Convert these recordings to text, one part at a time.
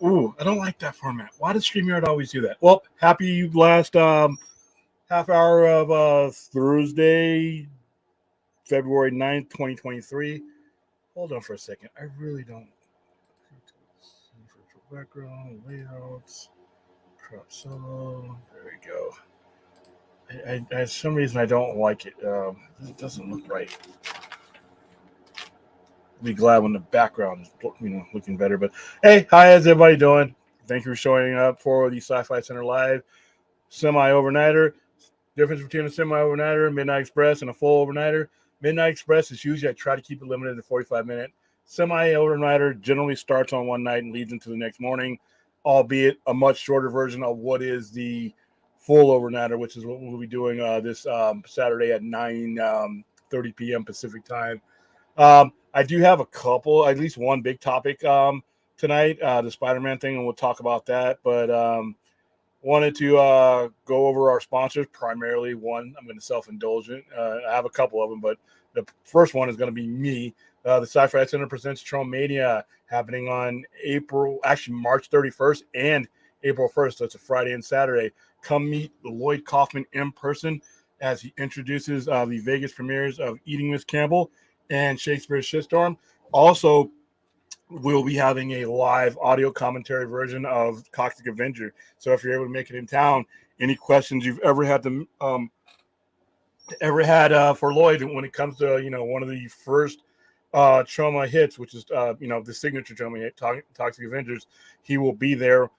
Ooh, I don't like that format. Why does StreamYard always do that? Well, happy last half hour of Thursday, February 9th, 2023. Hold on for a second. I really don't. Virtual background, layouts, crop solo. There we go. For some reason, I don't like it. It doesn't look right. Be glad when the background is looking better. But hey, hi, how's everybody doing? Thank you for showing up for the Sci-Fi Center Live semi-overnighter. Difference between a semi-overnighter, Midnight Express, and a full overnighter. Midnight Express is usually I try to keep it limited to 45 minutes. Semi-overnighter generally starts on one night and leads into the next morning, albeit a much shorter version of what is the full overnighter, which is what we'll be doing this Saturday at 9:30 p.m. Pacific time. I do have a couple, at least one big topic tonight, the Spider-Man thing, and we'll talk about that. But wanted to go over our sponsors. Primarily, one, I'm going to self-indulgent. I have a couple of them, but the first one is going to be me. The Sci-Fi Center presents Tromania happening on March 31st and April 1st. So it's a Friday and Saturday. Come meet Lloyd Kaufman in person as he introduces the Vegas premieres of Eating Miss Campbell and Shakespeare's Shitstorm. Also, we'll be having a live audio commentary version of Toxic Avenger. So if you're able to make it in town, any questions you've ever had for Lloyd when it comes to one of the first trauma hits, which is the signature trauma hit, Toxic Avengers, he will be there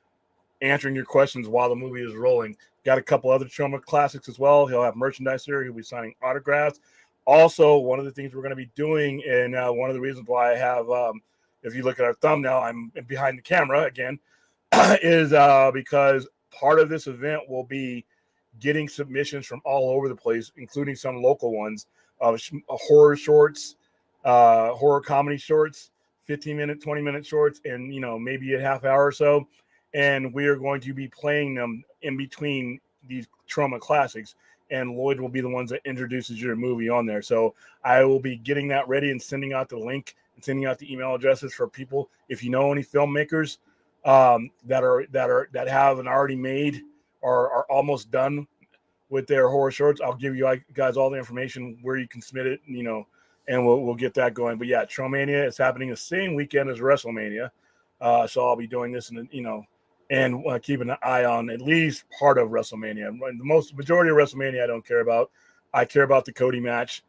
answering your questions while the movie is rolling. Got a couple other trauma classics as well. He'll have merchandise there. He'll be signing autographs. Also, one of the things we're going to be doing, and one of the reasons why I have, if you look at our thumbnail, I'm behind the camera again, is because part of this event will be getting submissions from all over the place, including some local ones, horror shorts, horror comedy shorts, 15-minute, 20-minute shorts, and maybe a half hour or so. And we are going to be playing them in between these trauma classics. And Lloyd will be the ones that introduces your movie on there. So I will be getting that ready and sending out the link and sending out the email addresses for people. If you know any filmmakers that have an already made or are almost done with their horror shorts, I'll give you guys all the information where you can submit it, and we'll get that going. But yeah, Tromania is happening the same weekend as WrestleMania. So I'll be doing this and keeping an eye on at least part of WrestleMania. The majority of WrestleMania I don't care about. I care about the Cody match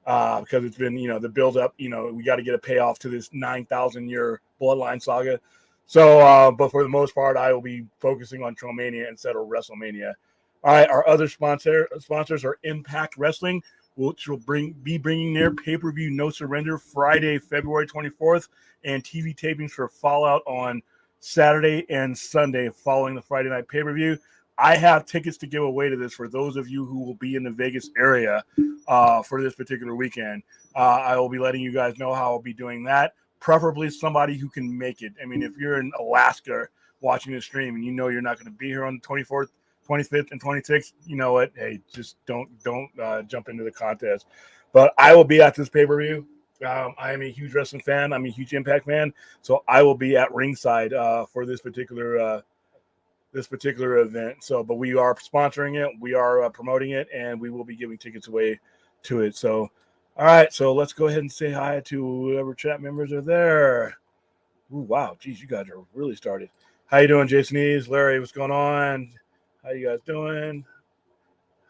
because it's been, the build up. We got to get a payoff to this 9,000-year Bloodline saga. So, but for the most part, I will be focusing on Tromania instead of WrestleMania. All right, our other sponsors are Impact Wrestling, which will be bringing their pay-per-view No Surrender Friday, February 24th, and TV tapings for Fallout on Saturday and Sunday following the Friday night pay-per-view. I have tickets to give away to this for those of you who will be in the Vegas area for this particular weekend. I will be letting you guys know how I'll be doing that. Preferably somebody who can make it. I mean, if you're in Alaska watching the stream and you're not going to be here on the 24th, 25th, and 26th, you know what? Hey, just don't jump into the contest. But I will be at this pay-per-view. I am a huge wrestling fan. I'm a huge Impact fan, so I will be at ringside for this particular event. So, but we are sponsoring it, we are promoting it, and we will be giving tickets away to it. So, all right. So let's go ahead and say hi to whoever chat members are there. Ooh, wow, geez, you guys are really started. How you doing, Jason Eves? Larry, what's going on? How you guys doing?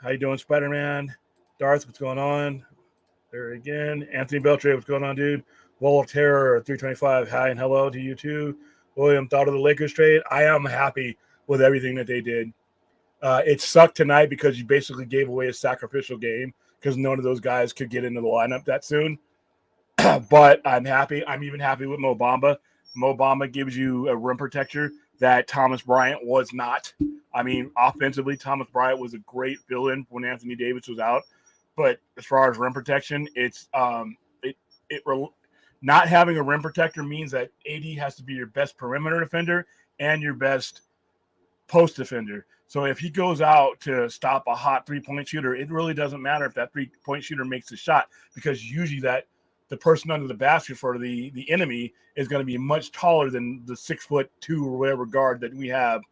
How you doing, Spider-Man? Darth, what's going on? There again. Anthony Beltray, what's going on, dude? Wall of Terror 325. Hi and hello to you too. William, thought of the Lakers trade. I am happy with everything that they did. It sucked tonight because you basically gave away a sacrificial game because none of those guys could get into the lineup that soon. But I'm happy. I'm even happy with Mo Bamba. Mo Bamba gives you a rim protector that Thomas Bryant was not. I mean, offensively, Thomas Bryant was a great fill-in when Anthony Davis was out. But as far as rim protection, it's not having a rim protector means that AD has to be your best perimeter defender and your best post defender. So if he goes out to stop a hot three-point shooter, it really doesn't matter if that three-point shooter makes a shot because usually that the person under the basket for the enemy is going to be much taller than the 6'2" or whatever guard that we have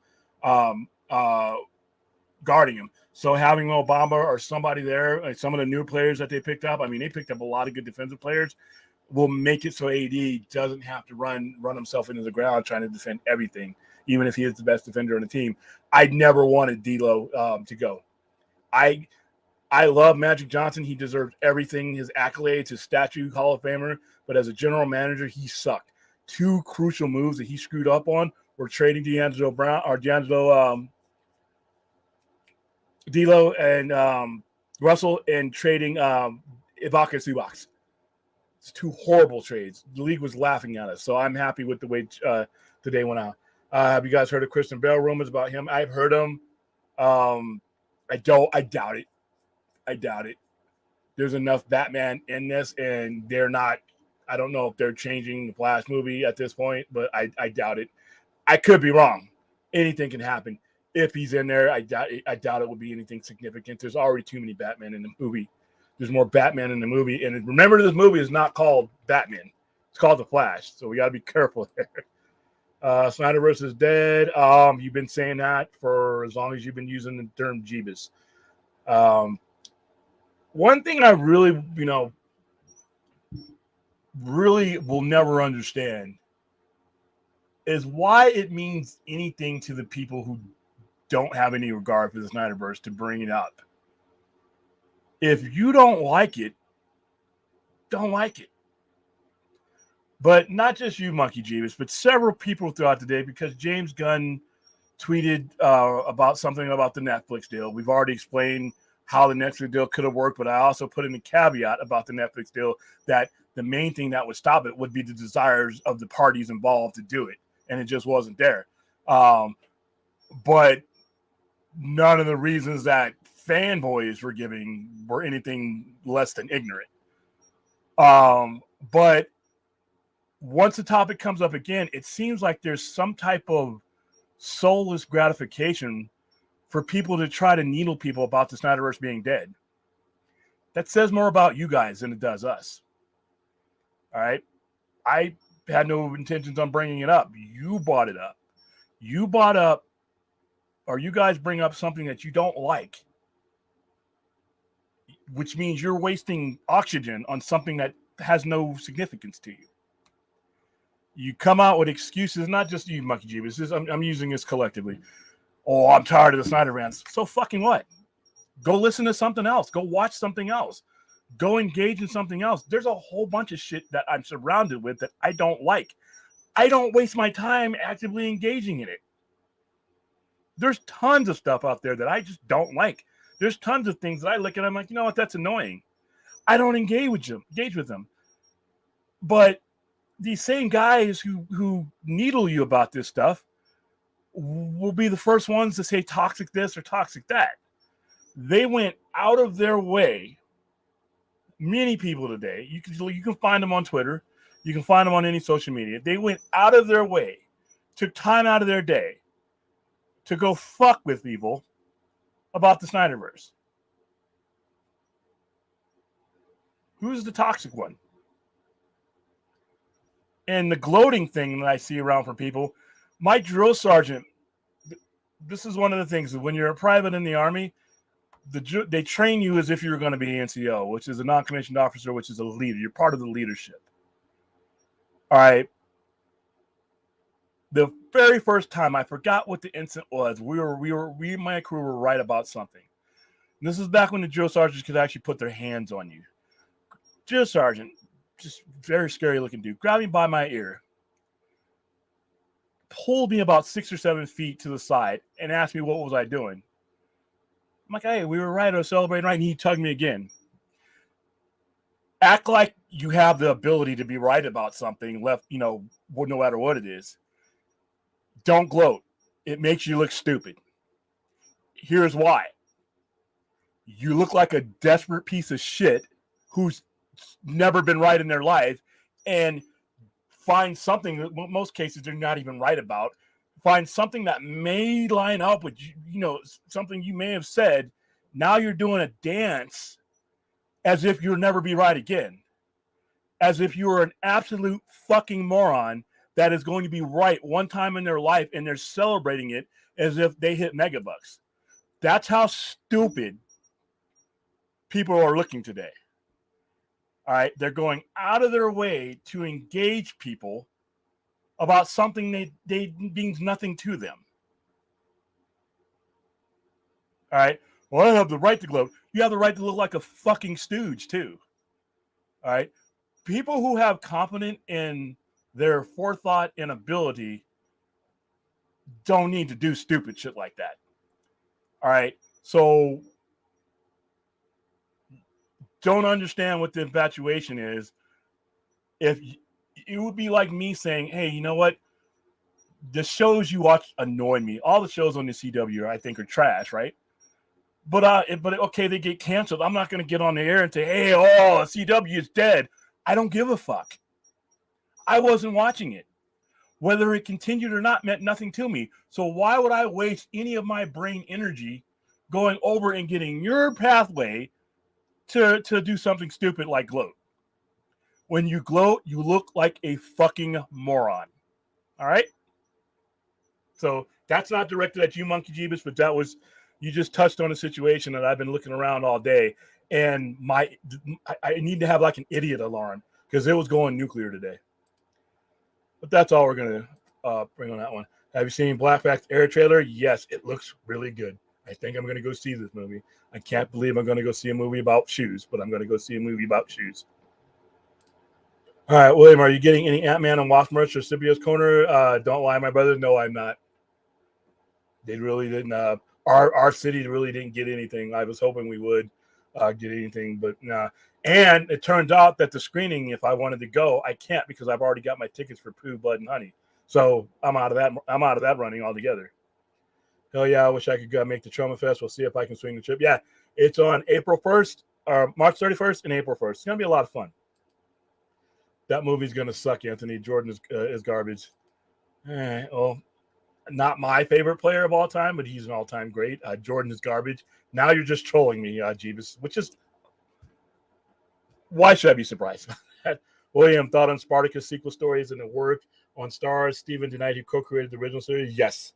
guarding him. So having Obama or somebody there, like some of the new players that they picked up, I mean, they picked up a lot of good defensive players, will make it so AD doesn't have to run himself into the ground trying to defend everything, even if he is the best defender on the team. I never wanted D'Lo to go. I love Magic Johnson. He deserves everything, his accolades, his statue, Hall of Famer. But as a general manager, he sucked. 2 crucial moves that he screwed up on were trading D'Lo and Russell, and trading Ibaka Zubac. It's 2 horrible trades. The league was laughing at us. So I'm happy with the way today went out. Have you guys heard of Christian Bale rumors about him? I've heard them. I doubt it. I doubt it. There's enough Batman in this, and they're not. I don't know if they're changing the Flash movie at this point, but I doubt it. I could be wrong. Anything can happen. If he's in there, I doubt it will be anything significant. There's already too many Batman in the movie. There's more Batman in the movie. And remember, this movie is not called Batman. It's called The Flash. So we got to be careful there. Snyderverse is dead. You've been saying that for as long as you've been using the term Jeebus. One thing I really will never understand is why it means anything to the people who don't have any regard for the Snyderverse to bring it up. If you don't like it, don't like it. But not just you, Monkey Jeebus, but several people throughout the day, because James Gunn tweeted about something about the Netflix deal. We've already explained how the Netflix deal could have worked, but I also put in a caveat about the Netflix deal that the main thing that would stop it would be the desires of the parties involved to do it, and it just wasn't there. But none of the reasons that fanboys were giving were anything less than ignorant. But once the topic comes up again, it seems like there's some type of soulless gratification for people to try to needle people about the Snyderverse being dead. That says more about you guys than it does us. All right? I had no intentions on bringing it up. You brought it up. You guys bring up something that you don't like, which means you're wasting oxygen on something that has no significance to you. You come out with excuses, not just you, Monkey Jeebus. I'm using this collectively. Oh, I'm tired of the Snyder rants. So fucking what? Go listen to something else. Go watch something else. Go engage in something else. There's a whole bunch of shit that I'm surrounded with that I don't like. I don't waste my time actively engaging in it. There's tons of stuff out there that I just don't like. There's tons of things that I look at and I'm like, you know what, that's annoying. I don't engage with them. But these same guys who needle you about this stuff will be the first ones to say toxic this or toxic that. They went out of their way. Many people today, you can find them on Twitter. You can find them on any social media. They went out of their way, took time out of their day to go fuck with people about the Snyderverse. Who's the toxic one? And the gloating thing that I see around for people, my drill sergeant, this is one of the things that when you're a private in the Army, they train you as if you're going to be an NCO, which is a non-commissioned officer, which is a leader. You're part of the leadership. All right. The very first time, I forgot what the incident was. We and my crew were right about something. And this is back when the drill sergeants could actually put their hands on you. Drill sergeant, just very scary looking dude, grabbed me by my ear, pulled me about 6 or 7 feet to the side, and asked me what was I doing. I'm like, hey, we were right, I was celebrating right, and he tugged me again. Act like you have the ability to be right about something, no matter what it is. Don't gloat. It makes you look stupid. Here's why. You look like a desperate piece of shit who's never been right in their life and find something that in most cases they're not even right about. Find something that may line up with, something you may have said. Now you're doing a dance as if you'll never be right again. as if you are an absolute fucking moron that is going to be right one time in their life, and they're celebrating it as if they hit megabucks. That's how stupid people are looking today. All right, they're going out of their way to engage people about something they means nothing to them. All right, well, I have the right to gloat. You have the right to look like a fucking stooge too. All right, people who have confidence in their forethought and ability don't need to do stupid shit like that. All right, so don't understand what the infatuation is. If it would be like me saying, hey, you know what? The shows you watch annoy me. All the shows on the CW, I think, are trash, right? But okay, they get canceled. I'm not going to get on the air and say, hey, oh, CW is dead. I don't give a fuck. I wasn't watching it. Whether it continued or not meant nothing to me. So why would I waste any of my brain energy going over and getting your pathway to do something stupid like gloat? When you gloat, you look like a fucking moron. All right? So that's not directed at you, Monkey Jeebus, but that was, you just touched on a situation that I've been looking around all day. And I need to have like an idiot alarm because it was going nuclear today. But that's all we're going to bring on that one. Have you seen Black Fact's air trailer? Yes, it looks really good. I think I'm going to go see this movie. I can't believe I'm going to go see a movie about shoes, but I'm going to go see a movie about shoes. All right, William, are you getting any Ant-Man and Wasp merch or Scipio's Corner? Don't lie, my brother. No, I'm not. They really didn't. Our city really didn't get anything. I was hoping we would get anything, but nah. And it turns out that the screening, if I wanted to go, I can't because I've already got my tickets for Pooh, Blood, and Honey. So I'm out of that. I'm out of that running altogether. Hell yeah, I wish I could go make the Trauma Fest. We'll see if I can swing the trip. Yeah, it's on April 1st, or March 31st, and April 1st. It's gonna be a lot of fun. That movie's gonna suck, Anthony. Jordan is garbage. Well, not my favorite player of all time, but he's an all-time great. Jordan is garbage. Now you're just trolling me, Jeebus, which is, why should I be surprised? William, thought on Spartacus sequel stories and the work on Stars. Steven denied he co-created the original series. Yes,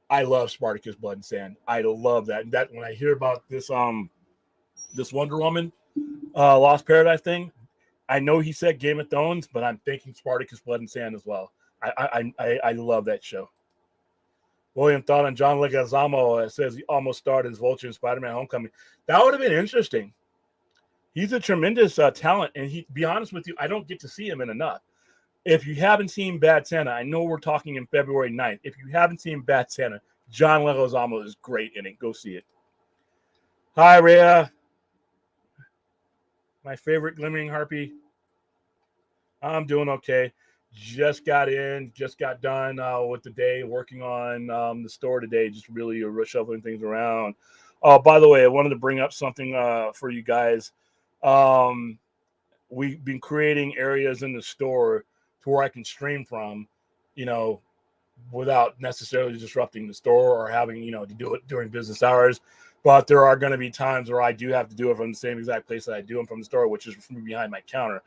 I love Spartacus Blood and Sand. I love that. And that when I hear about this this Wonder Woman Lost Paradise thing, I know he said Game of Thrones, but I'm thinking Spartacus Blood and Sand as well. I love that show. William, thought on John Leguizamo. Says he almost starred as Vulture in Spider-Man Homecoming. That would have been interesting. He's a tremendous talent, and to be honest with you, I don't get to see him in enough. If you haven't seen Bad Santa, I know we're talking in February 9th. If you haven't seen Bad Santa, John Leguizamo is great in it. Go see it. Hi, Rhea. My favorite Glimmering Harpy. I'm doing okay. Just got done with the day, working on the store today, just really shuffling things around. Oh, by the way, I wanted to bring up something for you guys. We've been creating areas in the store to where I can stream from, without necessarily disrupting the store or having, to do it during business hours. But there are going to be times where I do have to do it from the same exact place that I do them from the store, which is from behind my counter.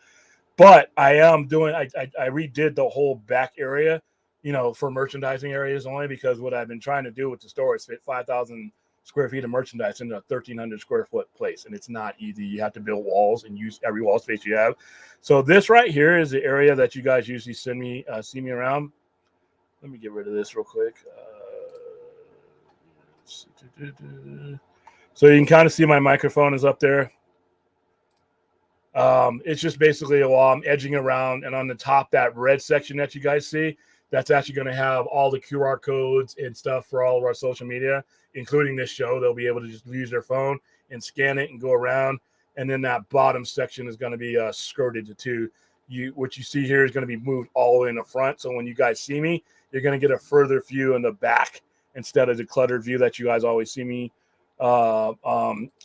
But I am doing, I redid the whole back area, for merchandising areas only, because what I've been trying to do with the store is fit 5,000 square feet of merchandise into a 1,300 square foot place. And it's not easy. You have to build walls and use every wall space you have. So this right here is the area that you guys usually see me around. Let me get rid of this real quick. So you can kind of see my microphone is up there. It's just basically a wall. I'm edging around, and on the top, that red section that you guys see, that's actually going to have all the QR codes and stuff for all of our social media, including this show. They'll be able to just use their phone and scan it and go around. And then that bottom section is going to be skirted to what you see here is going to be moved all the way in the front. So when you guys see me, you're going to get a further view in the back instead of the cluttered view that you guys always see me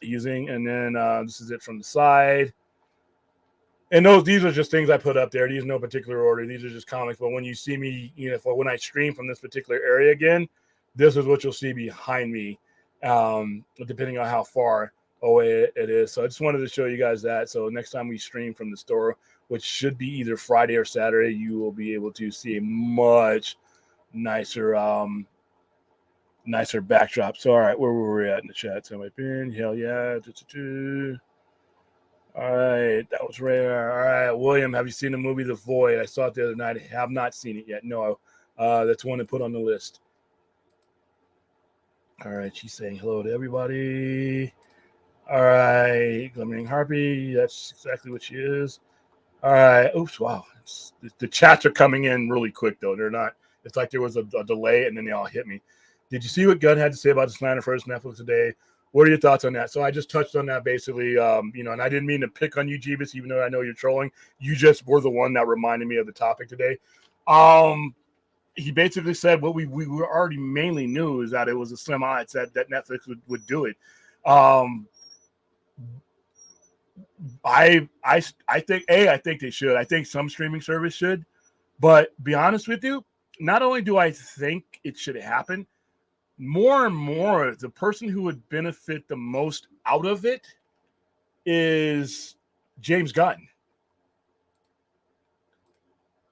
using. And then this is it from the side. And these are just things I put up there. These are no particular order. These are just comics. But when you see me, when I stream from this particular area again, this is what you'll see behind me, depending on how far away it is. So I just wanted to show you guys that. So next time we stream from the store, which should be either Friday or Saturday, you will be able to see a much nicer nicer backdrop. So all right, where were we at in the chat? So my pin, hell yeah. All right, that was rare. All right, William, have you seen the movie The Void? I saw it the other night. I have not seen it yet. No, that's one to put on the list. All right, she's saying hello to everybody. All right, Glimmering Harpy, that's exactly what she is. All right, oops, wow. The chats are coming in really quick, though. They're not, it's like there was a delay, and then they all hit me. Did you see what Gunn had to say about the Snyder First Netflix today? What are your thoughts on that? So I just touched on that basically, and I didn't mean to pick on you, Jeebus, even though I know you're trolling. You just were the one that reminded me of the topic today. He basically said what we already mainly knew is that it was a slim odds that Netflix would do it. I think I think they should. I think some streaming service should. But be honest with you, not only do I think it should happen, more and more, the person who would benefit the most out of it is James Gunn.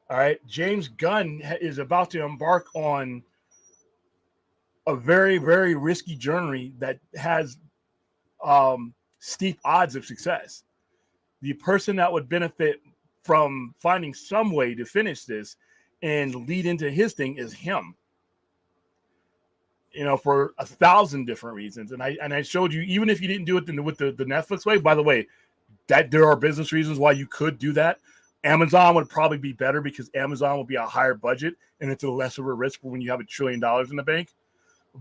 All right. James Gunn is about to embark on a very, very risky journey that has steep odds of success. The person that would benefit from finding some way to finish this and lead into his thing is him. For 1,000 different reasons. And I showed you, even if you didn't do it with the Netflix way, by the way, that there are business reasons why you could do that. Amazon would probably be better because Amazon will be a higher budget and it's a less of a risk when you have $1 trillion in the bank.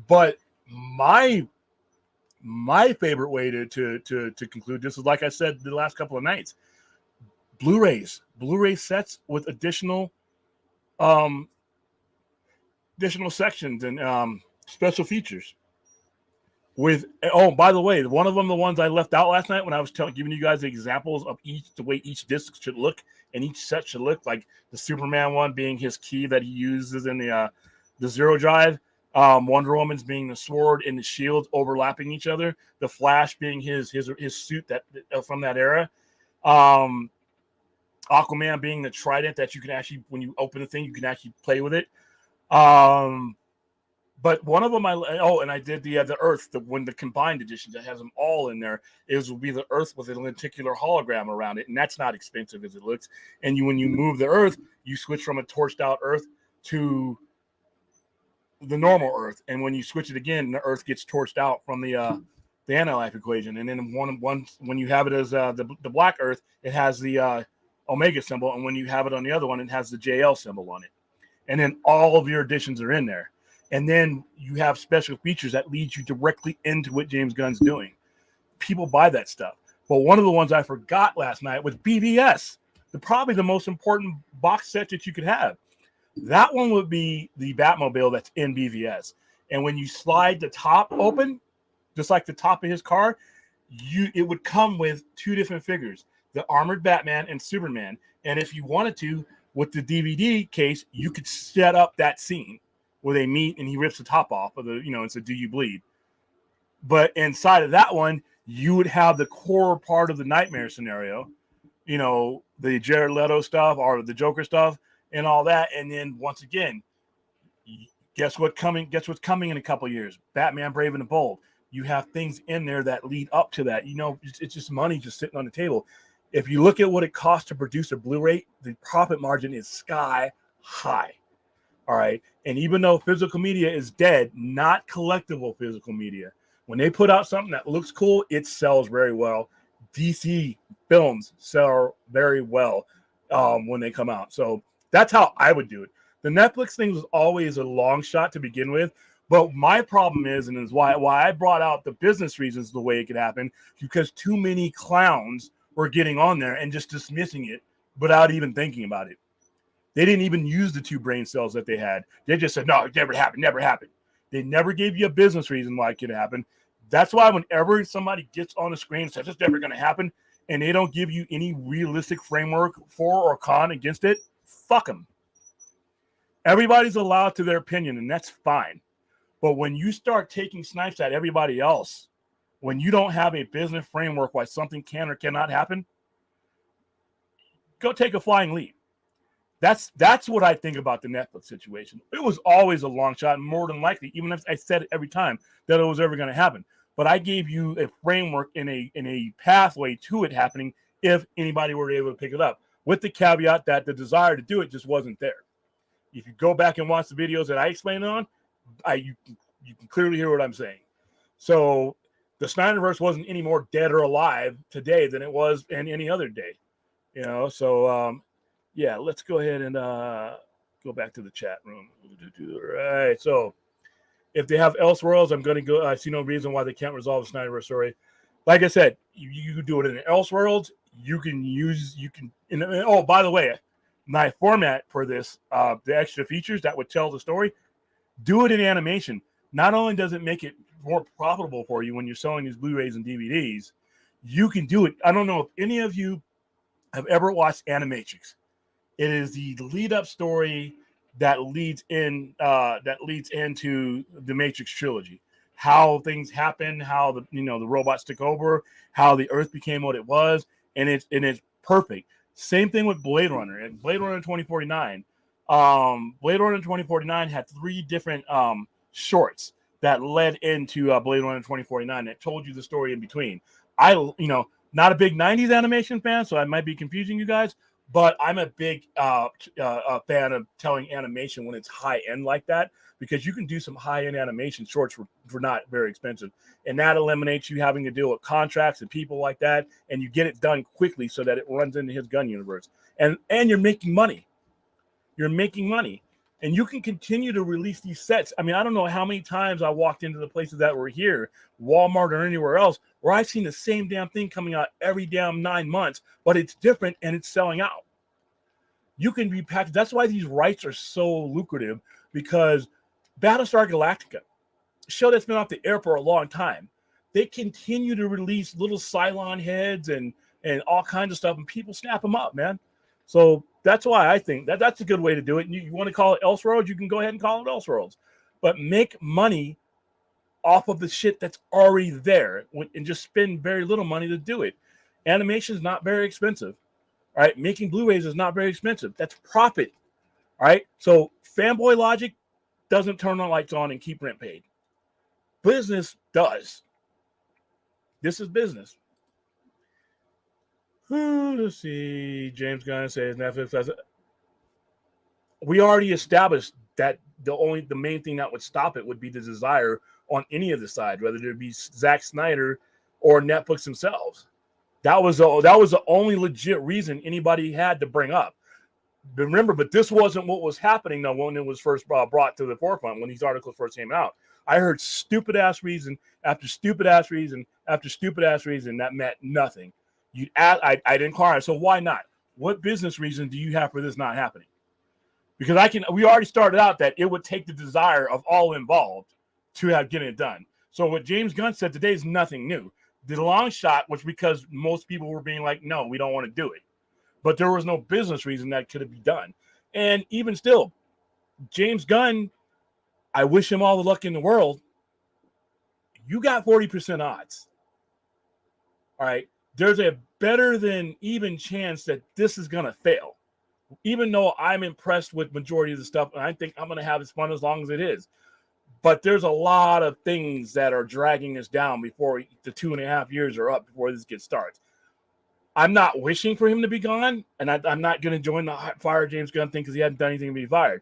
But my favorite way to conclude this is, like I said the last couple of nights, Blu-ray sets with additional sections and special features. By the way, one of them, the ones I left out last night when I was giving you guys the examples of the way each disc should look and each set should look, like the Superman one being his key that he uses in the Zero Drive, Wonder Woman's being the sword and the shield overlapping each other, the Flash being his suit that from that era, Aquaman being the trident that you can actually, when you open the thing, you can actually play with it. But one of them, and I did the Earth, when the combined edition that has them all in there, will be the Earth with a lenticular hologram around it, and that's not expensive as it looks. And when you move the Earth, you switch from a torched out Earth to the normal Earth, and when you switch it again, the Earth gets torched out from the anti-life equation. And then when you have it as the black Earth, it has the Omega symbol, and when you have it on the other one, it has the JL symbol on it. And then all of your additions are in there. And then you have special features that lead you directly into what James Gunn's doing. People buy that stuff. But one of the ones I forgot last night was BVS, probably the most important box set that you could have. That one would be the Batmobile that's in BVS. And when you slide the top open, just like the top of his car, it would come with two different figures, the armored Batman and Superman. And if you wanted to, with the DVD case, you could set up that scene where they meet and he rips the top off of it's a Do You Bleed? But inside of that one, you would have the core part of the Nightmare scenario, the Jared Leto stuff or the Joker stuff and all that. And then once again, guess what's coming in a couple of years? Batman Brave and the Bold. You have things in there that lead up to that. It's just money just sitting on the table. If you look at what it costs to produce a Blu-ray, the profit margin is sky high. All right. And even though physical media is dead, not collectible physical media, when they put out something that looks cool, it sells very well. DC films sell very well when they come out. So that's how I would do it. The Netflix thing was always a long shot to begin with. But my problem is why I brought out the business reasons the way it could happen, because too many clowns were getting on there and just dismissing it without even thinking about it. They didn't even use the 2 brain cells that they had. They just said, no, it never happened. They never gave you a business reason why it could happen. That's why whenever somebody gets on the screen and says it's never going to happen, and they don't give you any realistic framework for or con against it, fuck them. Everybody's allowed to their opinion, and that's fine. But when you start taking snipes at everybody else, when you don't have a business framework why something can or cannot happen, go take a flying leap. That's what I think about the Netflix situation. It was always a long shot, more than likely, even if I said it every time that it was ever going to happen. But I gave you a framework in a pathway to it happening if anybody were able to pick it up, with the caveat that the desire to do it just wasn't there. If you go back and watch the videos that I explained on, you can clearly hear what I'm saying. So the Snyderverse wasn't any more dead or alive today than it was in any other day. So yeah, let's go ahead and go back to the chat room. All right, so if they have Elseworlds, I'm going to go. I see no reason why they can't resolve the Snyderverse story. Like I said, you can do it in Elseworlds. You can. Oh, by the way, my format for this, the extra features that would tell the story, do it in animation. Not only does it make it more profitable for you when you're selling these Blu-rays and DVDs, you can do it. I don't know if any of you have ever watched Animatrix. It is the lead-up story that leads into the Matrix trilogy. How things happen, how the robots took over, how the Earth became what it was, and it's perfect. Same thing with Blade Runner and Blade Runner 2049. Blade Runner 2049 had 3 different shorts that led into Blade Runner 2049 that told you the story in between. Not a big 90s animation fan, so I might be confusing you guys, but I'm a big fan of telling animation when it's high-end like that, because you can do some high-end animation shorts for not very expensive. And that eliminates you having to deal with contracts and people like that, and you get it done quickly so that it runs into his gun universe. And you're making money. You're making money. And you can continue to release these sets. I mean, I don't know how many times I walked into the places that were here, Walmart or anywhere else, where I've seen the same damn thing coming out every damn 9 months, but it's different and it's selling out. You can be packaged. That's why these rights are so lucrative, because Battlestar Galactica, a show that's been off the air for a long time, they continue to release little Cylon heads and all kinds of stuff, and people snap them up, man. So that's why I think that's a good way to do it. You want to call it Elseworlds, you can go ahead and call it Elseworlds. But make money off of the shit that's already there and just spend very little money to do it. Animation is not very expensive. All right, making Blu-rays is not very expensive. That's profit. All right, so fanboy logic doesn't turn the lights on and keep rent paid. Business does. This is business. Let's see. James Gunn says Netflix. We already established that the main thing that would stop it would be the desire on any of the side, whether it be Zack Snyder or Netflix themselves. That was the only legit reason anybody had to bring up. Remember, but this wasn't what was happening though when it was first brought to the forefront, when these articles first came out. I heard stupid ass reason after stupid ass reason after stupid ass reason that meant nothing. I'd inquire. So why not? What business reason do you have for this not happening? Because we already started out that it would take the desire of all involved to have getting it done. So what James Gunn said today is nothing new. The long shot was because most people were being like, no, we don't want to do it. But there was no business reason that could be done. And even still, James Gunn, I wish him all the luck in the world. You got 40% odds. All right. There's a better than even chance that this is going to fail. Even though I'm impressed with majority of the stuff, and I think I'm going to have as fun as long as it is. But there's a lot of things that are dragging us down before the 2.5 years are up before this gets started. I'm not wishing for him to be gone, and I'm not going to join the fire James Gunn thing because he hadn't done anything to be fired.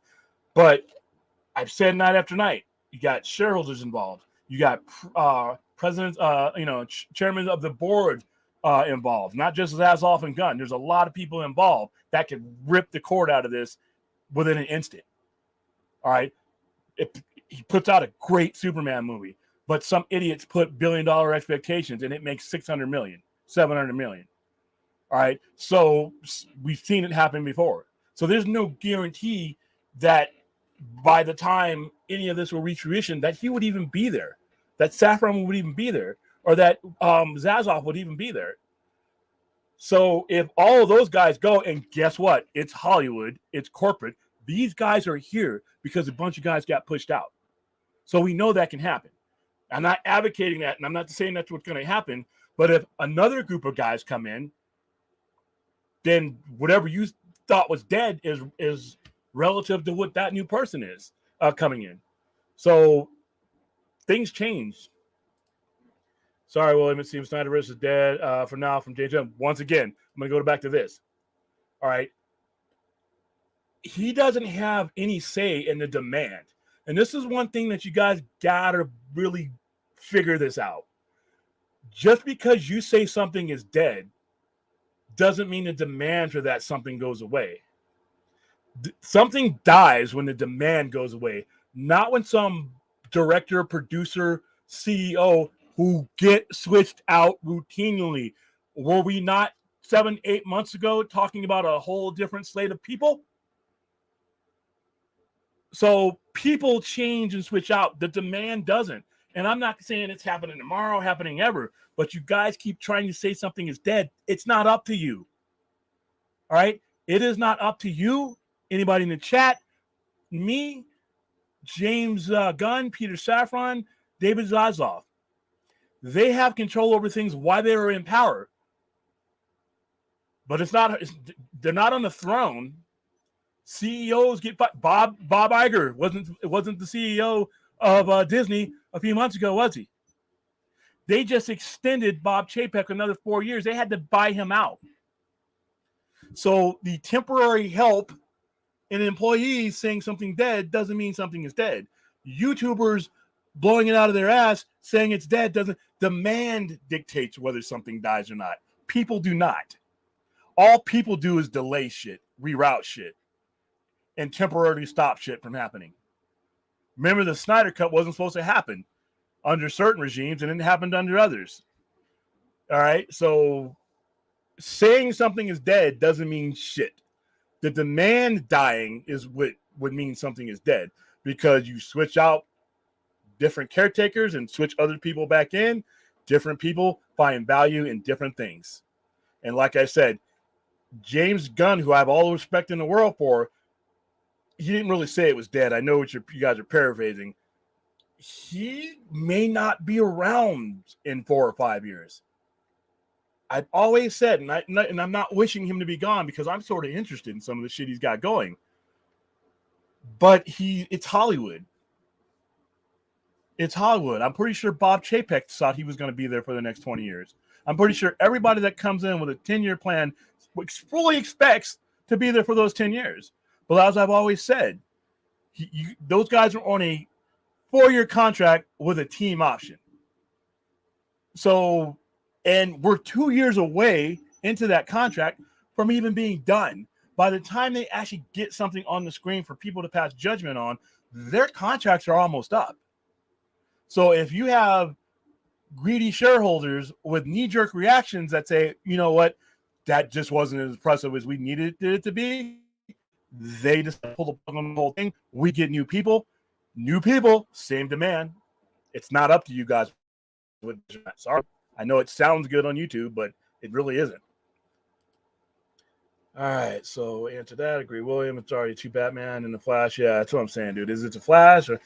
But I've said night after night, you got shareholders involved. You got presidents, chairman of the board involved, not just Zaslav and Gunn. There's a lot of people involved that could rip the cord out of this within an instant. All right. He puts out a great Superman movie, but some idiots put $1 billion expectations and it makes 600 million, 700 million. All right. So we've seen it happen before. So there's no guarantee that by the time any of this will reach fruition, that he would even be there, that Safran would even be there, or that Zaslav would even be there. So if all of those guys go, and guess what? It's Hollywood, it's corporate. These guys are here because a bunch of guys got pushed out. So we know that can happen. I'm not advocating that, and I'm not saying that's what's going to happen. But if another group of guys come in, then whatever you thought was dead is relative to what that new person is coming in. So things change. Sorry, William. It seems Snyderverse is dead for now. From JJ. Once again, I'm going to go back to this. All right. He doesn't have any say in the demand. And this is one thing that you guys got to really figure this out. Just because you say something is dead doesn't mean the demand for that something goes away. Something dies when the demand goes away, not when some director, producer, CEO who get switched out routinely. Were we not 7-8 months ago talking about a whole different slate of people? So people change and switch out. The demand doesn't. And I'm not saying it's happening tomorrow, happening ever, but you guys keep trying to say something is dead. It's not up to you. All right? It is not up to you, anybody in the chat, me, James Gunn, Peter Safran, David Zaslav. They have control over things while they are in power. But they're not on the throne. CEOs get Bob Iger wasn't the CEO of Disney a few months ago, was he? They just extended Bob Chapek another 4 years. They had to buy him out. So the temporary help in employees saying something dead doesn't mean something is dead. YouTubers blowing it out of their ass saying it's dead doesn't. Demand dictates whether something dies or not. People do not. All people do is delay shit, reroute shit, and temporarily stop shit from happening. Remember, the Snyder Cut wasn't supposed to happen under certain regimes, and it happened under others. All right? So saying something is dead doesn't mean shit. The demand dying is what would mean something is dead, because you switch out different caretakers and switch other people back in. Different people find value in different things. And like I said, James Gunn, who I have all the respect in the world for, he didn't really say it was dead. I know what you guys are paraphrasing. He may not be around in 4 or 5 years. I've always said, and I'm not wishing him to be gone, because I'm sort of interested in some of the shit he's got going. But it's Hollywood. It's Hollywood. I'm pretty sure Bob Chapek thought he was going to be there for the next 20 years. I'm pretty sure everybody that comes in with a 10-year plan fully expects to be there for those 10 years. But as I've always said, those guys are on a 4-year contract with a team option. So, and we're 2 years away into that contract from even being done. By the time they actually get something on the screen for people to pass judgment on, their contracts are almost up. So if you have greedy shareholders with knee-jerk reactions that say, you know what, that just wasn't as impressive as we needed it to be, they just pull the plug on the whole thing. We get new people, same demand. It's not up to you guys. Sorry, I know it sounds good on YouTube, but it really isn't. All right, so answer that. Agree, William. It's already 2 Batman and the Flash. Yeah, that's what I'm saying, dude. Is it the Flash or?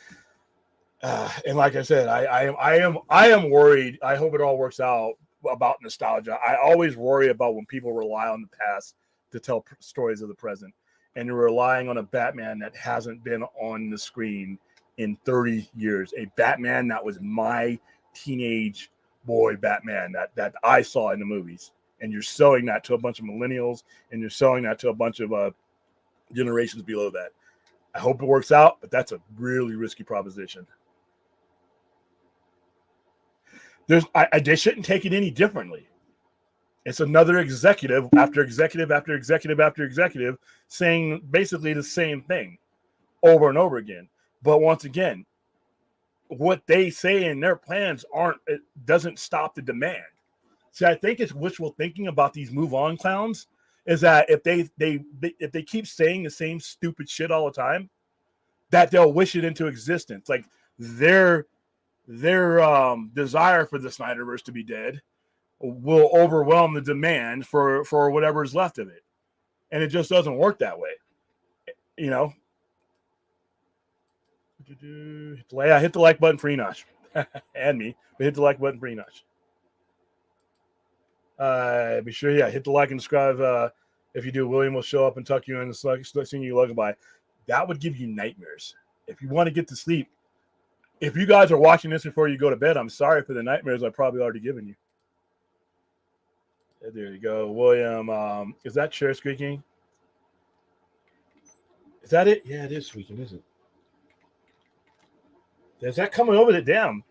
And like I said, I am worried. I hope it all works out about nostalgia. I always worry about when people rely on the past to tell stories of the present, and you're relying on a Batman that hasn't been on the screen in 30 years. A Batman that was my teenage boy Batman that I saw in the movies. And you're selling that to a bunch of millennials, and you're selling that to a bunch of generations below that. I hope it works out, but that's a really risky proposition. They shouldn't take it any differently. It's another executive after executive after executive after executive saying basically the same thing over and over again. But once again, what they say in their plans it doesn't stop the demand. See, I think it's wishful thinking about these move on clowns is that if they keep saying the same stupid shit all the time, that they'll wish it into existence. Like their desire for the Snyderverse to be dead will overwhelm the demand for whatever's left of it. And it just doesn't work that way. You know? Yeah, hit the like button for Enosh. And me. But hit the like button for Enosh. Be sure, hit the like and subscribe If you do, William will show up and tuck you in and sing you lullaby. That would give you nightmares. If you want to get to sleep, if you guys are watching this before you go to bed, I'm sorry for the nightmares I've probably already given you. There you go, William. Is that chair squeaking? Is that it? Yeah, it is squeaking, isn't it? Is that coming over the damn?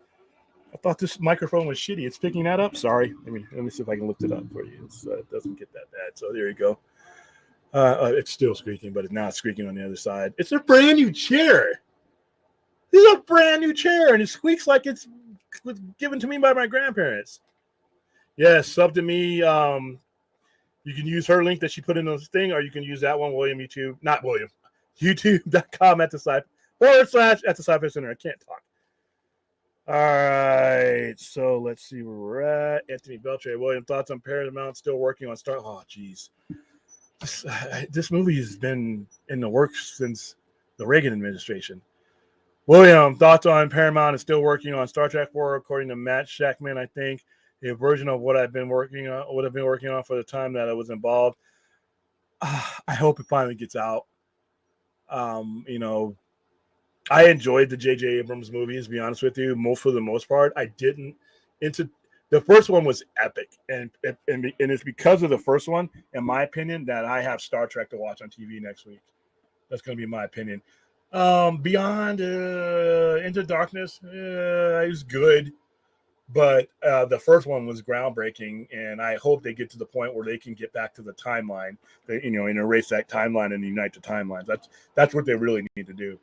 I thought this microphone was shitty. It's picking that up. Sorry. Let me see if I can lift it up for you. It doesn't get that bad. So there you go. It's still squeaking, but it's not squeaking on the other side. It's a brand new chair. This is a brand new chair, and it squeaks like it's given to me by my grandparents. Yes, sub to me. You can use her link that she put in the thing, or you can use that one, William YouTube. Not William. YouTube.com at the side / at the sci-fi center. I can't talk. All right, so let's see where we're at. Anthony Beltre, William, thoughts on Paramount still working on Star? Oh, geez. This movie has been in the works since the Reagan administration. William, thoughts on Paramount is still working on Star Trek 4, according to Matt Shackman, I think. A version of what I've been working on for the time that I was involved. I hope it finally gets out. I enjoyed the J.J. Abrams movies, to be honest with you. For the most part, I didn't. The first one was epic, and it's because of the first one, in my opinion, that I have Star Trek to watch on TV next week. That's going to be my opinion. Beyond Into Darkness, it was good, but the first one was groundbreaking, and I hope they get to the point where they can get back to the timeline, and erase that timeline and unite the timelines. That's what they really need to do.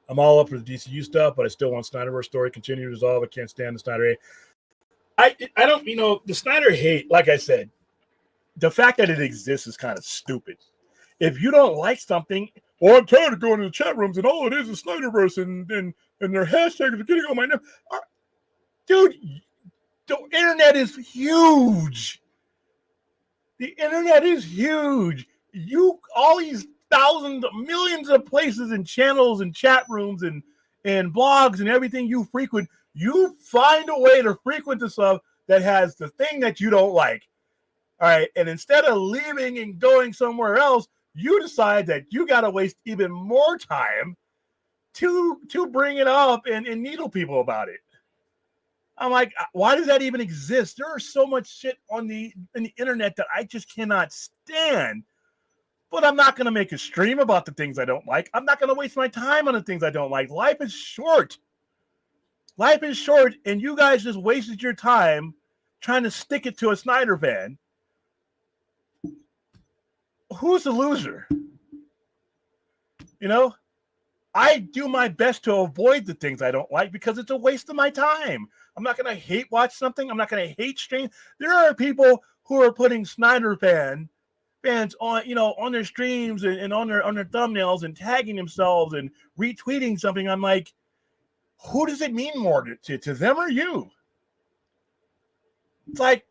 I'm all up for the DCU stuff, but I still want Snyderverse story continue to resolve. I can't stand the Snyder hate. I don't, the Snyder hate, like I said, the fact that it exists is kind of stupid. If you don't like something, I'm tired of going to the chat rooms and all it is Snyderverse and their hashtags are getting on my nerves. Dude, the internet is huge. The internet is huge. All these thousands, millions of places and channels and chat rooms and blogs and everything you frequent, you find a way to frequent the stuff that has the thing that you don't like. All right. And instead of leaving and going somewhere else, you decide that you got to waste even more time to bring it up and needle people about it. I'm like, why does that even exist? There is so much shit in the internet that I just cannot stand. But I'm not going to make a stream about the things I don't like. I'm not going to waste my time on the things I don't like. Life is short. Life is short, and you guys just wasted your time trying to stick it to a Snyder fan. Who's the loser? I do my best to avoid the things I don't like because it's a waste of my time. I'm not going to hate watch something. I'm not going to hate stream. There are people who are putting Snyder fans on, on their streams and on their thumbnails and tagging themselves and retweeting something. I'm like, who does it mean more to them or you? It's like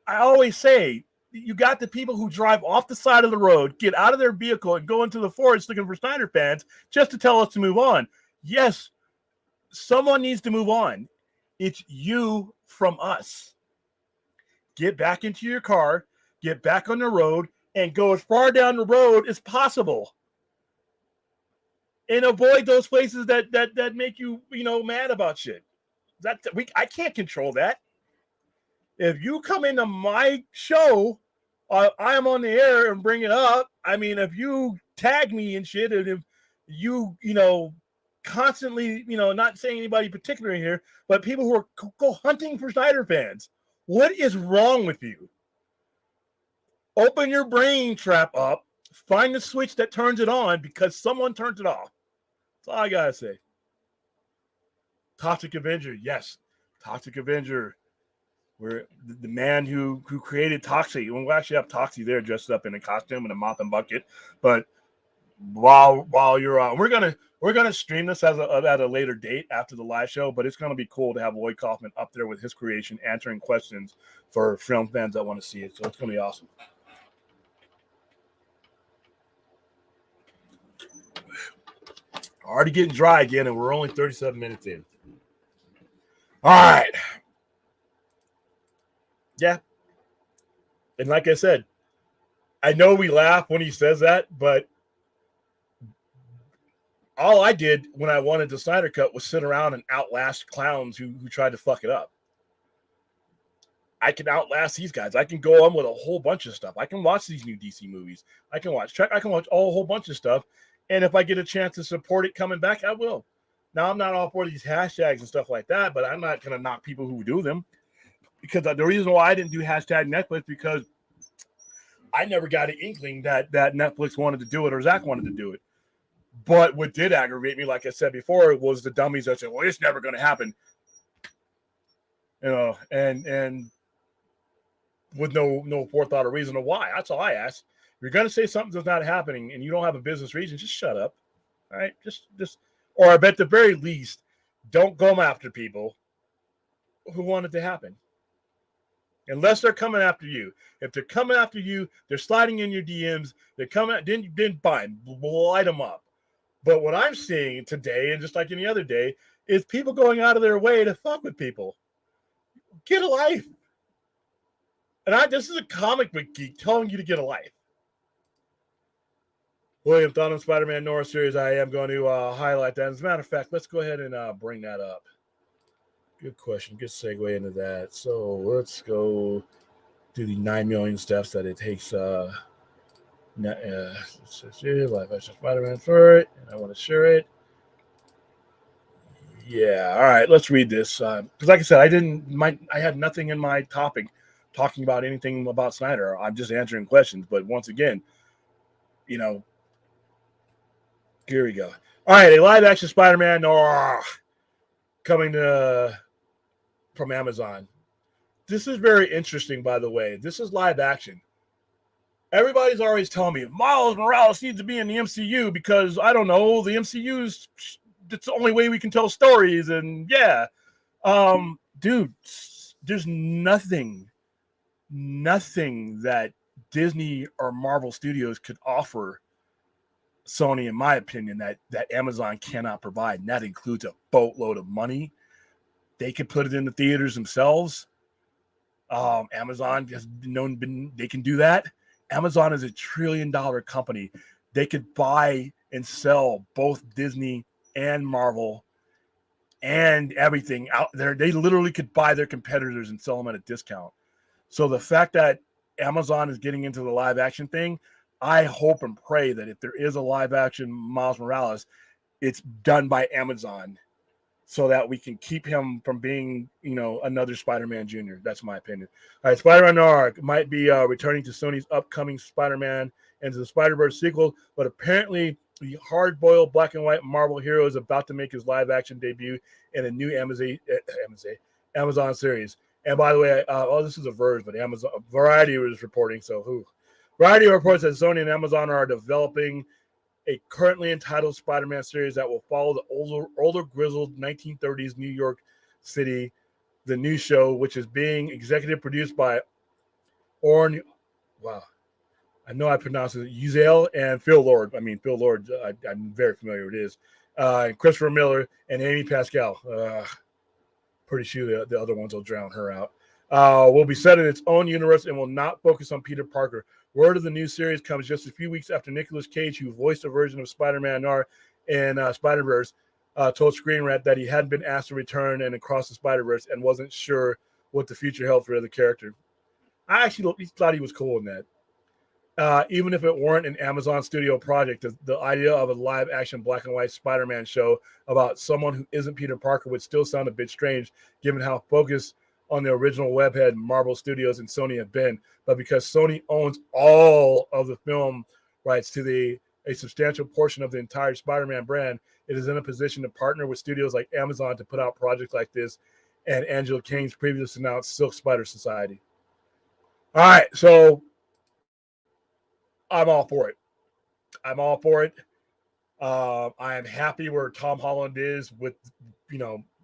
I always say, you got the people who drive off the side of the road, get out of their vehicle and go into the forest looking for Snyder fans just to tell us to move on. Yes, someone needs to move on. It's you from us. Get back into your car, get back on the road, and go as far down the road as possible. And avoid those places that make you, mad about shit. I can't control that. If you come into my show, I am on the air and bring it up. I mean, if you tag me and shit, and if you, constantly, not saying anybody particular here, but people who are go hunting for Snyder fans, what is wrong with you? Open your brain trap up, find the switch that turns it on because someone turns it off. That's all I gotta say. Toxic Avenger, yes. Toxic Avenger. Where the man who created Toxic, we'll actually have Toxic there dressed up in a costume and a mop and bucket. But while you're on, we're gonna stream this at a later date after the live show. But it's gonna be cool to have Lloyd Kaufman up there with his creation, answering questions for film fans that want to see it. So it's gonna be awesome. Already getting dry again, and we're only 37 minutes in. All right. Yeah. And like I said, I know we laugh when he says that, but all I did when I wanted the Snyder Cut was sit around and outlast clowns who tried to fuck it up. I can outlast these guys. I can go on with a whole bunch of stuff. I can watch these new DC movies. I can watch a whole bunch of stuff. And if I get a chance to support it coming back, I will. Now, I'm not all for these hashtags and stuff like that, but I'm not going to knock people who do them. Because the reason why I didn't do hashtag Netflix, because I never got an inkling that Netflix wanted to do it or Zach wanted to do it. But what did aggravate me, like I said before, was the dummies that said, well, it's never going to happen. And with no forethought or reason of why. That's all I ask. If you're going to say something's not happening and you don't have a business reason, just shut up. All right? Just, or at the very least, don't go after people who want it to happen. Unless they're coming after you. If they're coming after you, they're sliding in your DMs, they're coming at, then fine, light them up. But what I'm seeing today, and just like any other day, is people going out of their way to fuck with people. Get a life. And this is a comic book geek telling you to get a life. William, thought on Spider-Man Noir series, I am going to highlight that. As a matter of fact, let's go ahead and bring that up. Good question. Good segue into that. So let's go do the 9 million steps that it takes. Live action Spider-Man for it, and I want to share it. Yeah. All right. Let's read this. Because, like I said, I had nothing in my topic talking about anything about Snyder. I'm just answering questions. But once again, here we go. All right. A live action Spider-Man Noir coming from Amazon. This is very interesting, by the way. This is live action. Everybody's always telling me Miles Morales needs to be in the MCU because, I don't know, the MCU's it's the only way we can tell stories. And yeah, dude, there's nothing that Disney or Marvel Studios could offer Sony, in my opinion, that Amazon cannot provide. And that includes a boatload of money. They could put it in the theaters themselves. Amazon has they can do that. Amazon is $1 trillion company. They could buy and sell both Disney and Marvel and everything out there. They literally could buy their competitors and sell them at a discount. So the fact that Amazon is getting into the live action thing, I hope and pray that if there is a live action Miles Morales, it's done by Amazon so that we can keep him from being, another Spider-Man Jr. That's my opinion. All right, Spider-Man Noir might be returning to Sony's upcoming Spider-Man Into the Spider-Verse sequel, but apparently the hard-boiled black and white Marvel hero is about to make his live-action debut in a new Amazon series. And by the way, this is a Verge, but Variety was reporting, Variety reports that Sony and Amazon are developing a currently entitled Spider-Man series that will follow the older grizzled 1930s New York City. The new show, which is being executive produced by Orn, wow, I know I pronounce it, Uziel and Phil Lord. Phil Lord, I'm very familiar with his. And Christopher Miller and Amy Pascal. Pretty sure the other ones will drown her out. Will be set in its own universe and will not focus on Peter Parker. Word of the new series comes just a few weeks after Nicolas Cage, who voiced a version of Spider-Man Noir in Spider-Verse, told Screen Rant that he hadn't been asked to return and Across the Spider-Verse and wasn't sure what the future held for the character. I actually thought he was cool in that. Even if it weren't an Amazon studio project, the idea of a live-action black and white Spider-Man show about someone who isn't Peter Parker would still sound a bit strange, given how focused on the original webhead Marvel Studios and Sony have been. But because Sony owns all of the film rights to a substantial portion of the entire Spider-Man brand, it is in a position to partner with studios like Amazon to put out projects like this and Angela Kang's previously announced Silk Spider Society. All right, so I'm all for it. I am happy where Tom Holland is with,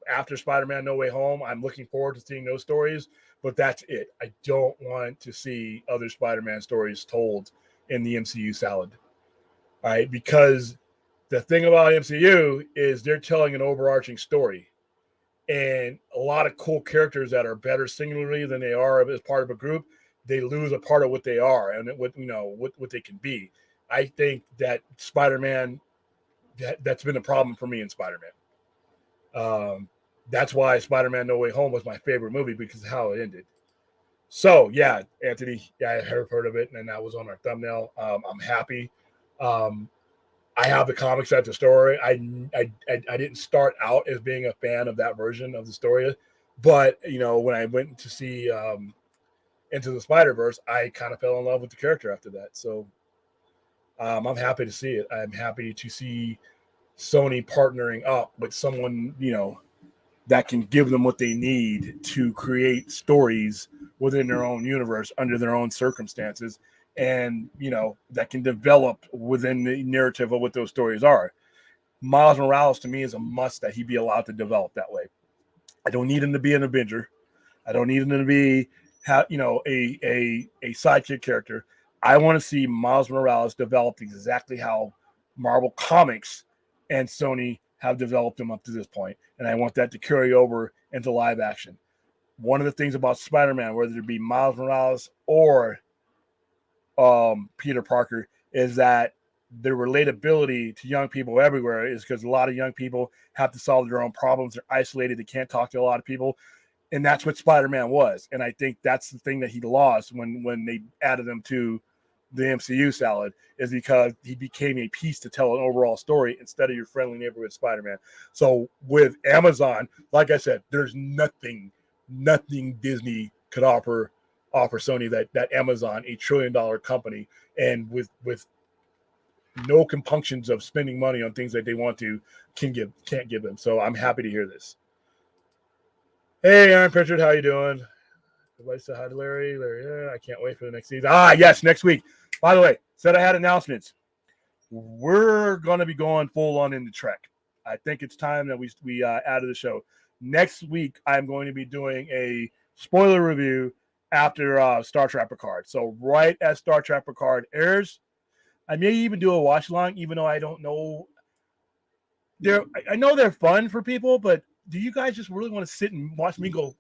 after Spider-Man No Way Home. I'm looking forward to seeing those stories, but that's it. I don't want to see other Spider-Man stories told in the MCU salad. All right, because the thing about MCU is they're telling an overarching story and a lot of cool characters that are better singularly than they are as part of a group. they lose a part of what they are and what they can be. I think that Spider-Man, that's been a problem for me in Spider-Man. That's why Spider-Man No Way Home was my favorite movie, because of how it ended. So yeah, Anthony, yeah, I have heard of it, and that was on our thumbnail. I'm happy. Um, I have the comics at the story. I didn't start out as being a fan of that version of the story, but when I went to see Into the Spider-Verse, I kind of fell in love with the character after that. So I'm happy to see it. I'm happy to see Sony partnering up with someone that can give them what they need to create stories within their own universe under their own circumstances, and that can develop within the narrative of what those stories are. Miles Morales to me is a must that he be allowed to develop that way. I don't need him to be an Avenger. I don't need him to be a sidekick character. I want to see Miles Morales developed exactly how Marvel Comics and Sony have developed him up to this point, and I want that to carry over into live action. One of the things about Spider-Man, whether it be Miles Morales or Peter Parker, is that the relatability to young people everywhere is because a lot of young people have to solve their own problems. They're isolated. They can't talk to a lot of people. And that's what Spider-Man was. And I think that's the thing that he lost when they added him to the MCU salad, is because he became a piece to tell an overall story instead of your friendly neighborhood Spider-Man. So with Amazon, like I said, there's nothing Disney could offer Sony that Amazon, $1 trillion company, and with no compunctions of spending money on things that they want to, can't give them. So I'm happy to hear this. Hey, Aaron Pritchard, how you doing? Everybody say hi to Larry. Yeah, I can't wait for the next season. Yes, next week. By the way, said I had announcements. We're going to be going full on into Trek. I think it's time that we added the show. Next week, I'm going to be doing a spoiler review after Star Trek Picard. So right as Star Trek Picard airs, I may even do a watch along, even though I don't know. I know they're fun for people, but do you guys just really want to sit and watch me go?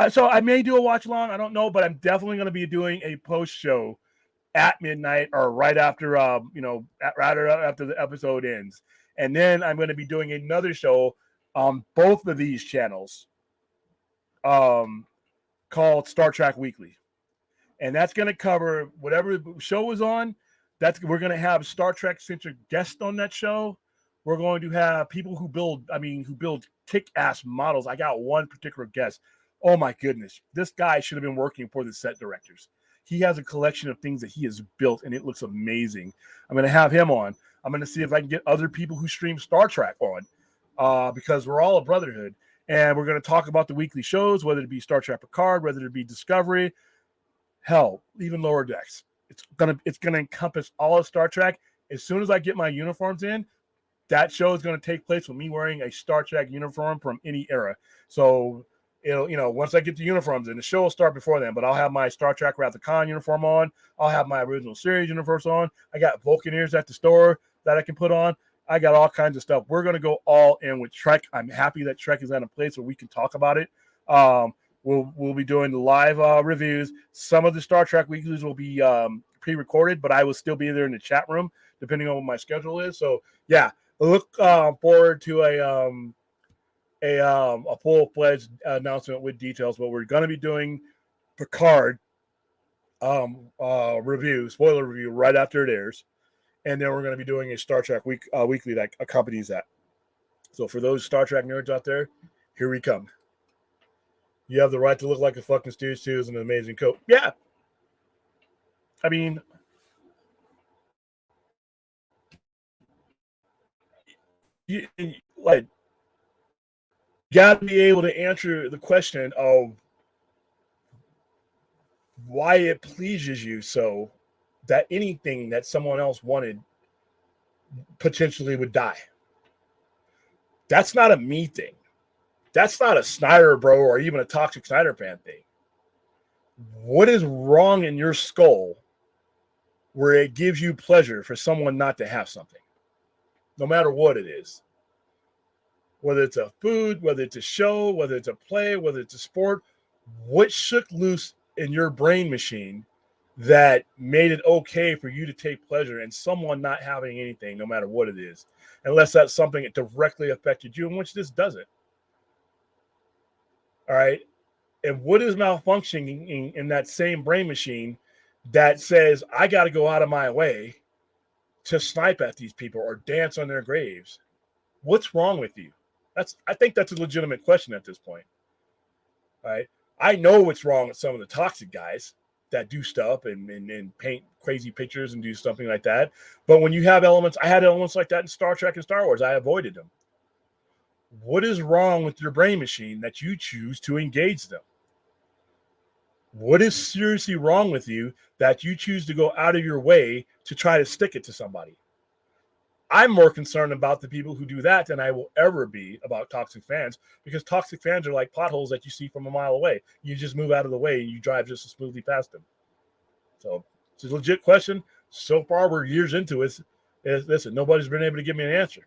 So I may do a watch along. I don't know, but I'm definitely going to be doing a post show at midnight or right after, right after the episode ends. And then I'm going to be doing another show on both of these channels called Star Trek Weekly. And that's going to cover whatever show is on. We're going to have Star Trek centric guests on that show. We're going to have people who build kick-ass models. I got one particular guest. Oh my goodness. This guy should have been working for the set directors. He has a collection of things that he has built, and it looks amazing. I'm going to have him on. I'm going to see if I can get other people who stream Star Trek on, because we're all a brotherhood. And we're going to talk about the weekly shows, whether it be Star Trek Picard, whether it be Discovery, hell, even Lower Decks. It's gonna encompass all of Star Trek. As soon as I get my uniforms in, that show is going to take place with me wearing a Star Trek uniform from any era. So once I get the uniforms in, the show will start before then. But I'll have my Star Trek Wrath of Khan uniform on. I'll have my original series uniforms on. I got Vulcan ears at the store that I can put on. I got all kinds of stuff. We're going to go all in with Trek. I'm happy that Trek is at a place where we can talk about it. We'll be doing the live reviews. Some of the Star Trek weeklies will be pre-recorded, but I will still be there in the chat room depending on what my schedule is. So yeah, look forward to a full-fledged announcement with details. But we're going to be doing Picard spoiler review right after it airs, and then we're going to be doing a Star Trek weekly that accompanies that. So for those Star Trek nerds out there, here we come. You have the right to look like a fucking stooge too. Is an amazing coat. Yeah. I mean, you got to be able to answer the question of why it pleases you so that anything that someone else wanted potentially would die. That's not a me thing. That's not a Snyder bro or even a toxic Snyder fan thing. What is wrong in your skull where it gives you pleasure for someone not to have something, no matter what it is? Whether it's a food, whether it's a show, whether it's a play, whether it's a sport, What shook loose in your brain machine that made it okay for you to take pleasure in someone not having anything, no matter what it is, unless that's something that directly affected you, in which this doesn't. All right. And what is malfunctioning in that same brain machine that says, I got to go out of my way to snipe at these people or dance on their graves? What's wrong with you? I think that's a legitimate question at this point. All right. I know what's wrong with some of the toxic guys that do stuff and paint crazy pictures and do something like that. But when you have elements, I had elements like that in Star Trek and Star Wars. I avoided them. What is wrong with your brain machine that you choose to engage them? What is seriously wrong with you that you choose to go out of your way to try to stick it to somebody? I'm more concerned about the people who do that than I will ever be about toxic fans, because toxic fans are like potholes that you see from a mile away. You just move out of the way and you drive just as smoothly past them. So it's a legit question. So far, we're years into it. Listen, nobody's been able to give me an answer.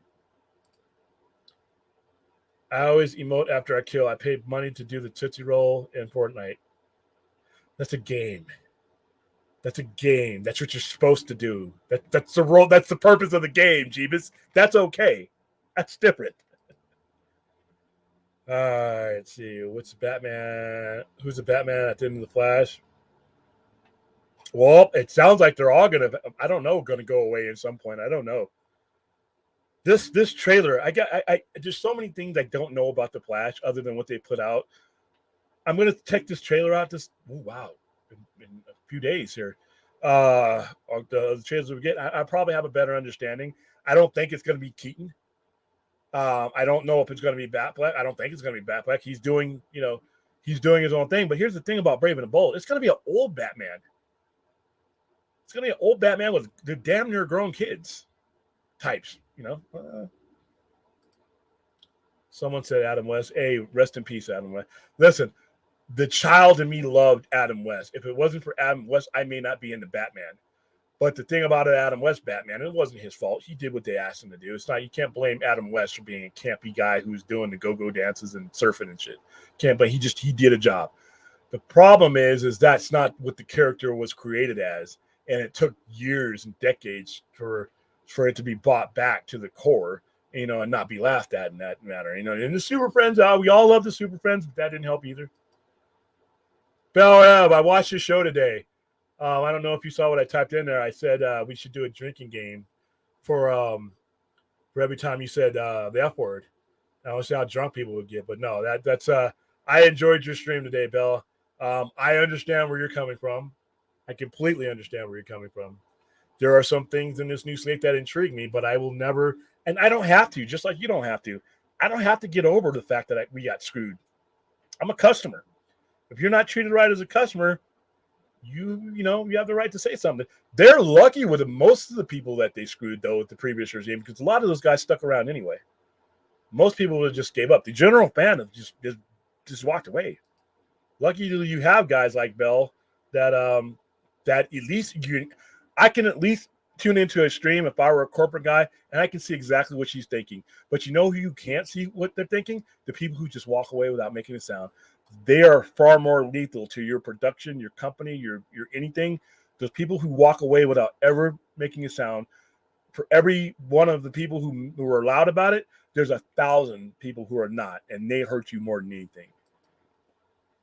I always emote after I kill. I paid money to do the Tootsie Roll in Fortnite. That's a game. That's a game. That's what you're supposed to do. That's the role. That's the purpose of the game, Jeebus. That's okay. That's different. Let's see. What's Batman? Who's the Batman at the end of the Flash? Well, it sounds like they're all gonna. I don't know. Going to go away at some point. I don't know. This trailer. I there's so many things I don't know about the Flash other than what they put out. I'm gonna check this trailer out. Wow, in a few days here. The trailers we get, I probably have a better understanding. I don't think it's going to be Keaton. I don't know if it's going to be Batfleck. I don't think it's going to be Batfleck. He's doing his own thing. But here's the thing about Brave and the Bold. It's going to be an old Batman. It's going to be an old Batman with the damn near grown kids types. Someone said Adam West. Hey, rest in peace, Adam West. Listen, the child in me loved Adam West. If it wasn't for Adam West, I may not be into Batman. But the thing about Adam West Batman, it wasn't his fault. He did what they asked him to do. It's not, you can't blame Adam West for being a campy guy who's doing the go-go dances and surfing and shit. Can't blame. He did a job. The problem is that's not what the character was created as, and it took years and decades for it to be brought back to the core, and not be laughed at in that matter. And the Super Friends, we all love the Super Friends, but that didn't help either. Bell, I watched your show today. I don't know if you saw what I typed in there. I said we should do a drinking game for every time you said the F word. I don't see how drunk people would get, but no, that's I enjoyed your stream today, Bella. I understand where you're coming from. I completely understand where you're coming from. There are some things in this new slate that intrigue me, but I will never, and I don't have to, just like you don't have to. I don't have to get over the fact that we got screwed. I'm a customer. If you're not treated right as a customer, you have the right to say something. They're lucky with most of the people that they screwed, though, with the previous regime, because a lot of those guys stuck around anyway. Most people just gave up. The general fan have just walked away. Lucky you have guys like Bell that at least I can at least tune into a stream if I were a corporate guy and I can see exactly what she's thinking. But you know who you can't see what they're thinking? The people who just walk away without making a sound. They are far more lethal to your production, your company, your anything. Those people who walk away without ever making a sound, for every one of the people who are loud about it, there's 1,000 people who are not, and they hurt you more than anything.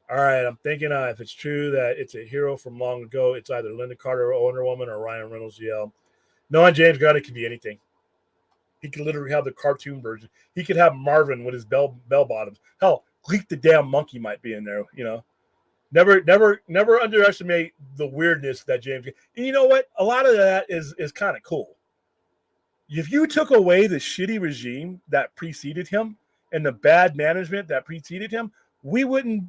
All right, I'm thinking if it's true that it's a hero from long ago, it's either Linda Carter or Wonder Woman or Ryan Reynolds. No, and James Gunn, it could be anything. He could literally have the cartoon version. He could have Marvin with his bell bottoms. Hell, Gleek the damn monkey might be in there. Never underestimate the weirdness that James. And you know what? A lot of that is kind of cool. If you took away the shitty regime that preceded him and the bad management that preceded him, we wouldn't.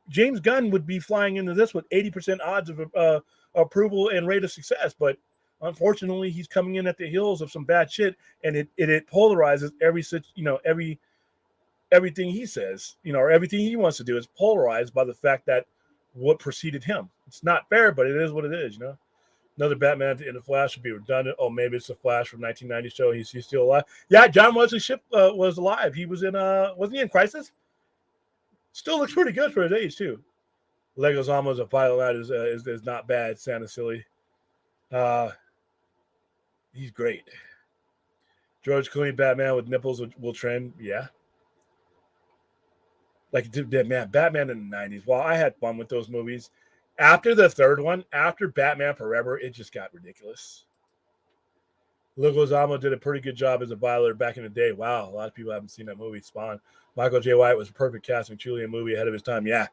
James Gunn would be flying into this with 80% odds of approval and rate of success, but unfortunately, he's coming in at the heels of some bad shit, and it polarizes everything he says, or everything he wants to do is polarized by the fact that what preceded him. It's not fair, but it is what it is, Another Batman in the Flash would be redundant. Oh, maybe it's the Flash from 1990 show. He's still alive. Yeah, John Wesley Shipp was alive. He was in wasn't he in Crisis? Still looks pretty good for his age too. Leguizamo's a pilot lad is not bad. Santa silly. He's great. George Clooney Batman with nipples will trend. Yeah. Like, dude, man, Batman in the 90s. Well, I had fun with those movies. After the third one, after Batman Forever, it just got ridiculous. Leguizamo did a pretty good job as a Violator back in the day. Wow, a lot of people haven't seen that movie, Spawn. Michael J. White was a perfect casting, truly a movie ahead of his time. Yeah.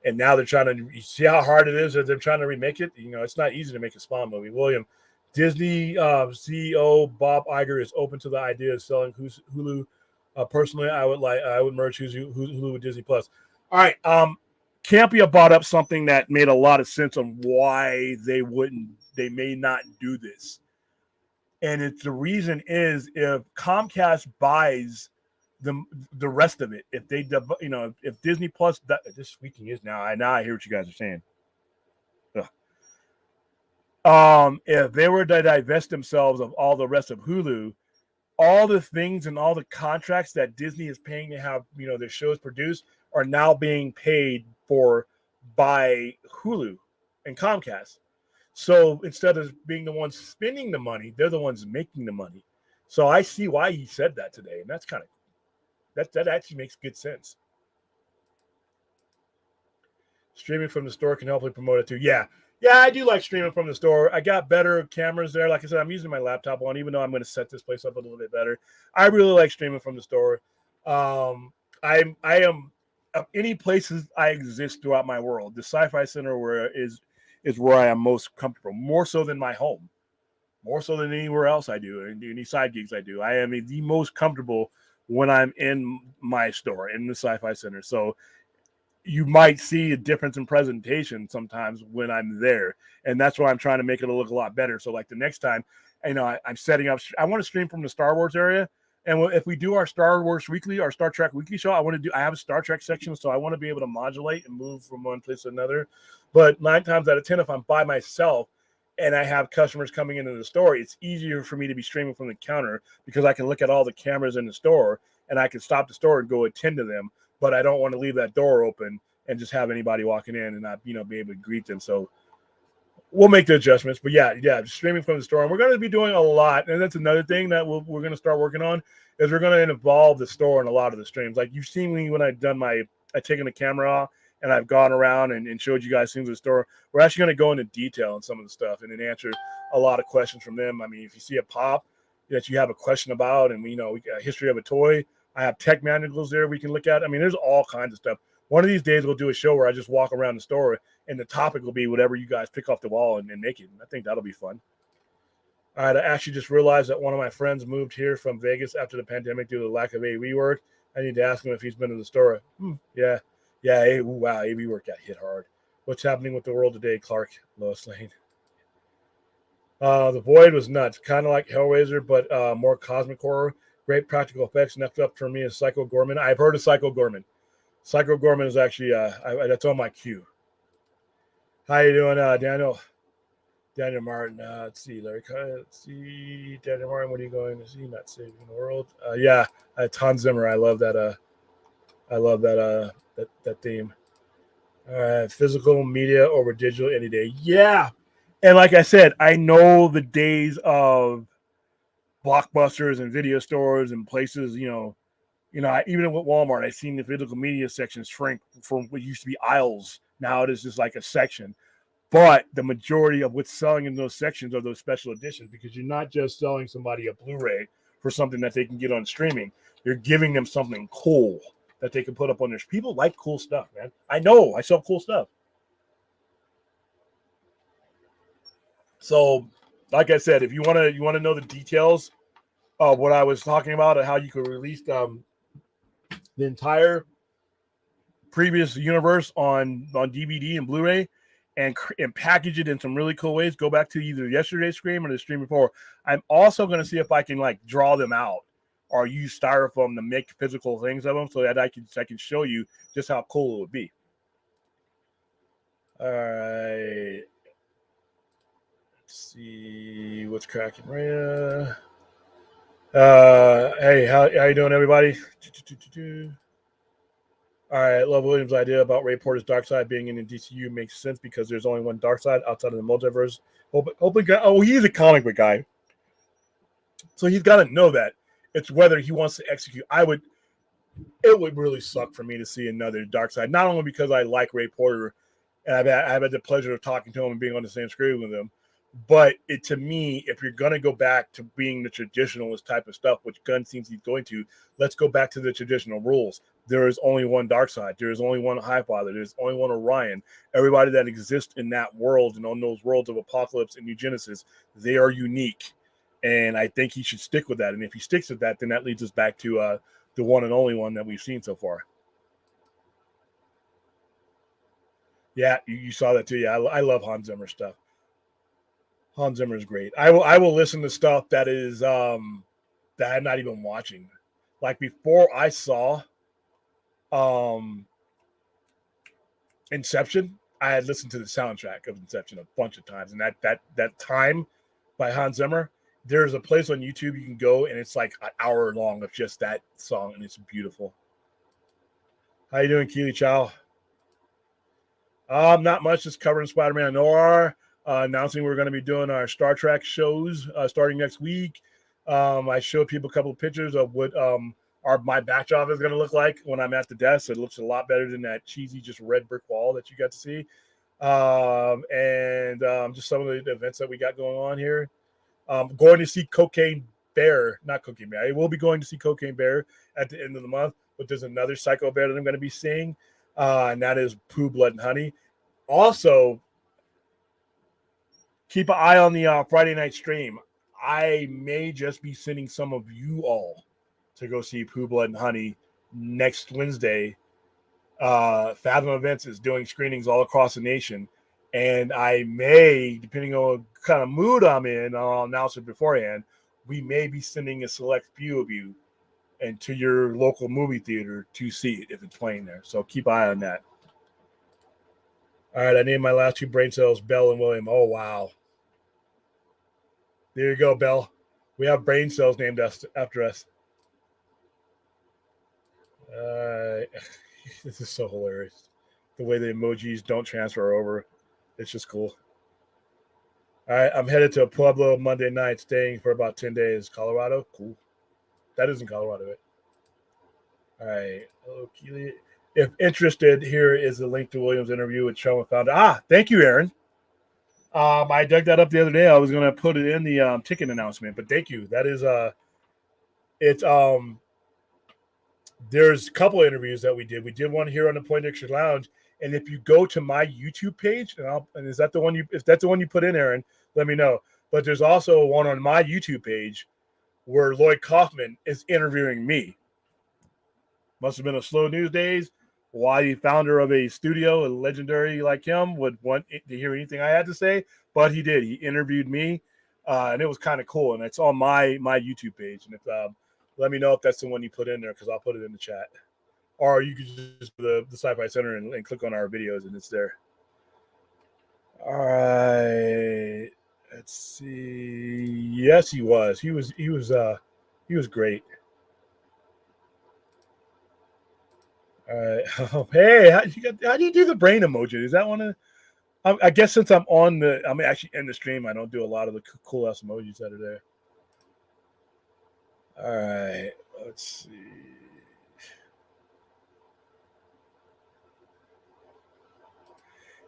And now they're trying to, you see how hard it is that they're trying to remake it? You know, it's not easy to make a Spawn movie. William, Disney CEO Bob Iger is open to the idea of selling Hulu. Personally, I would merge Hulu with Disney Plus. All right. Campia brought up something that made a lot of sense on why they may not do this. And the reason is if Comcast buys the rest of it, if they, if Disney Plus, this speaking is now I hear what you guys are saying. If they were to divest themselves of all the rest of Hulu, all the things and all the contracts that Disney is paying to have, their shows produced are now being paid for by Hulu and Comcast. So instead of being the ones spending the money, they're the ones making the money. So I see why he said that today. And that's kind of, that actually makes good sense. Streaming from the store can help promote it too. Yeah, I do like streaming from the store. I got better cameras there. Like I said, I'm using my laptop on, even though I'm going to set this place up a little bit better. I really like streaming from the store. I am any places I exist throughout my world. The Sci-Fi Center is where I am most comfortable, more so than my home, more so than anywhere else I do, and any side gigs I do. I am the most comfortable when I'm in my store, in the Sci-Fi Center. So you might see a difference in presentation sometimes when I'm there. And that's why I'm trying to make it look a lot better. So like the next time, I'm setting up, I want to stream from the Star Wars area. And if we do our Star Wars Weekly, our Star Trek Weekly show, I have a Star Trek section. So I want to be able to modulate and move from one place to another. But 9 times out of 10, if I'm by myself and I have customers coming into the store, it's easier for me to be streaming from the counter because I can look at all the cameras in the store and I can stop the store and go attend to them. But I don't want to leave that door open and just have anybody walking in and not, be able to greet them. So we'll make the adjustments. But yeah, streaming from the store. And we're going to be doing a lot. And that's another thing that we're going to start working on is we're going to involve the store in a lot of the streams. Like you've seen me when I've taken the camera off and I've gone around and showed you guys things in the store. We're actually going to go into detail on some of the stuff and then answer a lot of questions from them. I mean, if you see a pop that you have a question about and we got a history of a toy, I have tech manuals there we can look at. I mean, there's all kinds of stuff. One of these days we'll do a show where I just walk around the store and the topic will be whatever you guys pick off the wall and make it. I think that'll be fun. All right, I actually just realized that one of my friends moved here from Vegas after the pandemic due to the lack of AV work. I need to ask him if he's been to the store. Yeah. Wow, AV work got hit hard. What's happening with the world today, Clark? Lois Lane. The Void was nuts, kind of like Hellraiser, but more cosmic horror. Great practical effects. Next up for me is Psycho Gorman. I've heard of Psycho Gorman. Psycho Gorman is actually that's on my queue. How you doing, Daniel? Daniel Martin. Let's see, Larry. Let's see, Daniel Martin. What are you going to see? Not saving the world. Yeah, Hans Zimmer. I love that. That theme. Physical media over digital any day. Yeah, and like I said, I know the days of Blockbusters and video stores and places. Even with Walmart, I've seen the physical media sections shrink from what used to be aisles. Now it is just like a section. But the majority of what's selling in those sections are those special editions because you're not just selling somebody a Blu-ray for something that they can get on streaming. You're giving them something cool that they can put up on their. People like cool stuff, man. I know. I sell cool stuff. So, like I said, if you want to know the details of what I was talking about and how you could release the entire previous universe on DVD and Blu-ray and package it in some really cool ways, go back to either yesterday's stream or the stream before. I'm also going to see if I can draw them out or use styrofoam to make physical things of them so that I can show you just how cool it would be. All right. Let's see what's cracking, Rhea. Hey, how you doing, everybody? All right, Love Williams' idea about Ray Porter's dark side being in the DCU makes sense because there's only one dark side outside of the multiverse. He's a comic book guy, so he's got to know that. It's whether he wants to execute. It would really suck for me to see another dark side, not only because I like Ray Porter and I've had the pleasure of talking to him and being on the same screen with him, but to me, if you're going to go back to being the traditionalist type of stuff, which Gunn seems he's going to, let's go back to the traditional rules. There is only one dark side. There is only one Highfather. There's only one Orion. Everybody that exists in that world and on those worlds of Apocalypse and New Genesis, they are unique. And I think he should stick with that. And if he sticks with that, then that leads us back to the one and only one that we've seen so far. Yeah, you saw that too. Yeah, I love Hans Zimmer stuff. Hans Zimmer is great. I will listen to stuff that is that I'm not even watching. Like before I saw Inception, I had listened to the soundtrack of Inception a bunch of times, and that Time by Hans Zimmer. There's a place on YouTube you can go, and it's like an hour long of just that song, and it's beautiful. How you doing, Keely Chow? Not much. Just covering Spiderman Noir. Announcing we're going to be doing our Star Trek shows starting next week. I showed people a couple of pictures of what my batch off is going to look like when I'm at the desk. It looks a lot better than that cheesy, just red brick wall that you got to see. And just some of the events that we got going on here. Going to see not Cocaine Bear. I will be going to see Cocaine Bear at the end of the month, but there's another Psycho Bear that I'm going to be seeing, and that is Pooh, Blood, and Honey. Also, keep an eye on the Friday night stream. I may just be sending some of you all to go see Pooh, Blood, and Honey next Wednesday. Fathom Events is doing screenings all across the nation. And I may, depending on what kind of mood I'm in, I'll announce it beforehand, we may be sending a select few of you into your local movie theater to see it if it's playing there. So keep an eye on that. All right, I named my last two brain cells Bell and William. Oh, wow. There you go, Bell. We have brain cells named after us. This is so hilarious. The way the emojis don't transfer over. It's just cool. All right, I'm headed to Pueblo Monday night, staying for about 10 days. Colorado? Cool. That isn't Colorado, right? All right. Hello, Keely. If interested, here is the link to Williams' interview with Showman Founder. Thank you, Aaron. I dug that up the other day. I was going to put it in the ticket announcement, but thank you. That is it's there's a couple of interviews that we did. We did one here on the Point Extra Lounge, and if you go to my YouTube page, and is that the one if that's the one you put in, Aaron, let me know. But there's also one on my YouTube page where Lloyd Kaufman is interviewing me. Must have been a slow news days. Why the founder of a studio, a legendary like him, would want to hear anything I had to say, but he did. He interviewed me, and it was kind of cool. And it's on my YouTube page. And if let me know if that's the one you put in there, because I'll put it in the chat. Or you could just go to the Sci-Fi Center and click on our videos, and it's there. All right. Let's see. Yes, he was. He was great. All right. Oh, hey, how do you do the brain emoji? Is that one of? I guess since I'm actually in the stream, I don't do a lot of the cool ass emojis that are there. All right. Let's see.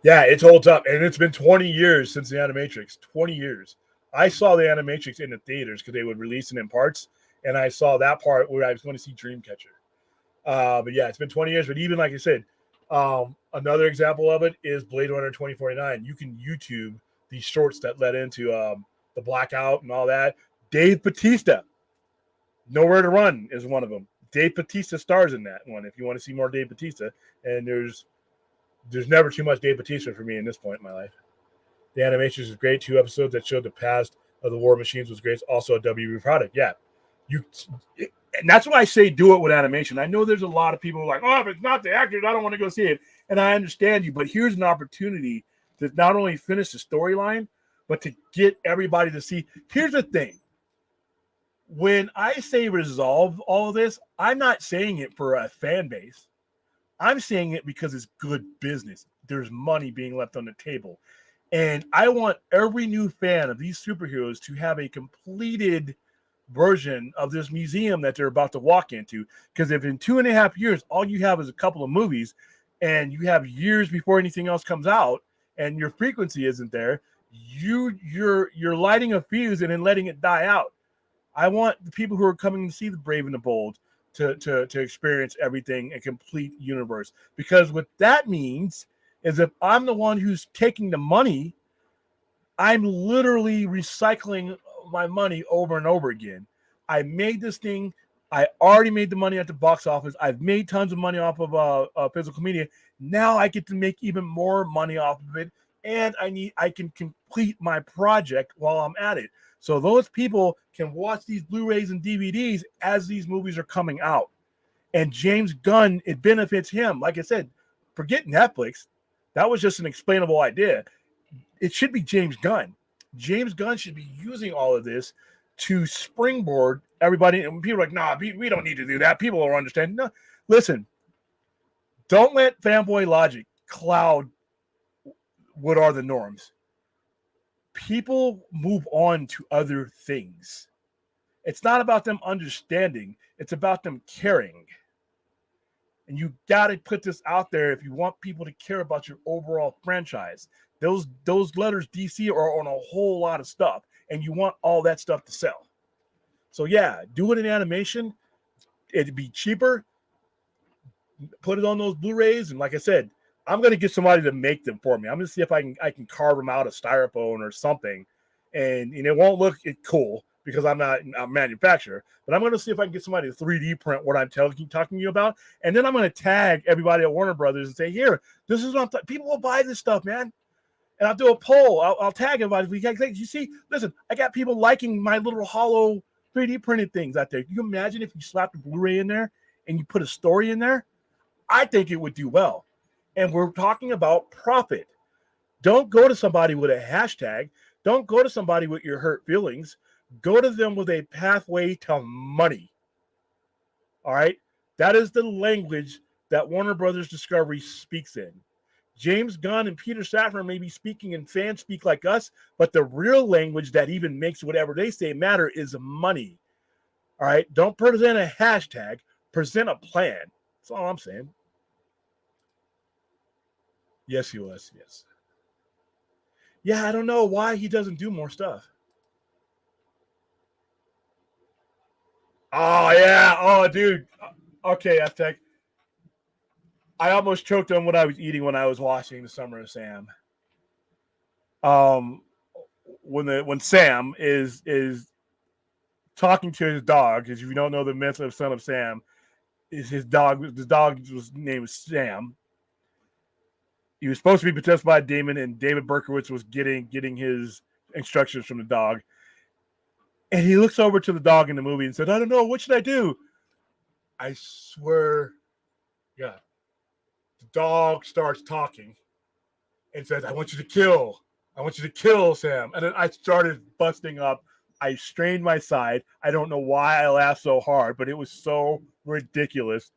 Yeah, it holds up, and it's been 20 years since the Animatrix. 20 years. I saw the Animatrix in the theaters because they would release it in parts, and I saw that part where I was going to see Dreamcatcher. But yeah, it's been 20 years. But even like I said, another example of it is Blade Runner 2049. You can YouTube these shorts that led into the Blackout and all that. Dave Bautista, Nowhere to Run is one of them. Dave Bautista stars in that one if you want to see more Dave Bautista. And there's never too much Dave Bautista for me in this point in my life. The animation is great. 2 episodes that showed the past of the War Machines was great. It's also a WB product. Yeah. And that's why I say do it with animation. I know there's a lot of people who are like, oh, if it's not the actors, I don't want to go see it. And I understand you, but here's an opportunity to not only finish the storyline, but to get everybody to see. Here's the thing. When I say resolve all of this, I'm not saying it for a fan base. I'm saying it because it's good business. There's money being left on the table. And I want every new fan of these superheroes to have a completed version of this museum that they're about to walk into. Because if in 2.5 years, all you have is a couple of movies and you have years before anything else comes out and your frequency isn't there, you're lighting a fuse and then letting it die out. I want the people who are coming to see the Brave and the Bold to experience everything, a complete universe. Because what that means is if I'm the one who's taking the money, I'm literally recycling my money over and over again. I made this thing. I already made the money at the box office. I've made tons of money off of physical media. Now I get to make even more money off of it, and I can complete my project while I'm at it. So those people can watch these Blu-rays and DVDs as these movies are coming out. And James Gunn, it benefits him. Like I said, forget Netflix. That was just an explainable idea. It should be James Gunn. James Gunn should be using all of this to springboard everybody. And people are like, nah, we don't need to do that. People will understand. No, listen, don't let fanboy logic cloud what are the norms. People move on to other things. It's not about them understanding. It's about them caring. And you got to put this out there if you want people to care about your overall franchise. Those letters DC are on a whole lot of stuff, and you want all that stuff to sell. So yeah, do it in animation. It'd be cheaper. Put it on those Blu-rays, and like I said, I'm gonna get somebody to make them for me. I'm gonna see if I can carve them out of styrofoam or something, and it won't look cool because I'm not a manufacturer. But I'm gonna see if I can get somebody to 3D print what I'm talking to you about, and then I'm gonna tag everybody at Warner Brothers and say, here, this is what people will buy this stuff, man. And I'll do a poll. I'll tag everybody. You see, listen, I got people liking my little hollow 3D printed things out there. Can you imagine if you slapped a Blu-ray in there and you put a story in there? I think it would do well. And we're talking about profit. Don't go to somebody with a hashtag. Don't go to somebody with your hurt feelings. Go to them with a pathway to money. All right? That is the language that Warner Brothers Discovery speaks in. James Gunn and Peter Safran may be speaking in fan speak like us, but the real language that even makes whatever they say matter is money. All right? Don't present a hashtag. Present a plan. That's all I'm saying. Yes, he was. Yes. Yeah, I don't know why he doesn't do more stuff. Oh, yeah. Oh, dude. Okay, Aztec. I almost choked on what I was eating when I was watching The Summer of Sam. When Sam is talking to his dog, because if you don't know the myth of Son of Sam, is his dog. The dog's name is Sam. He was supposed to be possessed by a demon, and David Berkowitz was getting his instructions from the dog. And he looks over to the dog in the movie and said, I don't know, what should I do? I swear, yeah. The dog starts talking and says, I want you to kill. I want you to kill Sam. And then I started busting up. I strained my side. I don't know why I laughed so hard, but it was so ridiculous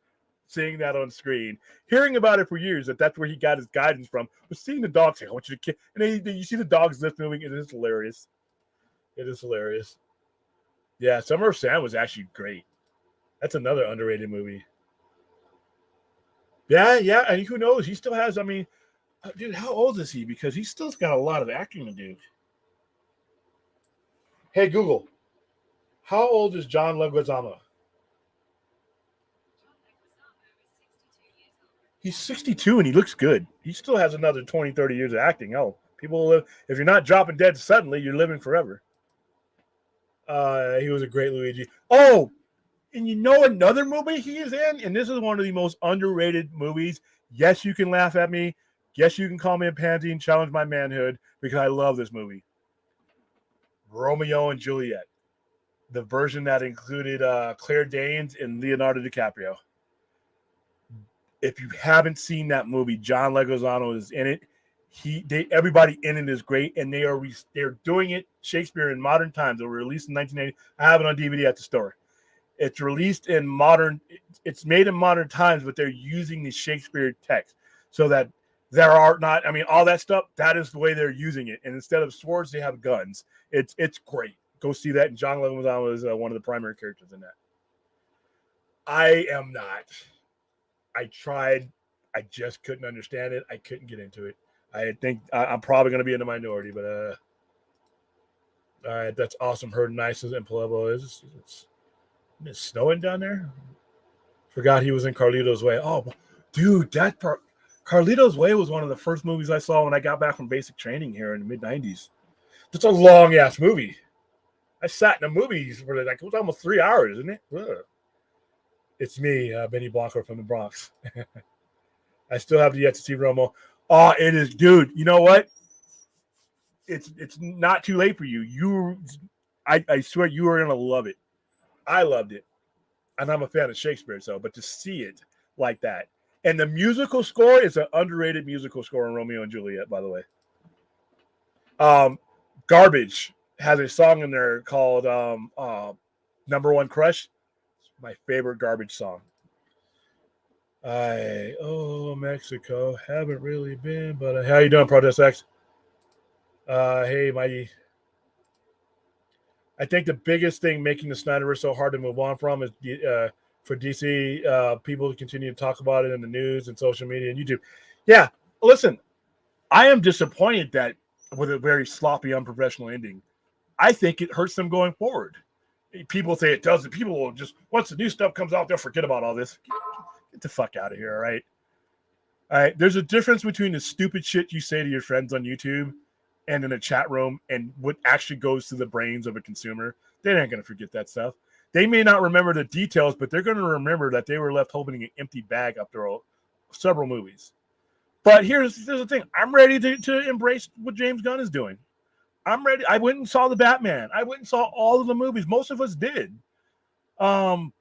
seeing that on screen. Hearing about it for years, that's where he got his guidance from, was seeing the dog say, I want you to kill. And then you see the dog's lips moving. It is hilarious. It is hilarious. Yeah, Summer of Sam was actually great. That's another underrated movie. Yeah, and who knows? He still has, dude, how old is he? Because he's still got a lot of acting to do. Hey, Google, how old is John Leguizamo? He's 62 and he looks good. He still has another 20, 30 years of acting. Oh, people live, if you're not dropping dead suddenly, you're living forever. He was a great Luigi. Oh, and another movie he is in, and this is one of the most underrated movies. Yes, you can laugh at me. Yes, you can call me a pansy and challenge my manhood because I love this movie. Romeo and Juliet. The version that included Claire Danes and Leonardo DiCaprio. If you haven't seen that movie, John Leguizamo is in it. Everybody in it is great, and they're doing it Shakespeare in modern times. They were released in 1980. I have it on DVD at the store. It's released in modern. It's made in modern times, but they're using the Shakespeare text so that there are not. I mean, all that stuff. That is the way they're using it. And instead of swords, they have guns. It's great. Go see that. And John Leguizamo was one of the primary characters in that. I am not. I tried. I just couldn't understand it. I couldn't get into it. I think I'm probably going to be in the minority, but all right, that's awesome. Heard Nices and Pueblo is it's snowing down there. Forgot he was in Carlito's Way. Oh, dude, that part. Carlito's Way was one of the first movies I saw when I got back from basic training here in the mid '90s. That's a long ass movie. I sat in the movies for like it was almost 3 hours, isn't it? Ugh. It's me, Benny Blanco from the Bronx. I still have yet to see Romo. Oh, it is, dude. You know what? It's not too late for you. I swear you are gonna love it. I loved it, and I'm a fan of Shakespeare, but to see it like that, and the musical score is an underrated musical score in Romeo and Juliet, by the way. Garbage has a song in there called "Number One Crush." It's my favorite Garbage song. Mexico, haven't really been, but how you doing, Protest X? Hey, Mighty. I think the biggest thing making the Snyderverse so hard to move on from is for DC people to continue to talk about it in the news and social media and YouTube. Yeah, listen, I am disappointed that with a very sloppy, unprofessional ending. I think it hurts them going forward. People say it doesn't. People will just, once the new stuff comes out, they'll forget about all this. Get the fuck out of here, all right? All right, there's a difference between the stupid shit you say to your friends on YouTube and in a chat room and what actually goes to the brains of a consumer. They ain't going to forget that stuff. They may not remember the details, but they're going to remember that they were left holding an empty bag after several movies. But here's the thing. I'm ready to embrace what James Gunn is doing. I'm ready. I went and saw the Batman. I went and saw all of the movies. Most of us did. And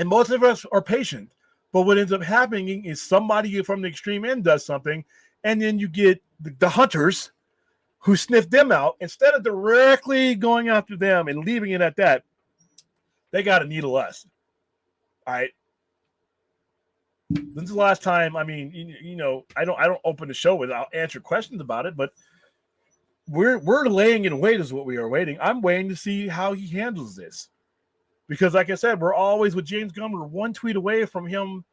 most of us are patient. But what ends up happening is somebody from the extreme end does something, and then you get the hunters who sniff them out. Instead of directly going after them and leaving it at that, they got to needle us. All right. When's the last time? I mean, I don't open the show without answer questions about it, but we're laying in wait is what we are waiting. I'm waiting to see how he handles this. Because, like I said, we're always with James Gunn. We're one tweet away from him,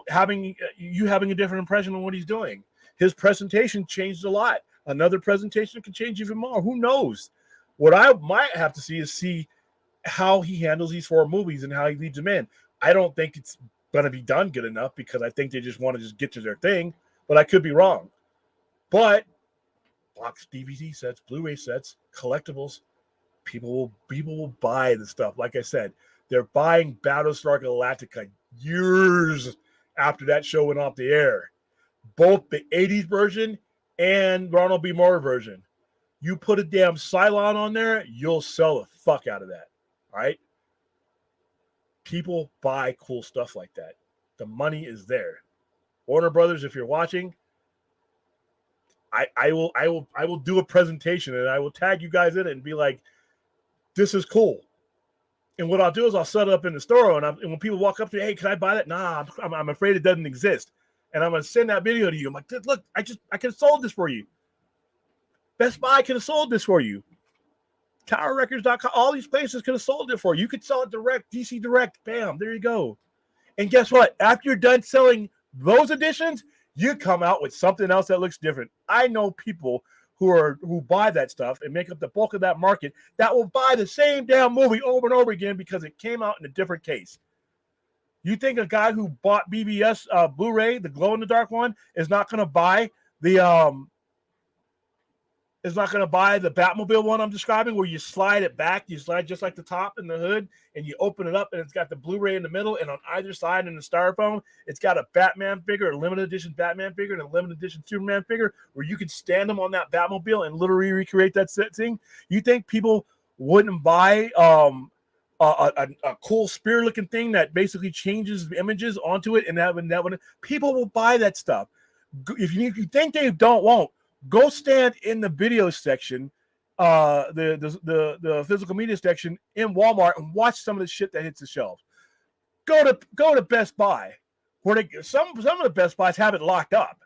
having a different impression on what he's doing. His presentation changed a lot. Another presentation can change even more. Who knows? What I might have to see how he handles these 4 movies and how he leads them in. I don't think it's going to be done good enough because I think they just want to just get to their thing. But I could be wrong. But box DVD sets, Blu-ray sets, collectibles. People will buy the stuff. Like I said, they're buying Battlestar Galactica years after that show went off the air. Both the 80s version and Ronald B. Moore version. You put a damn Cylon on there, you'll sell the fuck out of that. All right? People buy cool stuff like that. The money is there. Warner Brothers, if you're watching, I will do a presentation and I will tag you guys in it and be like, this is cool. And what I'll do is I'll set it up in the store, and when people walk up to me, hey, can I buy that? Nah, I'm afraid it doesn't exist. And I'm going to send that video to you. I'm like, look, I could have sold this for you. Best Buy could have sold this for you. TowerRecords.com, all these places could have sold it for you. You could sell it direct, DC Direct. Bam, there you go. And guess what? After you're done selling those editions, you come out with something else that looks different. I know people who buy that stuff and make up the bulk of that market that will buy the same damn movie over and over again because it came out in a different case. You think a guy who bought BBS Blu-ray, the glow-in-the-dark one, is not going to buy the Batmobile one I'm describing, where you slide it back, you slide just like the top and the hood, and you open it up, and it's got the Blu-ray in the middle, and on either side in the styrofoam, it's got a Batman figure, a limited edition Batman figure, and a limited edition Superman figure, where you can stand them on that Batmobile and literally recreate that thing. You think people wouldn't buy a cool spear-looking thing that basically changes images onto it, and that one, people will buy that stuff. If you think they won't, go stand in the video section the physical media section in Walmart and watch some of the shit that hits the shelves. Go to Best Buy, where some of the Best Buys have it locked up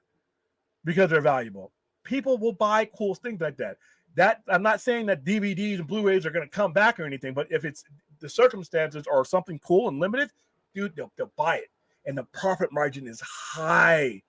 because they're valuable. People will buy cool things like that. That I'm not saying that DVDs and Blu-rays are going to come back or anything, but if it's the circumstances or something cool and limited, dude, they'll buy it, and the profit margin is high.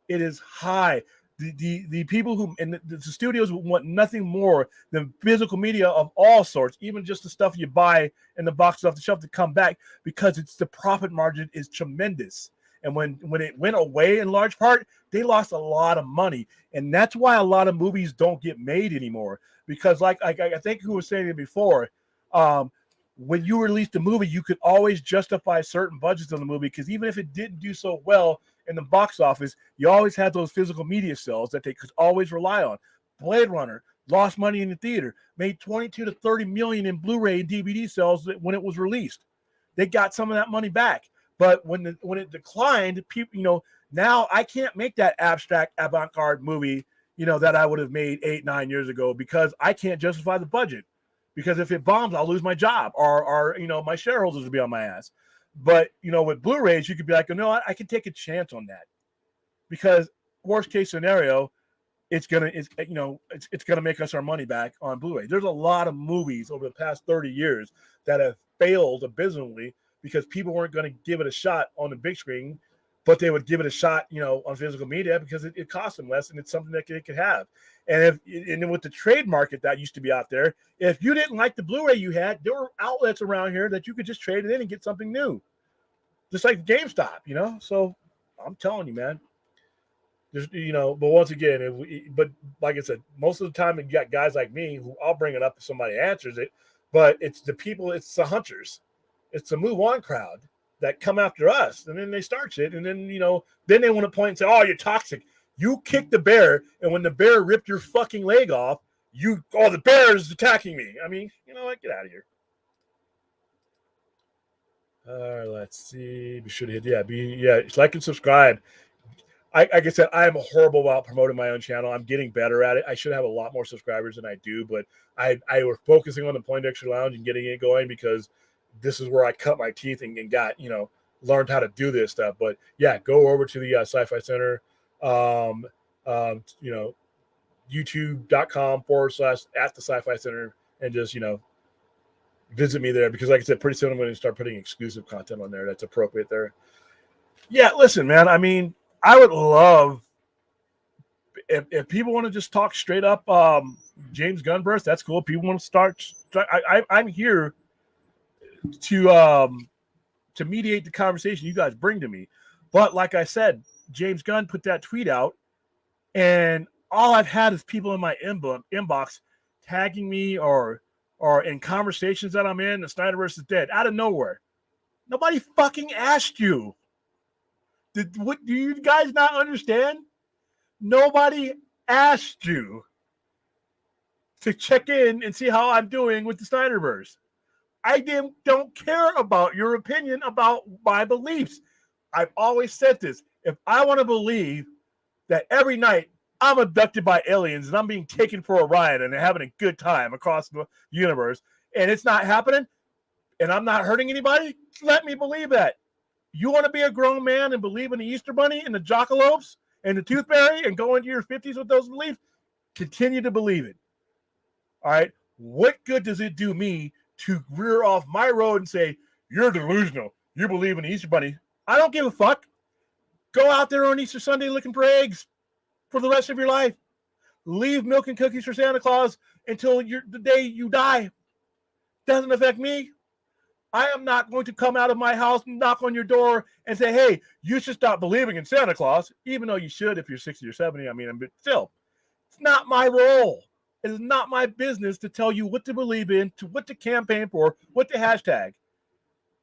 It is high. The people who and the studios want nothing more than physical media of all sorts, even just the stuff you buy in the boxes off the shelf to come back, because it's the profit margin is tremendous. And when it went away in large part, they lost a lot of money. And that's why a lot of movies don't get made anymore. Because like I think who was saying it before, when you released a movie, you could always justify certain budgets on the movie, because even if it didn't do so well in the box office, you always had those physical media sales that they could always rely on. Blade Runner lost money in the theater, made 22 to 30 million in Blu-ray and DVD sales when it was released. They got some of that money back. But when it declined, people, now I can't make that abstract avant-garde movie, that I would have made 8-9 years ago, because I can't justify the budget. Because if it bombs, I'll lose my job, or my shareholders will be on my ass. But with Blu-rays, you could be like, no, I can take a chance on that, because worst case scenario, it's gonna make us our money back on Blu-ray. There's a lot of movies over the past 30 years that have failed abysmally because people weren't going to give it a shot on the big screen, but they would give it a shot, on physical media, because it costs them less and it's something that it could have. And with the trade market that used to be out there, if you didn't like the Blu-ray you had, there were outlets around here that you could just trade it in and get something new, just like GameStop, So I'm telling you, man. There's, but once again, but like I said, most of the time you got guys like me who I'll bring it up if somebody answers it, but it's the people, it's the hunters, it's the move on crowd that come after us, and then they start shit, and then then they want to point and say, "Oh, you're toxic. You kicked the bear, and when the bear ripped your fucking leg off, the bear is attacking me." I mean, what? Get out of here. Let's see. Be sure to hit like and subscribe. Like I said, I am horrible about promoting my own channel. I'm getting better at it. I should have a lot more subscribers than I do, but I were focusing on the Poindexter Lounge and getting it going, because this is where I cut my teeth and got, learned how to do this stuff. But yeah, go over to the Sci-Fi Center, youtube.com/at the Sci-Fi Center, and just, visit me there, because like I said, pretty soon I'm going to start putting exclusive content on there that's appropriate there. Yeah, listen, man, I mean, I would love if people want to just talk straight up James Gunn verse. That's cool. People want to start. I'm here to mediate the conversation you guys bring to me. But like I said, James Gunn put that tweet out, and all I've had is people in my inbox tagging me or in conversations that I'm in. The Snyderverse is dead out of nowhere. Nobody fucking asked you. Do you guys not understand? Nobody asked you to check in and see how I'm doing with the Snyderverse. I don't care about your opinion about my beliefs. I've always said this. If I want to believe that every night I'm abducted by aliens and I'm being taken for a ride and having a good time across the universe, and it's not happening, and I'm not hurting anybody, let me believe that. You want to be a grown man and believe in the Easter Bunny and the jockalopes and the toothberry and go into your 50s with those beliefs? Continue to believe it. All right? What good does it do me to rear off my road and say, you're delusional, you believe in the Easter Bunny? I don't give a fuck. Go out there on Easter Sunday looking for eggs for the rest of your life. Leave milk and cookies for Santa Claus until the day you die. Doesn't affect me. I am not going to come out of my house and knock on your door and say, hey, you should stop believing in Santa Claus, even though you should if you're 60 or 70. I mean, but still, it's not my role. It is not my business to tell you what to believe in, to what to campaign for, what to hashtag.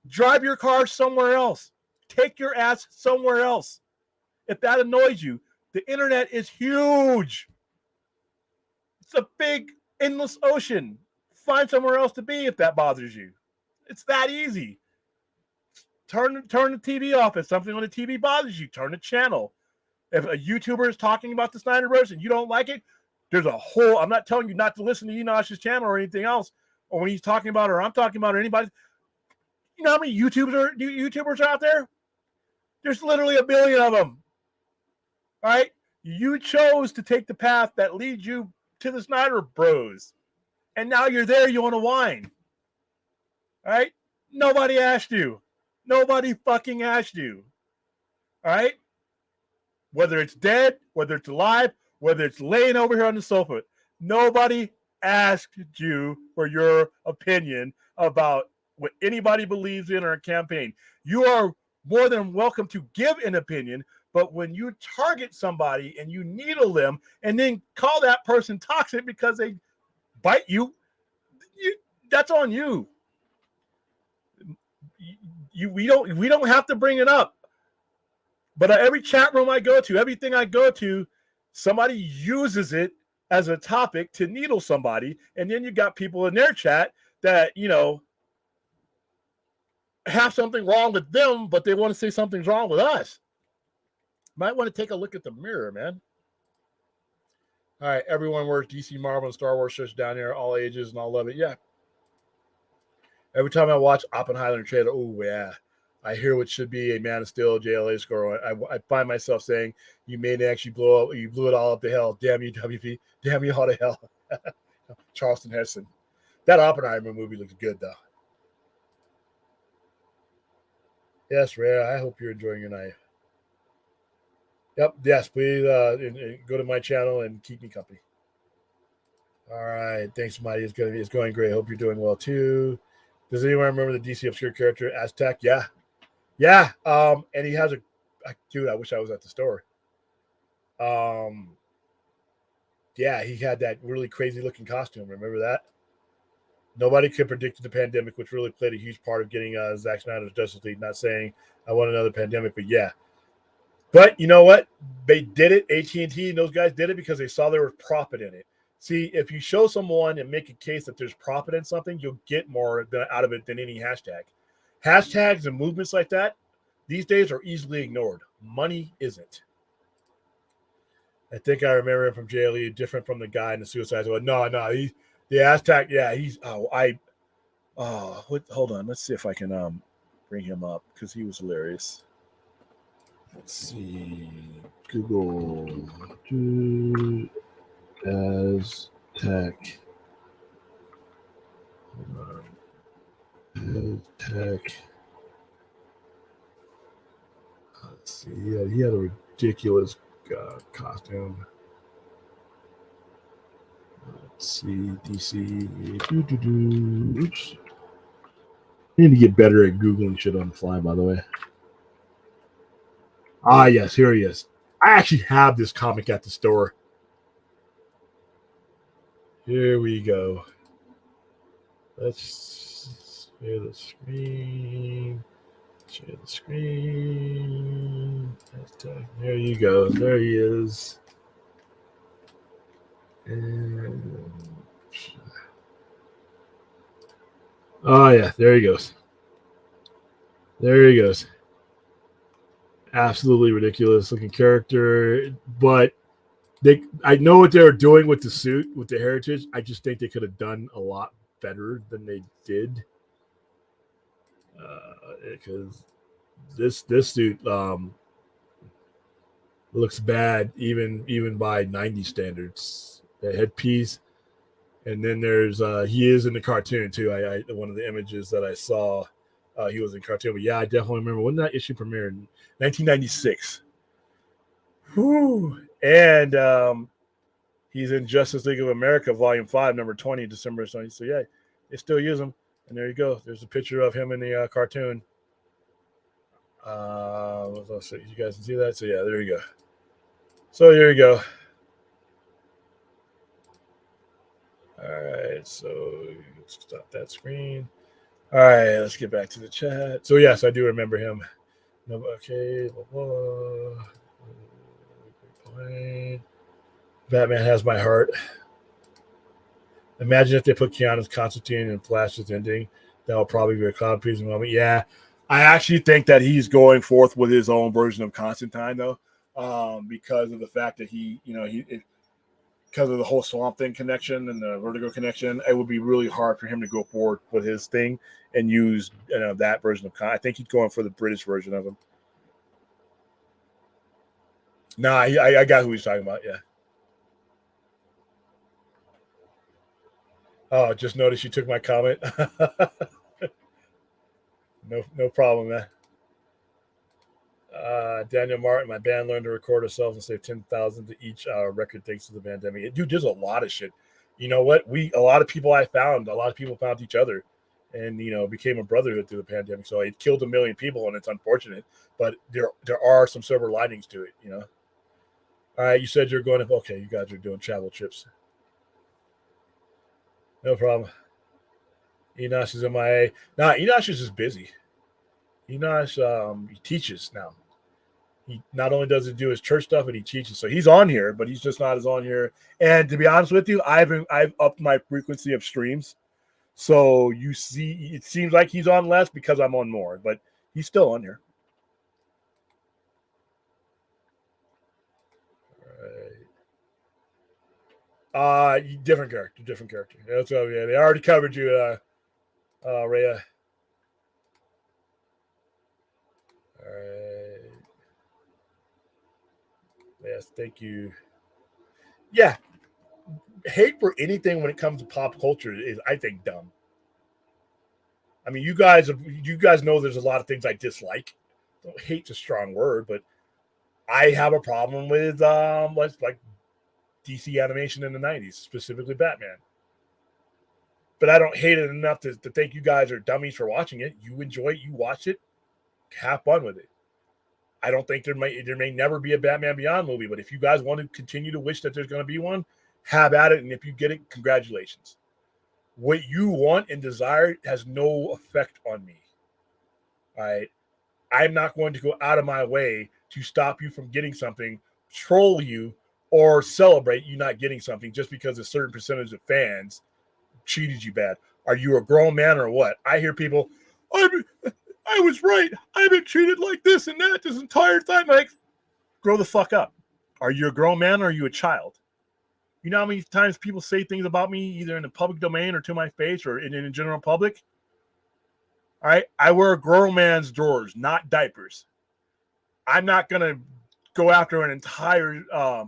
Drive your car somewhere else. Take your ass somewhere else. If that annoys you, the internet is huge. It's a big, endless ocean. Find somewhere else to be if that bothers you. It's that easy. Turn the TV off. If something on the TV bothers you, turn the channel. If a YouTuber is talking about the Snyderverse and you don't like it, There's a whole, I'm not telling you not to listen to Enosh's channel or anything else, or when he's talking about it, or I'm talking about it, or anybody. You know how many YouTubers are out there? There's literally a billion of them. All right? You chose to take the path that leads you to the Snyder Bros. And now you're there, you want to whine. All right? Nobody asked you. Nobody fucking asked you. All right? Whether it's dead, whether it's alive, whether it's laying over here on the sofa, nobody asked you for your opinion about what anybody believes in or a campaign. You are more than welcome to give an opinion, but when you target somebody and you needle them and then call that person toxic because they bite you, that's on you. We don't have to bring it up. But every chat room I go to, everything I go to, somebody uses it as a topic to needle somebody. And then you got people in their chat that, you know, have something wrong with them, but they want to say something's wrong with us. Might want to take a look at the mirror, man. All right, everyone works DC, Marvel, and Star Wars shirts down here, all ages, and all of it. Yeah. Every time I watch Oppenheimer and trailer, oh, yeah. I hear what should be a Man of Steel JLA score. I find myself saying, you may actually blow up. You blew it all up to hell. Damn you, WP. Damn you all to hell. Charleston Heston. That Oppenheimer movie looks good, though. Yes, Rhea, I hope you're enjoying your night. Yep, yes, please go to my channel and keep me company. All right, thanks, Mighty. It's going great. Hope you're doing well, too. Does anyone remember the DC obscure character, Aztec? Yeah. Yeah, and he has dude, I wish I was at the store. Yeah, he had that really crazy looking costume. Remember that? Nobody could predict the pandemic, which really played a huge part of getting Zack Snyder's Justice League. Not saying I want another pandemic, but yeah. But you know what? They did it. AT&T and those guys did it because they saw there was profit in it. See, if you show someone and make a case that there's profit in something, you'll get more out of it than any hashtag. Hashtags and movements like that these days are easily ignored. Money isn't. I think I remember him from JLE, different from the guy in the Suicide Squad. No, the Aztec. Yeah, he's. Hold on. Let's see if I can bring him up because he was hilarious. Let's see. Google Aztec. Aztec. Let's see. Yeah, he had a ridiculous costume. Let's see. DC. Oops. I need to get better at Googling shit on the fly, by the way. Ah, yes, here he is. I actually have this comic at the store. Here we go. Let's share the screen. Share the screen. There you go. There he is. And oh yeah, there he goes. There he goes. Absolutely ridiculous looking character, but I know what they were doing with the suit, with the heritage. I just think they could have done a lot better than they did. Because this suit looks bad even by 90 standards. The headpiece, and then there's he is in the cartoon too. I one of the images that I saw, he was in cartoon. But yeah, I definitely remember when that issue premiered in 1996. Whew. And he's in Justice League of America, Volume 5, number 20, December 20. So yeah, they still use him. And there you go. There's a picture of him in the cartoon. So you guys can see that. So yeah, there you go. So here you go. All right, so let's stop that screen. All right, let's get back to the chat. So yes, I do remember him. Okay, blah, blah. Batman has my heart. Imagine if they put Keanu's Constantine and Flash's ending. That'll probably be a cloud pleasing moment. Yeah, I actually think that he's going forth with his own version of Constantine, though, because of the fact that because of the whole Swamp Thing connection and the Vertigo connection, it would be really hard for him to go forward with his thing and use that version of I think he's going for the British version of him. Nah, I got who he's talking about. Yeah. Oh, just noticed you took my comment. No problem, man. Daniel Martin, my band learned to record ourselves and save 10,000 to each record thanks to the pandemic. Dude, there's a lot of shit. You know what? A lot of people found each other and, became a brotherhood through the pandemic. So it killed 1 million people and it's unfortunate, but there are some silver linings to it, All right. You said you're going to, okay. You guys are doing travel trips. No problem. Enosh is MIA. Nah, Enosh is just busy. Enosh, he teaches now. He not only does he do his church stuff, but he teaches. So he's on here, but he's just not as on here. And to be honest with you, I've upped my frequency of streams. So you see, it seems like he's on less because I'm on more, but he's still on here. All right. Different character. That's what, yeah. They already covered you, Rhea. All right. Yes, thank you. Yeah. Hate for anything when it comes to pop culture is, I think, dumb. I mean, you guys know there's a lot of things I dislike. Hate's a strong word, but I have a problem with like DC animation in the 90s, specifically Batman. But I don't hate it enough to think you guys are dummies for watching it. You enjoy it, you watch it, have fun with it. I don't think there may never be a Batman Beyond movie, but if you guys want to continue to wish that there's going to be one, have at it. And if you get it, congratulations. What you want and desire has no effect on me. All right. I'm not going to go out of my way to stop you from getting something, troll you, or celebrate you not getting something just because a certain percentage of fans treated you bad. Are you a grown man or what? I hear people, I was right. I've been treated like this and that this entire time. Like, grow the fuck up. Are you a grown man or are you a child? You know how many times people say things about me either in the public domain or to my face or in the general public? All right. I wear grown man's drawers, not diapers. I'm not going to go after an entire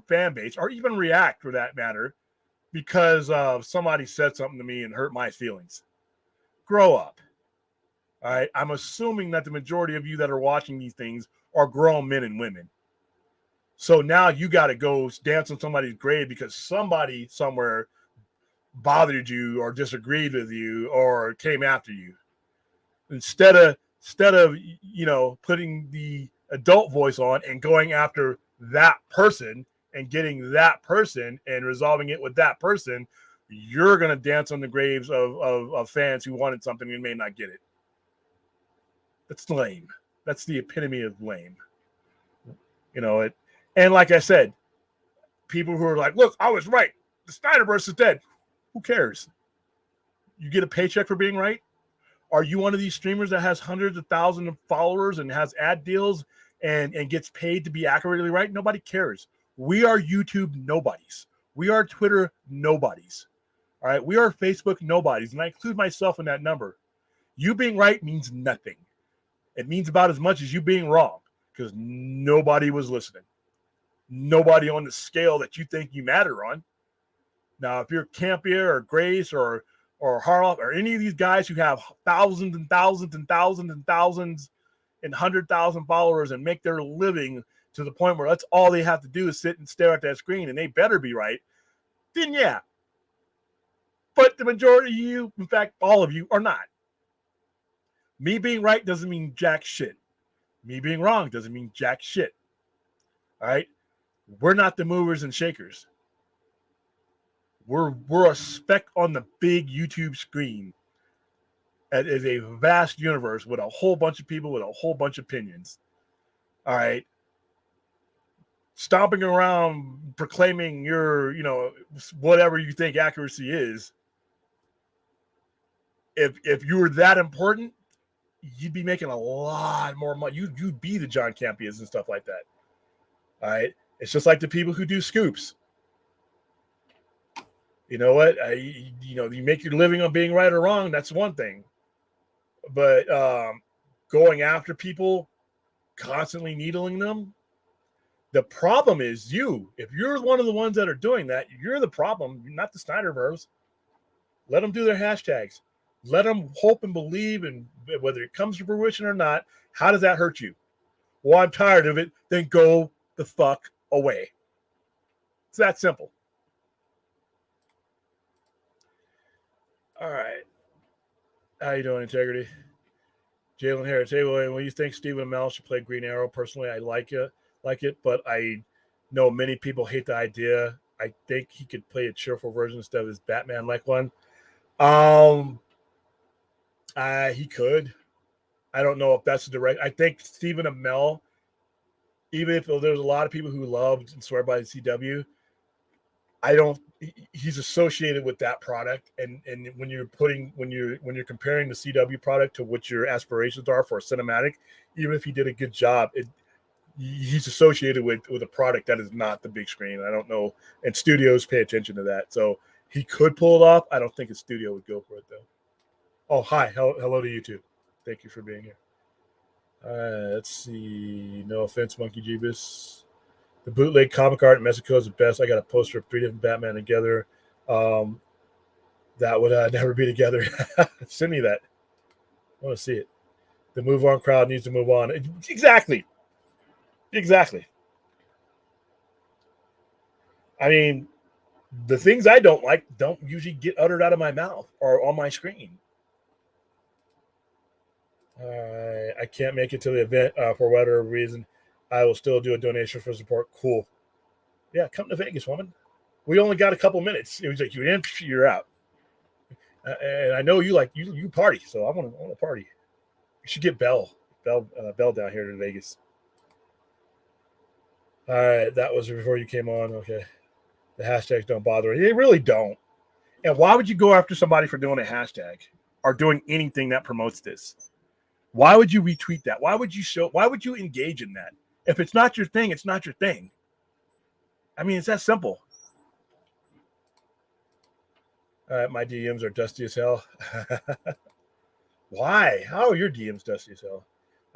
fan base or even react for that matter because somebody said something to me and hurt my feelings. Grow up. All right. I'm assuming that the majority of you that are watching these things are grown men and women. So now you got to go dance on somebody's grave because somebody somewhere bothered you or disagreed with you or came after you. Instead of putting the adult voice on and going after that person and getting that person and resolving it with that person, you're going to dance on the graves of fans who wanted something and may not get it. That's lame. That's the epitome of lame. And like I said, people who are like, look, I was right. The Snyderverse is dead. Who cares? You get a paycheck for being right? Are you one of these streamers that has hundreds of thousands of followers and has ad deals and gets paid to be accurately right? Nobody cares. We are YouTube nobodies. We are Twitter nobodies. All right. We are Facebook nobodies. And I include myself in that number. You being right means nothing. It means about as much as you being wrong because nobody was listening. Nobody on the scale that you think you matter on. Now, if you're Campier or Grace or Harloff or any of these guys who have thousands and thousands and thousands and thousands and 100,000 followers and make their living to the point where that's all they have to do is sit and stare at that screen and they better be right, then yeah. But the majority of you, in fact, all of you, are not. Me being right doesn't mean jack shit. Me being wrong doesn't mean jack shit. All right? We're not the movers and shakers. We're a speck on the big YouTube screen. It is a vast universe with a whole bunch of people with a whole bunch of opinions. All right. Stomping around proclaiming your, whatever you think accuracy is. If you were that important, you'd be making a lot more money. You'd be the John Campions and stuff like that. All right. It's just like the people who do scoops. You know what? You make your living on being right or wrong. That's one thing, but going after people, constantly needling them. The problem is you. If you're one of the ones that are doing that, you're the problem. You're not the Snyderverse. Let them do their hashtags. Let them hope and believe, and whether it comes to fruition or not, how does that hurt you? Well, I'm tired of it. Then go the fuck away. It's that simple. All right. How you doing, Integrity? Jalen Harris. Hey, well, what do you think Stephen Amell should play Green Arrow? Personally, I like it, but I know many people hate the idea. I think he could play a cheerful version instead of his Batman-like one. Um, he could. I don't know if that's the direct. I think Stephen Amell, even if there's a lot of people who loved and swear by the CW, I don't. He's associated with that product, and when you're comparing the CW product to what your aspirations are for a cinematic, even if he did a good job, he's associated with a product that is not the big screen. I don't know, and studios pay attention to that, so he could pull it off. I don't think a studio would go for it though. Oh, hi, hello to you too. Thank you for being here. Let's see. No offense, Monkey Jeebus. The bootleg comic art in Mexico is the best. I got a poster of 3 different Batman together. Um, that would never be together. Send me that. I want to see it. The move on crowd needs to move on. Exactly. Exactly. I mean, the things I don't like don't usually get uttered out of my mouth or on my screen. I can't make it to the event for whatever reason. I will still do a donation for support. Cool. Yeah, come to Vegas, woman. We only got a couple minutes. It was like you're in, you're out. And I know you like you party, so I want to party. You should get Bell down here to Vegas. All right, that was before you came on. Okay, the hashtags don't bother me. They really don't. And why would you go after somebody for doing a hashtag or doing anything that promotes this? Why would you retweet that? Why would you show? Why would you engage in that? If it's not your thing, it's not your thing. I mean, it's that simple. My DMs are dusty as hell. Why? How are your DMs dusty as hell?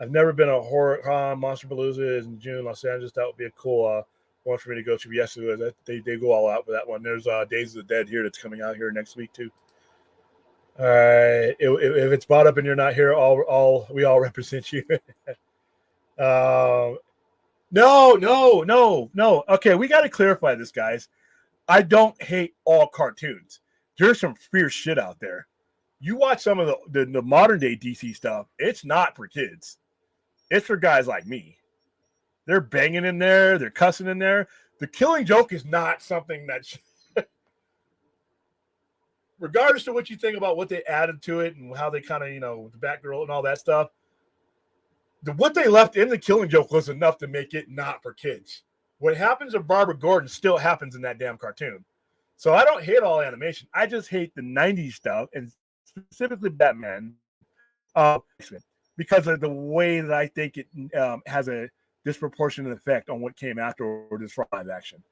I've never been a horror con. Monster Palooza is in June, Los Angeles. That would be a cool one for me to go to. Yes, they go all out for that one. There's Days of the Dead here that's coming out here next week too. All right, if it's bought up and you're not here, we all represent you. No. Okay, we got to clarify this, guys. I don't hate all cartoons. There's some fierce shit out there. You watch some of the modern day DC stuff, it's not for kids. It's for guys like me. They're banging in there, they're cussing in there. The Killing Joke is not something that, regardless of what you think about what they added to it and how they kind of, the Batgirl and all that stuff, what they left in the Killing Joke was enough to make it not for kids. What happens to Barbara Gordon still happens in that damn cartoon. So I don't hate all animation. I just hate the 90s stuff, and specifically Batman, because of the way that I think it has a disproportionate effect on what came afterwards for live action.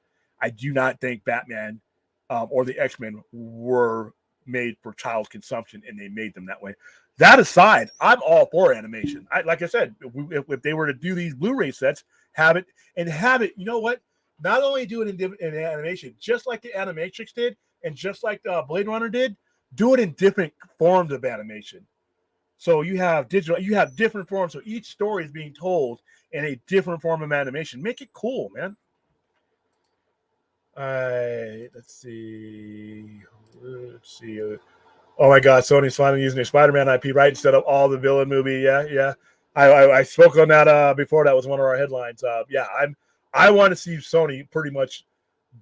I do not think Batman or the X-Men were made for child consumption, and they made them that way. That aside, I'm all for animation. Like I said, if they were to do these Blu-ray sets, have it. You know what? Not only do it in animation, just like the Animatrix did, and just like Blade Runner did, do it in different forms of animation. So you have different forms. So each story is being told in a different form of animation. Make it cool, man. All right, let's see. Oh my God, Sony's finally using their Spider-Man IP right instead of all the villain movie. Yeah. I spoke on that before. That was one of our headlines. I want to see Sony pretty much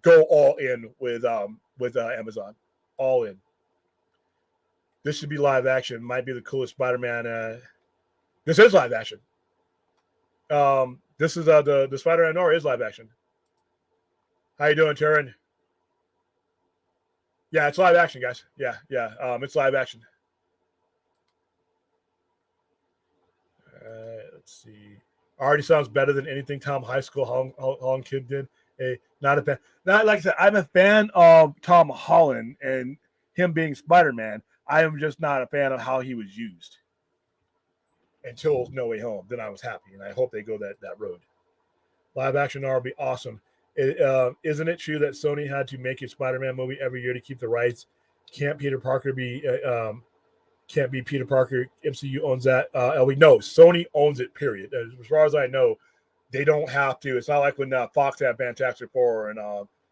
go all in with Amazon, all in. This should be live action. Might be the coolest Spider-Man. This is live action. This is the Spider-Man Noir is live action. How you doing, Taryn? Yeah, it's live action, guys. Yeah. It's live action. Let's see. Already sounds better than anything Tom High School Hong Kid did. Not a fan. Not like I said, I'm a fan of Tom Holland and him being Spider-Man. I am just not a fan of how he was used until No Way Home. Then I was happy, and I hope they go that road. Live action R would be awesome. Isn't it true that Sony had to make a Spider-Man movie every year to keep the rights? Can't Peter Parker be? Can't be Peter Parker. MCU owns that. LB, no, Sony owns it. Period. As far as I know, they don't have to. It's not like when Fox had Fantastic Four and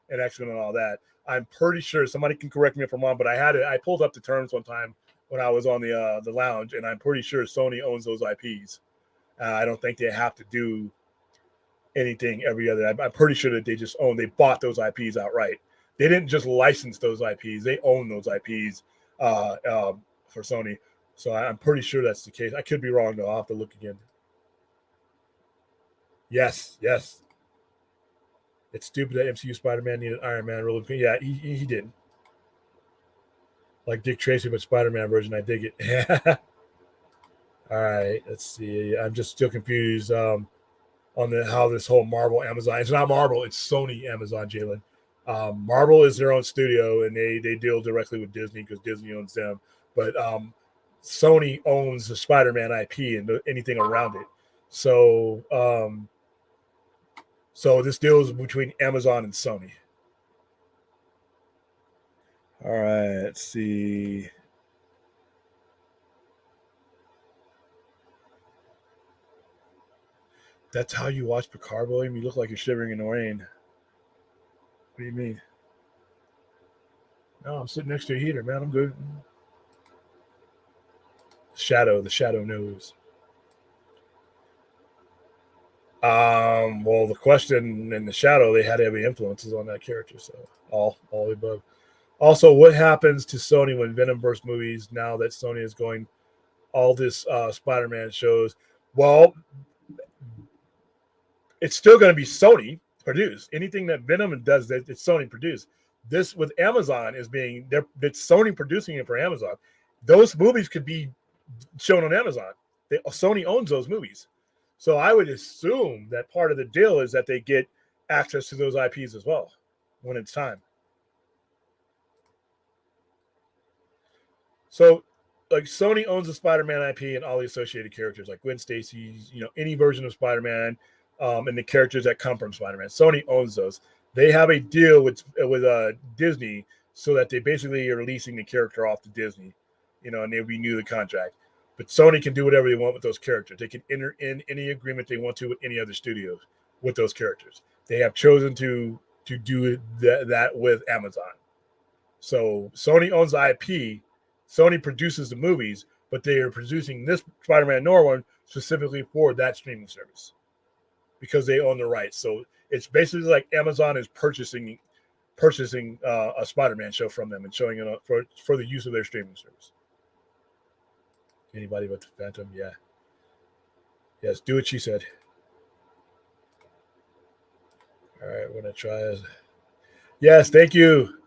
X-Men and all that. I'm pretty sure somebody can correct me if I'm wrong, but I pulled up the terms one time when I was on the lounge, and I'm pretty sure Sony owns those IPs. I don't think they have to do anything every other. I'm pretty sure that they bought those IPs outright. They didn't just license those IPs; they own those IPs for Sony. So I'm pretty sure that's the case. I could be wrong though. I'll have to look again. Yes. It's stupid that MCU Spider-Man needed Iron Man really. Yeah, he did. Like Dick Tracy, but Spider-Man version. I dig it. All right, let's see. I'm just still confused on how this whole Marvel Amazon. It's not Marvel. It's Sony Amazon. Jalen. Marvel is their own studio, and they deal directly with Disney because Disney owns them. But Sony owns the Spider-Man IP and anything around it. So this deal is between Amazon and Sony. All right, let's see. That's how you watch Picard, William? You look like you're shivering in the rain. What do you mean? No, I'm sitting next to a heater, man. I'm good. The shadow knows. Well, the question and the shadow, they had heavy influences on that character, so all the above. Also, what happens to Sony when Venomverse movies now that Sony is going all this Spider-Man shows? Well, it's still going to be Sony produced. Anything that Venom does, that it's Sony produced. This with Amazon is it's Sony producing it for Amazon. Those movies could be shown on Amazon. Sony owns those movies. So I would assume that part of the deal is that they get access to those IPs as well when it's time. So, like Sony owns the Spider-Man IP and all the associated characters, like Gwen Stacy's, any version of Spider-Man, and the characters that come from Spider-Man. Sony owns those. They have a deal with Disney so that they basically are leasing the character off to Disney, and they renew the contract. But Sony can do whatever they want with those characters. They can enter in any agreement they want to with any other studios with those characters. They have chosen to do that with Amazon. So Sony owns the IP. Sony produces the movies, but they are producing this Spider-Man Noir one specifically for that streaming service because they own the rights. So it's basically like Amazon is purchasing a Spider-Man show from them and showing it for the use of their streaming service. Anybody but the Phantom? Yeah. Yes, do what she said. All right, we're going to try it. Yes, thank you.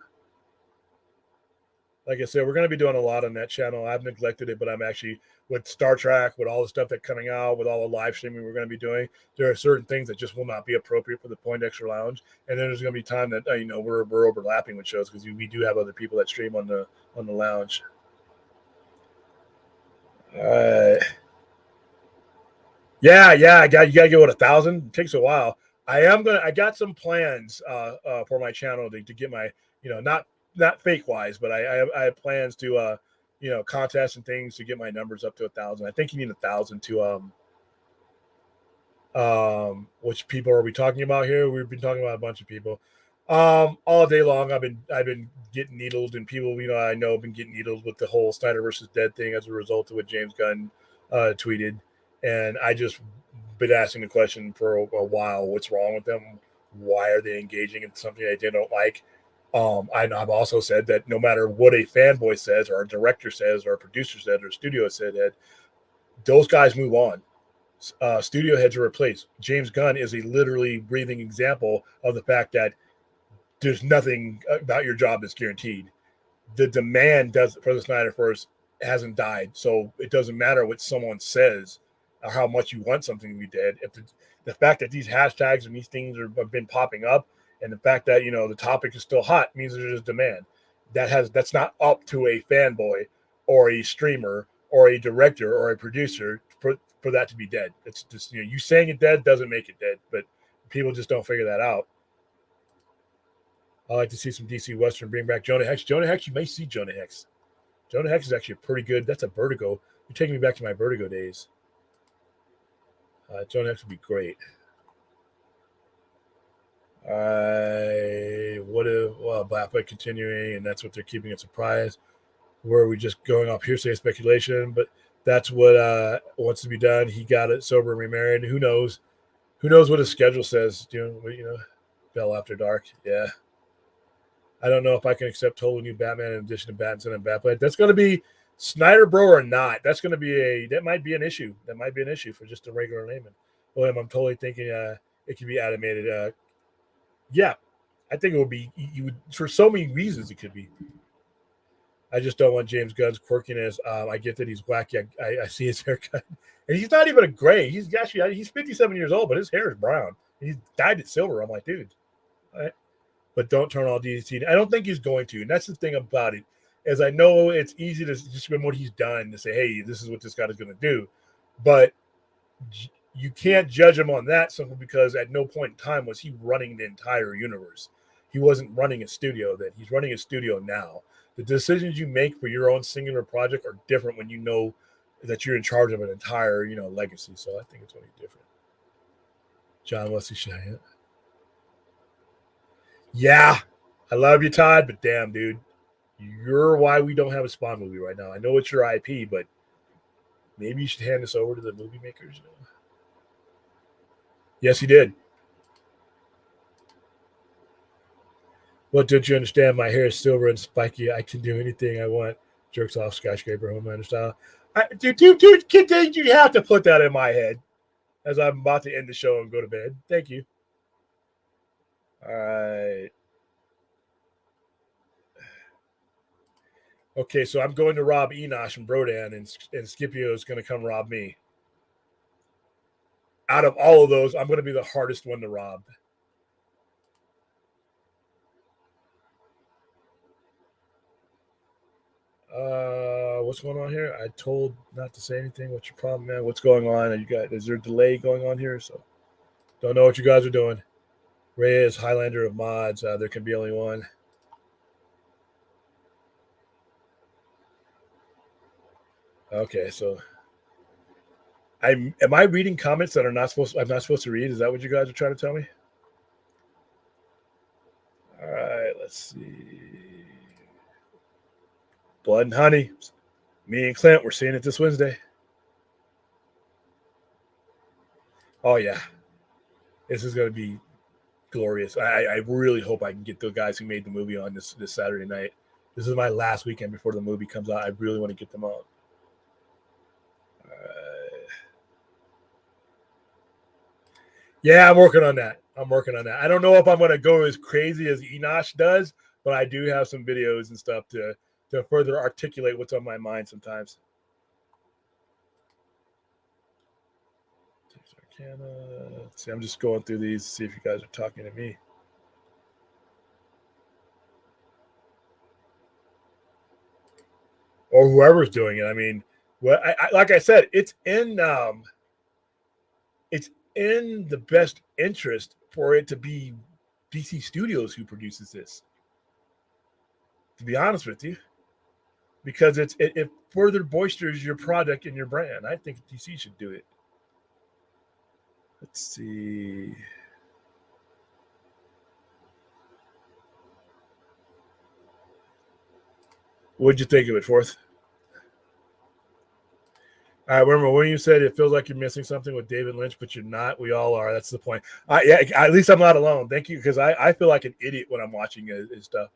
Like I said, we're going to be doing a lot on that channel. I've neglected it, but I'm actually, with Star Trek, with all the stuff that's coming out, with all the live streaming we're going to be doing, there are certain things that just will not be appropriate for the Point Extra Lounge. And then there's going to be time that, we're overlapping with shows because we do have other people that stream on the lounge. All right. Yeah. You got to go with 1,000. It takes a while. I got some plans for my channel to get my, not fake wise, but I have plans to, contests and things to get my numbers up to 1,000. I think you need 1,000 to, which people are we talking about here? We've been talking about a bunch of people. All day long, I've been getting needled, and people, I know have been getting needled with the whole Snyder versus Dead thing as a result of what James Gunn tweeted. And I just been asking the question for a while, what's wrong with them? Why are they engaging in something they don't like? I've also said that no matter what a fanboy says or a director says or a producer said or a studio said, that those guys move on. Studio heads are replaced. James Gunn is a literally breathing example of the fact that there's nothing about your job that's guaranteed. The demand for the Snyderverse hasn't died, so it doesn't matter what someone says or how much you want something to be dead. If the fact that these hashtags and these things have been popping up And the fact that the topic is still hot means there's demand. That's not up to a fanboy or a streamer or a director or a producer for that to be dead. It's just you saying it dead doesn't make it dead, but people just don't figure that out. I like to see some DC Western bring back Jonah Hex. Jonah Hex, you may see Jonah Hex. Jonah Hex is actually pretty good. That's a Vertigo. You're taking me back to my Vertigo days. Jonah Hex would be great. Black Boy continuing, and that's what they're keeping a surprise. Were we just going off hearsay speculation? But that's what wants to be done. He got it sober and remarried. Who knows? Who knows what his schedule says? Bell After Dark. Yeah. I don't know if I can accept total new Batman in addition to Batman and Batblade. That's going to be Snyder Bro or not. That might be an issue. That might be an issue for just a regular layman. William, I'm totally thinking it could be animated. Yeah, I think it would be. You would, for so many reasons it could be. I just don't want James Gunn's quirkiness. I get that he's wacky. I see his haircut, and he's not even a gray. He's 57 years old, but his hair is brown. He's dyed it silver. I'm like, dude. All right. But don't turn all DC. I don't think he's going to. And that's the thing about it, is I know it's easy to just remember what he's done to say, hey, this is what this guy is going to do. But you can't judge him on that simply because at no point in time was he running the entire universe. He wasn't running a studio then. He's running a studio now. The decisions you make for your own singular project are different when you know that you're in charge of an entire, legacy. So I think it's really different. John Wesley Cheyenne. Yeah, I love you, Todd, but damn, dude, you're why we don't have a Spawn movie right now. I know it's your IP, but maybe you should hand this over to the movie makers. Yes, he did. What don't you understand? My hair is silver and spiky. I can do anything I want. Jerks off skyscraper homelander style. Dude, you have to put that in my head as I'm about to end the show and go to bed. Thank you. All right. Okay, so I'm going to rob Enosh from Brodan, and Scipio is going to come rob me. Out of all of those, I'm going to be the hardest one to rob. What's going on here? I told not to say anything. What's your problem, man? What's going on? Is there a delay going on here? So don't know what you guys are doing. Ray is Highlander of mods. There can be only one. Okay, so am I reading comments that I'm not supposed to read? Is that what you guys are trying to tell me? All right, let's see. Blood and Honey. Me and Clint, we're seeing it this Wednesday. Oh yeah, this is going to be glorious. I really hope I can get the guys who made the movie on this Saturday night. This is my last weekend before the movie comes out. I really want to get them on. Yeah, I'm working on that. I don't know if I'm going to go as crazy as Enosh does, but I do have some videos and stuff to further articulate what's on my mind sometimes. Let's see, I'm just going through these to see if you guys are talking to me. Or whoever's doing it. I mean, like I said, it's in the best interest for it to be DC Studios who produces this. To be honest with you, because it further bolsters your product and your brand. I think DC should do it. Let's see. What'd you think of it, Fourth? I remember when you said it feels like you're missing something with David Lynch, but you're not. We all are. That's the point. Yeah, at least I'm not alone. Thank you, because I feel like an idiot when I'm watching his stuff.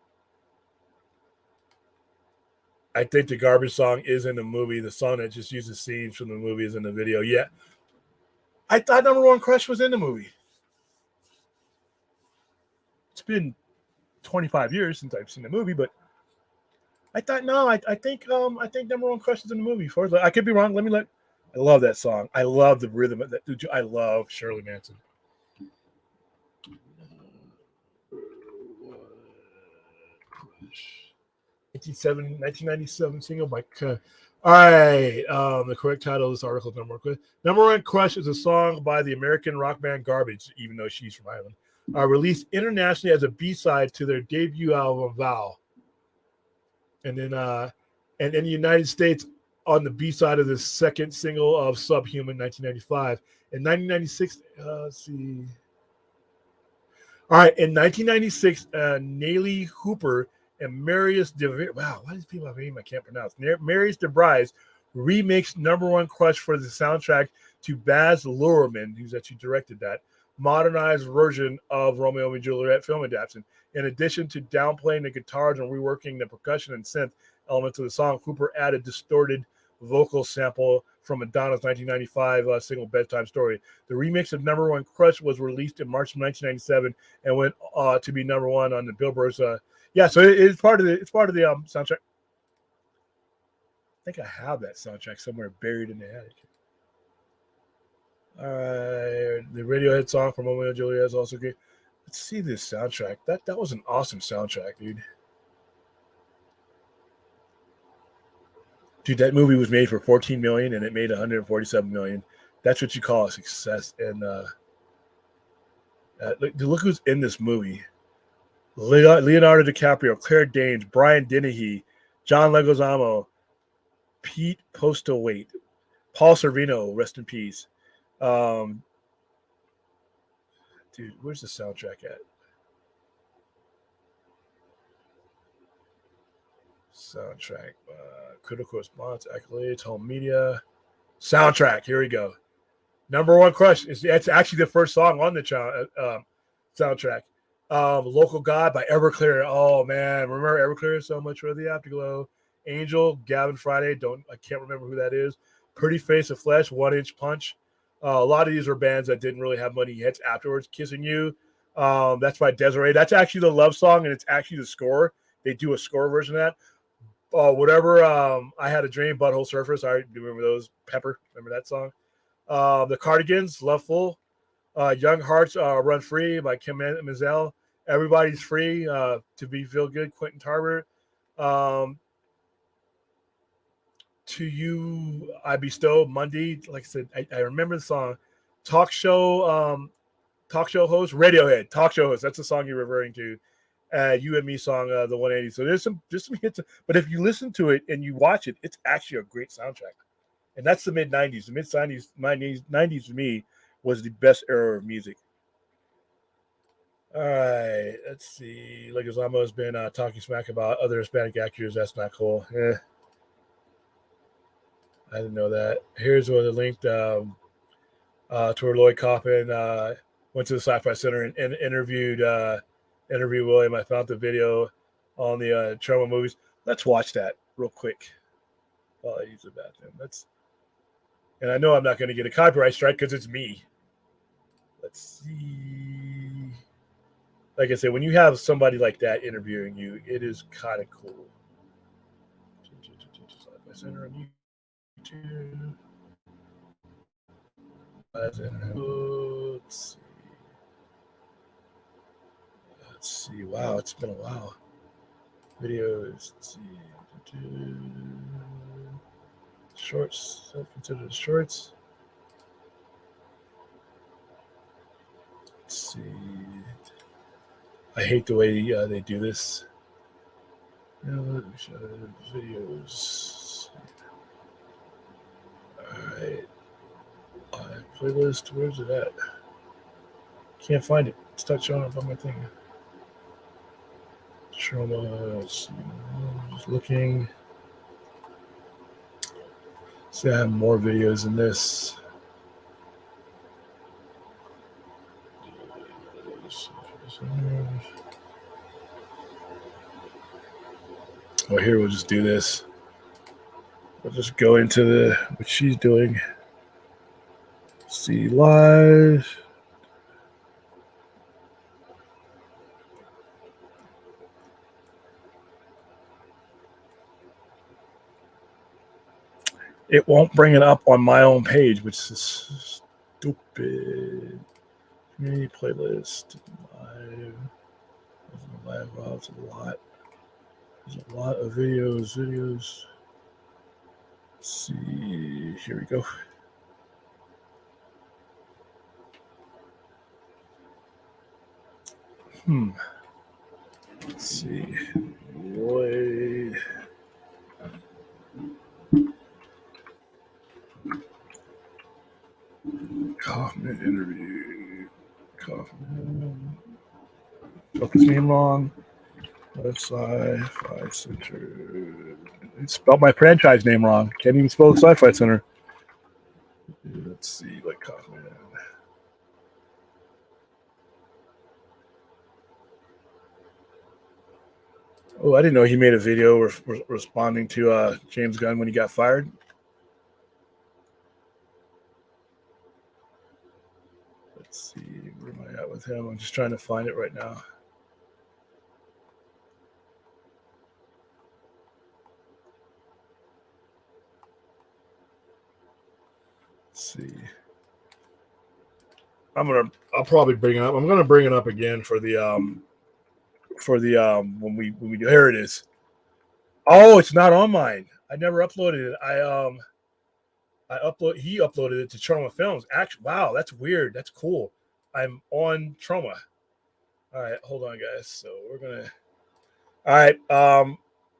I think the garbage song is in the movie. The song that just uses scenes from the movie is in the video. Yeah. I thought Number One Crush was in the movie. It's been 25 years since I've seen the movie, but I thought no. I think Number One Crush is in the movie. I could be wrong. I love that song. I love the rhythm of that. I love Shirley Manson. 1997 single by. All right. The correct title of this article is Number One Crush is a song by the American rock band Garbage, even though she's from Ireland. Released internationally as a B-side to their debut album Vow. And then and in the United States on the B-side of the second single of Subhuman 1995. In 1996, let's see. All right, in 1996, Nelly Hooper and Marius DeVries, wow, why these people have a name I can't pronounce? Marius DeVries remixed Number One Crush for the soundtrack to Baz Luhrmann, who's actually directed that, modernized version of Romeo and Juliet film adaptation. In addition to downplaying the guitars and reworking the percussion and synth elements of the song, Hooper added distorted vocal sample from Madonna's 1995 single Bedtime Story. The remix of Number One Crush was released in March of 1997 and went to be number one on the Billboard's. So it's part of the soundtrack. I think I have that soundtrack somewhere buried in the attic. The Radiohead song from Romeo and Juliet is also great. Let's see this soundtrack. That was an awesome soundtrack, dude. Dude, that movie was made for $14 million and it made $147 million. That's what you call a success. And look who's in this movie: Leonardo DiCaprio, Claire Danes, Brian Dennehy, John Leguizamo, Pete Postlewaite, Paul Sorvino, rest in peace. Dude, where's the soundtrack at? Soundtrack, critical response, accolades, home media, soundtrack. Here we go. Number One Crush. It's actually the first song on the soundtrack. Local God by Everclear. Oh man, remember Everclear? So much for the afterglow. Angel, Gavin Friday. I can't remember who that is. Pretty Face of Flesh, 1 Inch Punch. A lot of these were bands that didn't really have money hits afterwards. Kissing You. That's by Desiree. That's actually the love song, and it's actually the score. They do a score version of that. Whatever. I Had a Dream, Butthole Surfers. I remember those. Pepper. Remember that song? The Cardigans, Loveful. Young Hearts, Run Free by Kim Menzel. Everybody's Free, To Be Feel Good, Quentin Tarver. To You I Bestow, Monday. Like I said, I remember the song. Talk show host, Radiohead. Talk show host. That's the song you're referring to. You and Me song, the 180. So there's some hits. But if you listen to it and you watch it, it's actually a great soundtrack. And that's the mid-90s. The mid-90s to me was the best era of music. All right, let's see. Leguizamo has been talking smack about other Hispanic actors. That's not cool. I didn't know that. Here's where the link to where Lloyd Kaufman went to the Sci-Fi Center and interviewed William. I found the video on the Troma movies. Let's watch that real quick while I use the bathroom. And I know I'm not going to get a copyright strike because it's me. Let's see. Like I said, when you have somebody like that interviewing you, it is kind of cool. Sci-Fi Center on YouTube. Let's see. Wow, it's been a while. Videos. Let's see. Shorts. Consider the shorts. Let's see. I hate the way they do this. Videos. All right. Playlist. Where's it at? Can't find it. It's not showing up on my thing. Troma. Just looking. See, I have more videos than this. Well, here we'll just do this. We'll just go into what she's doing. See live. It won't bring it up on my own page, which is stupid. Community playlist. Live. Live. Wow, it's a lot. There's a lot of videos. Let's see. Here we go. Let's see. Lloyd. Kaufman interview. Kaufman. Spelled his name wrong. Sci-Fi Center. Spelled my franchise name wrong. Can't even spell the Sci-Fi Center. Let's see, like Kaufman. Oh, I didn't know he made a video responding to James Gunn when he got fired. Let's see, where am I at with him? I'm just trying to find it right now. Let's see. I'll probably bring it up. I'm gonna bring it up again for the when we do. Here it is. Oh, it's not on mine. I never uploaded it. He uploaded it to Trauma Films. Actually, wow, that's weird. That's cool. I'm on Trauma. All right, hold on, guys. So we're gonna. All right,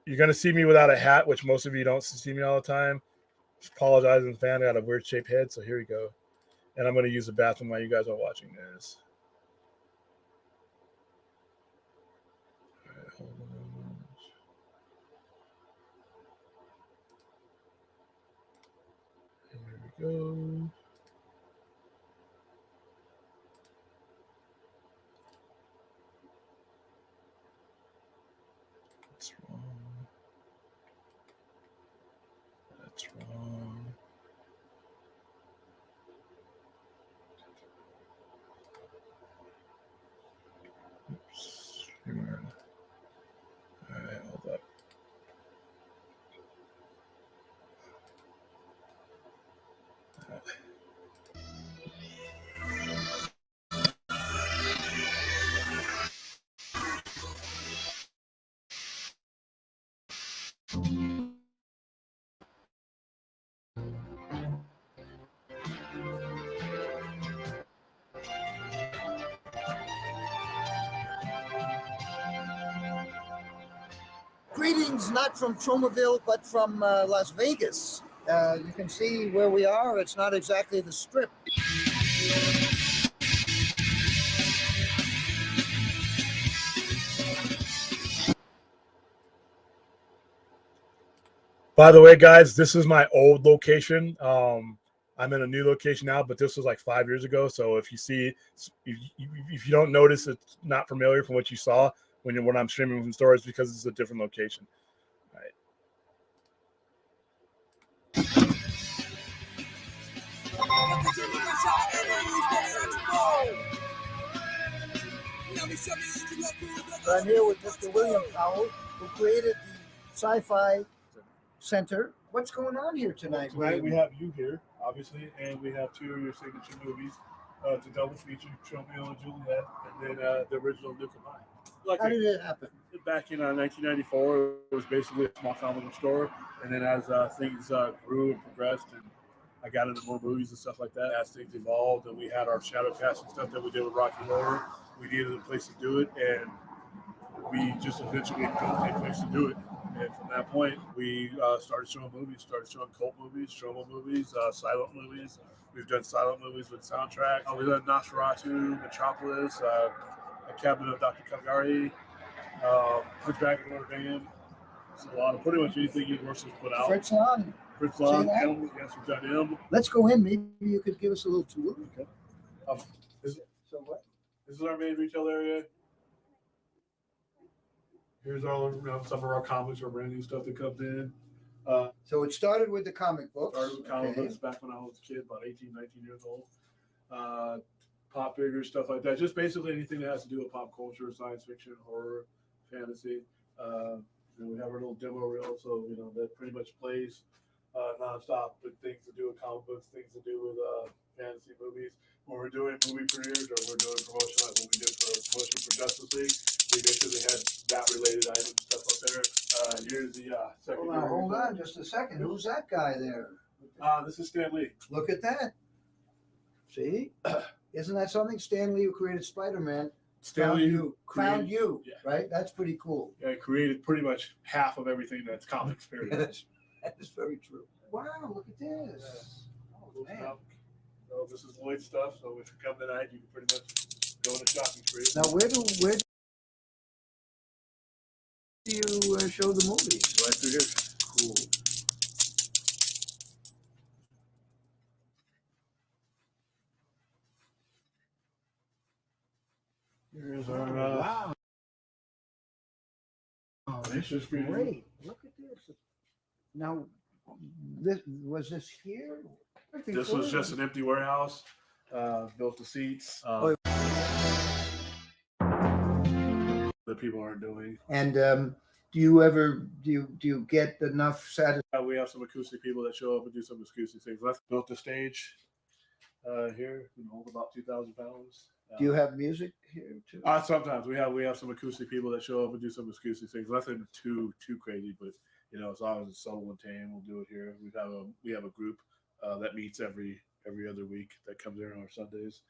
you're gonna see me without a hat, which most of you don't see me all the time. Just apologize in advance. I got a weird shaped head, so here we go. And I'm gonna use the bathroom while you guys are watching this. All right, hold on. Here we go. That's wrong. That's wrong. Oops. All right, hold up. Greetings, not from Tromaville, but from Las Vegas. You can see where we are. It's not exactly the Strip. By the way, guys, this is my old location. I'm in a new location now, but this was like 5 years ago. So if you don't notice it's not familiar from what you saw when I'm streaming from stores, because it's a different location. All right. I'm here with Mr. William Powell, who created the Sci-Fi Center. What's going on here tonight? Tonight we have you here, obviously, and we have two of your signature movies to double feature, Romeo and Juliet, and then the original Nuke 'Em High. How did it happen? Back in 1994, it was basically a small comic book store, and then as things grew and progressed, and I got into more movies and stuff like that, as things evolved, and we had our shadow cast and stuff that we did with Rocky Horror, we needed a place to do it, and we just eventually built a place to do it. And from that point, we started showing movies, started showing cult movies, trauma movies, silent movies. We've done silent movies with soundtracks. We've done Nosferatu, Metropolis, A Cabinet of Dr. Caligari, Hunchback of Notre Dame. It's a lot of pretty much anything Universal's put out. Fritz Lang. Fritz Lang, yes, we've done him. Let's go in. Maybe you could give us a little tour. Okay. So what? This is our main retail area. Here's all some of our comics, our brand new stuff that comes in. So it started with the comic books. Started with comic books back when I was a kid, about 18, 19 years old. Pop figures, stuff like that. Just basically anything that has to do with pop culture, science fiction, horror, fantasy. We have our little demo reel, so that pretty much plays nonstop with things to do with comic books, things to do with fantasy movies. When we're doing movie premieres or we're doing promotion like what we did for promotion for Justice League, we basically had that related items, stuff up there. just a second. Who's that guy there? This is Stan Lee. Look at that. See? Isn't that something? Stan Lee, who created Spider-Man, found you. Yeah. Right? That's pretty cool. Yeah, created pretty much half of everything that's comics. Period. That is very true. Wow, look at this. Oh, man. So this is Lloyd's stuff. So if you come tonight, you can pretty much go on a shopping spree. Now, where do you show the movies? Right through here. Cool. Here's our Wow. picture screen. Great. Look at this. Now, was this here? This was just an empty warehouse. Built the seats. That people aren't doing. And do you get enough satisfaction? We have some acoustic people that show up and do some acoustic things. Let's built the stage here. Can hold about 2,000 pounds. Do you have music here too? Sometimes we have some acoustic people that show up and do some acoustic things. Nothing too crazy, but as long as it's subtle and tame, we'll do it here. We have a group that meets every other week that comes here on our Sundays.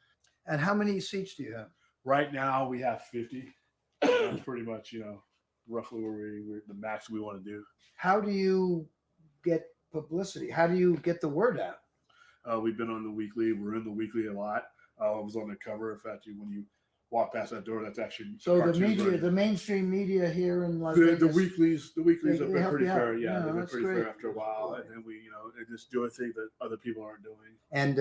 And how many seats do you have? Right now we have 50. That's pretty much roughly where we're the max we want to do. How do you get publicity? How do you get the word out? We've been on the weekly. We're in the weekly a lot. I was on the cover. In fact, when you walk past that door, that's actually so the mainstream media here in Las Vegas. The weeklies have been pretty fair. Yeah, no, they've been pretty fair after a while, cool. And then we just do a thing that other people aren't doing. And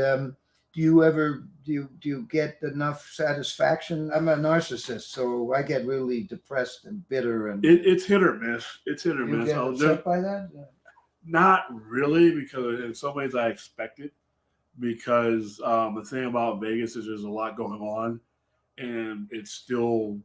do you get enough satisfaction? I'm a narcissist, so I get really depressed and bitter, and it's hit or miss. It's hit or miss. Get upset by that? Not really, because in some ways I expect it. Because the thing about Vegas is there's a lot going on, and it's still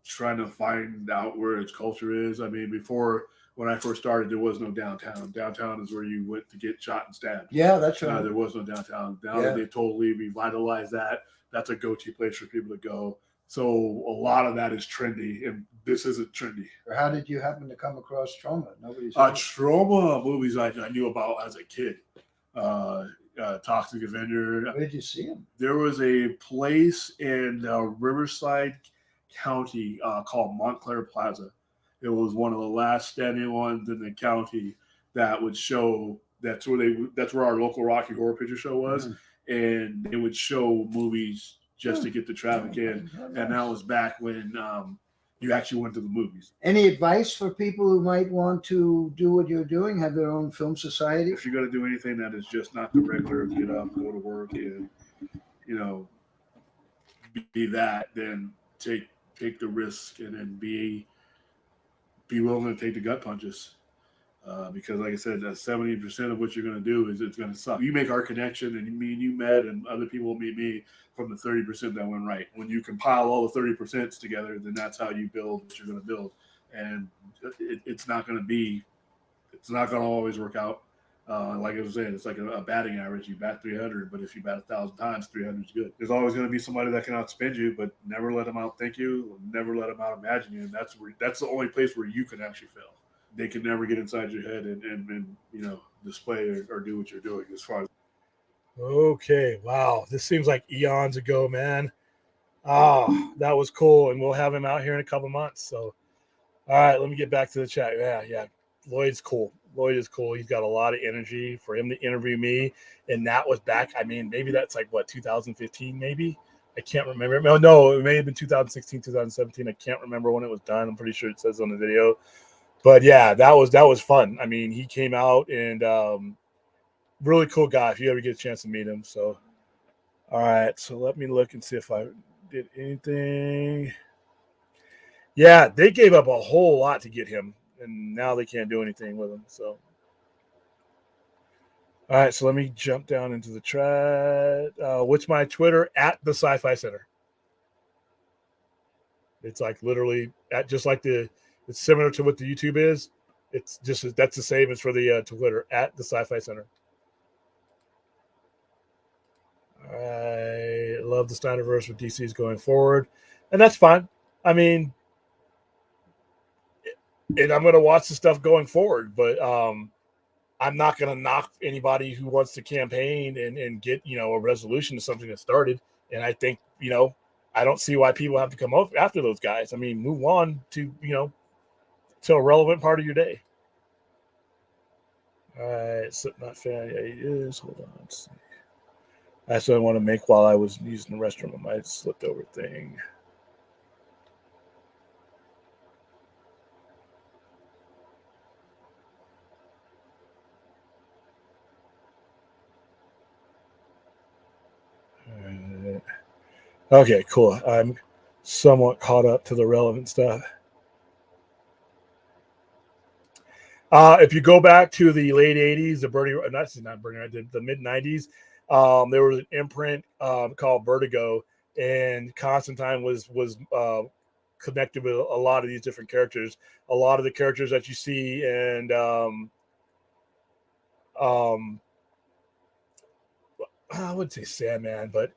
trying to find out where its culture is. I mean, before, when I first started, there was no downtown. Downtown is where you went to get shot and stabbed. Yeah, that's right. There was no downtown. Now that they've totally revitalized that, that's a go-to place for people to go. So a lot of that is trendy, and this isn't trendy. How did you happen to come across Trauma? Nobody's Trauma movies I knew about as a kid. Toxic Avenger. Where did you see him? There was a place in Riverside County called Montclair Plaza. It was one of the last standing ones in the county that would show. That's where our local Rocky Horror Picture Show was, and they would show movies just to get the traffic in. And that was back when you actually went to the movies. Any advice for people who might want to do what you're doing, have their own film society? If you're going to do anything that is just not the regular get up, go to work, and be that, then take the risk, and then be willing to take the gut punches. Because like I said, 70% of what you're going to do is it's going to suck. You make our connection, and me and you met, and other people meet me from the 30% that went right. When you compile all the 30% together, then that's how you build what you're going to build. And it's not going to always work out. Like I was saying, it's like a batting average. You bat 300, but if you bat 1,000 times, 300 is good. There's always going to be somebody that can outspend you, but never let them outthink you. Never let them outimagine you. And that's the only place where you can actually fail. They can never get inside your head and display or do what you're doing as far as. Okay, wow, this seems like eons ago, man. That was cool, and we'll have him out here in a couple months. So, all right, let me get back to the chat. Yeah, Lloyd's cool. Lloyd is cool. He's got a lot of energy. For him to interview me, and that was back. I mean, maybe that's like 2015, maybe. I can't remember. No, it may have been 2016, 2017. I can't remember when it was done. I'm pretty sure it says on the video. But yeah, that was fun. I mean, he came out, and really cool guy if you ever get a chance to meet him. So, all right. So let me look and see if I did anything. Yeah, they gave up a whole lot to get him, and now they can't do anything with him. So, all right. So let me jump down into the chat. What's my Twitter? @ the Sci-Fi Center. It's like literally just like it's similar to what the YouTube is. It's just that's the same as for the Twitter @ the Sci-Fi Center. I love the Snyderverse with DC's going forward, and that's fine. I mean, and I'm gonna watch the stuff going forward. But I'm not gonna knock anybody who wants to campaign and get a resolution to something that started. And I think I don't see why people have to come up after those guys. I mean, move on to to a relevant part of your day. All right, Slipknot fan, yeah, he is. Hold on. That's what I want to make while I was using the restroom on my slipped over thing. Okay, cool. I'm somewhat caught up to the relevant stuff. If you go back to the late '80s, the not Bernie, the mid '90s, there was an imprint called Vertigo, and Constantine was connected with a lot of these different characters. A lot of the characters that you see, and I wouldn't say Sandman, but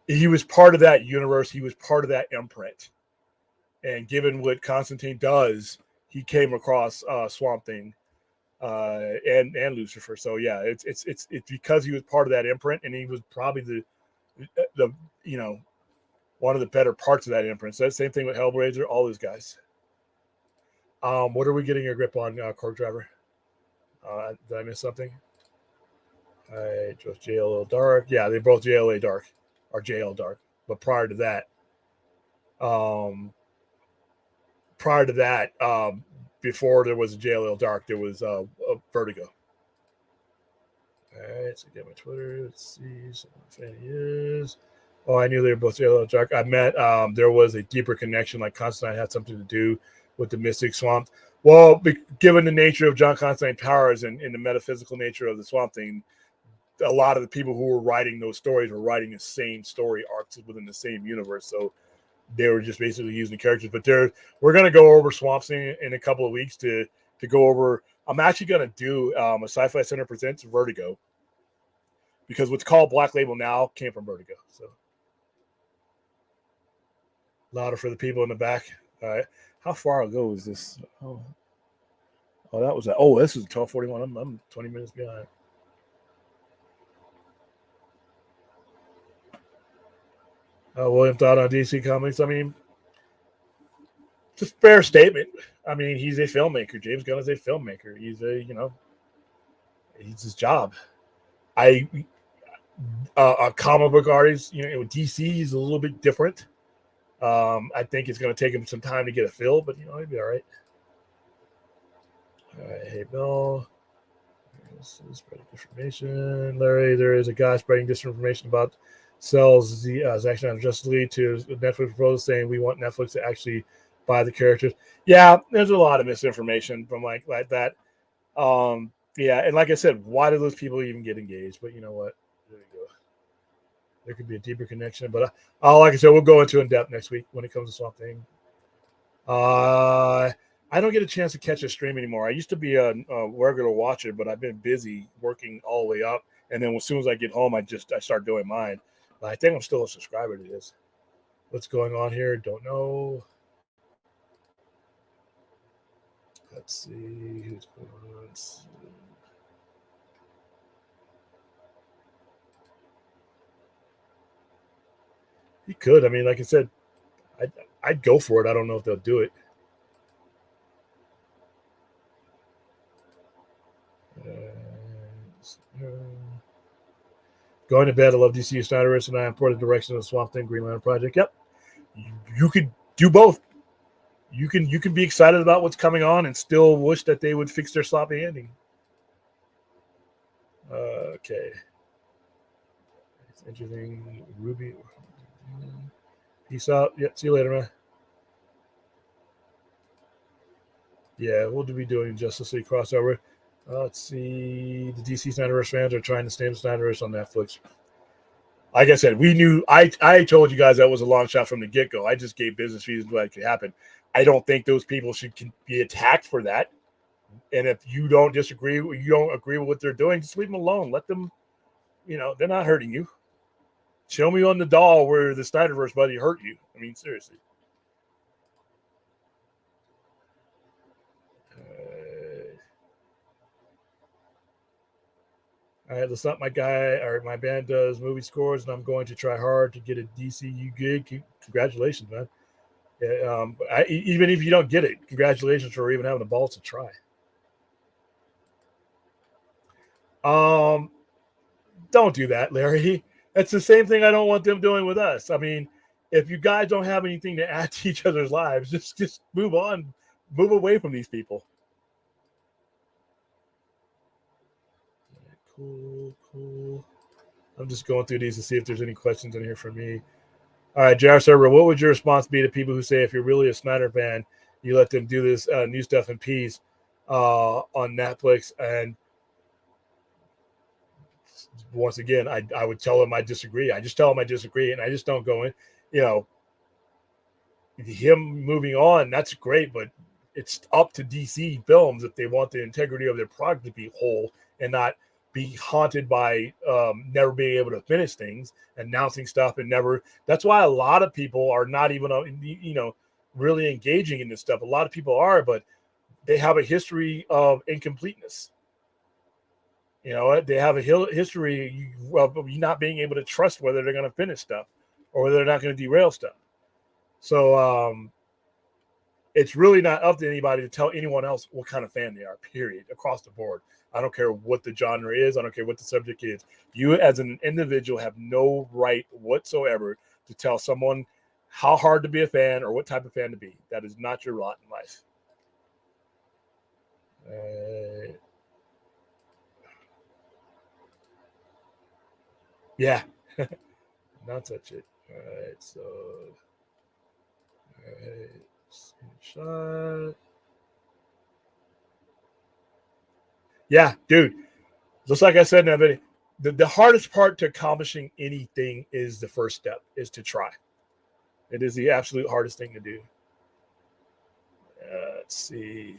he was part of that universe. He was part of that imprint. And given what Constantine does, he came across Swamp Thing and Lucifer. So yeah, it's because he was part of that imprint, and he was probably the one of the better parts of that imprint. So that same thing with Hellraiser, all those guys. What are we getting a grip on, Cork Driver? Did I miss something? Just JLL Dark. Yeah, they both JLA Dark or JL Dark. But prior to that, before there was a JLL Dark, there was a Vertigo. All right, so get my Twitter. Let's see. So fan he is. Oh, I knew they were both JLL Dark. I met. There was a deeper connection. Like Constantine had something to do with the Mystic Swamp. Well, given the nature of John Constantine powers and the metaphysical nature of the Swamp Thing, a lot of the people who were writing those stories were writing the same story arcs within the same universe. So they were just basically using the characters. But we're going to go over Swamp Thing in a couple of weeks to go over. I'm actually going to do a Sci-Fi Center Presents Vertigo, because what's called Black Label now came from Vertigo. So louder for the people in the back. All right. How far ago is this? Oh, that was that. Oh, this is 12:41. I'm 20 minutes behind. William thought on DC Comics. I mean, it's a fair statement. I mean, he's a filmmaker. James Gunn is a filmmaker. He's he's his job. A comic book artist, DC is a little bit different. I think it's going to take him some time to get a feel, but he'll be all right. All right, hey Bill. This is spreading disinformation. Larry, there is a guy spreading disinformation about sells the Zack Snyder Justice League to Netflix proposal, saying we want Netflix to actually buy the characters. Yeah, there's a lot of misinformation from like that. Yeah, and like I said, why do those people even get engaged? But you know what? There you go. There could be a deeper connection, but like I said, we'll go into in depth next week when it comes to Swamp Thing. I don't get a chance to catch a stream anymore. I used to be a regular watcher, but I've been busy working all the way up, and then as soon as I get home, I start doing mine. But I think I'm still a subscriber to this. What's going on here? Don't know. Let's see who's going on. He could. I mean, like I said, I'd go for it. I don't know if they'll do it. Going to bed. I love DC Snyderverse, and I am for the direction of the Swamp Thing Green Lantern Project. Yep, you could do both. You can be excited about what's coming on and still wish that they would fix their sloppy ending. Okay, it's interesting. Ruby, peace out. Yep, see you later, man. Yeah, we'll be doing Justice League crossover. Let's see. The DC Snyderverse fans are trying to stand Snyderverse on Netflix. Like I said, we knew. I told you guys that was a long shot from the get go. I just gave business reasons why it could happen. I don't think those people should be attacked for that. And if you don't disagree, you don't agree with what they're doing, just leave them alone. Let them. They're not hurting you. Show me on the doll where the Snyderverse buddy hurt you. I mean, seriously. All right, listen up, my guy. All right, my band does movie scores, and I'm going to try hard to get a DCU gig. Congratulations, man. Yeah, even if you don't get it, congratulations for even having the balls to try. Um, don't do that, Larry. That's the same thing I don't want them doing with us. I mean, if you guys don't have anything to add to each other's lives, just move on, move away from these people. Cool, cool. I'm just going through these to see if there's any questions in here for me. All right, JR Server, what would your response be to people who say if you're really a Snyder fan, you let them do this new stuff in peace on Netflix? And once again, I would tell them I disagree. I just tell them I disagree, and I just don't go in. You know, him moving on, that's great, but it's up to DC Films if they want the integrity of their product to be whole and not be haunted by never being able to finish things, announcing stuff, and never. That's why a lot of people are not even, really engaging in this stuff. A lot of people are, but they have a history of incompleteness. You know, they have a history of not being able to trust whether they're going to finish stuff or whether they're not going to derail stuff. So it's really not up to anybody to tell anyone else what kind of fan they are, period, across the board. I don't care what the genre is. I don't care what the subject is. You as an individual have no right whatsoever to tell someone how hard to be a fan or what type of fan to be. That is not your lot in life. Yeah. Not touch it. All right, so all right, screenshot. Yeah, dude. Just like I said in that video, the hardest part to accomplishing anything is the first step, is to try. It is the absolute hardest thing to do. Let's see.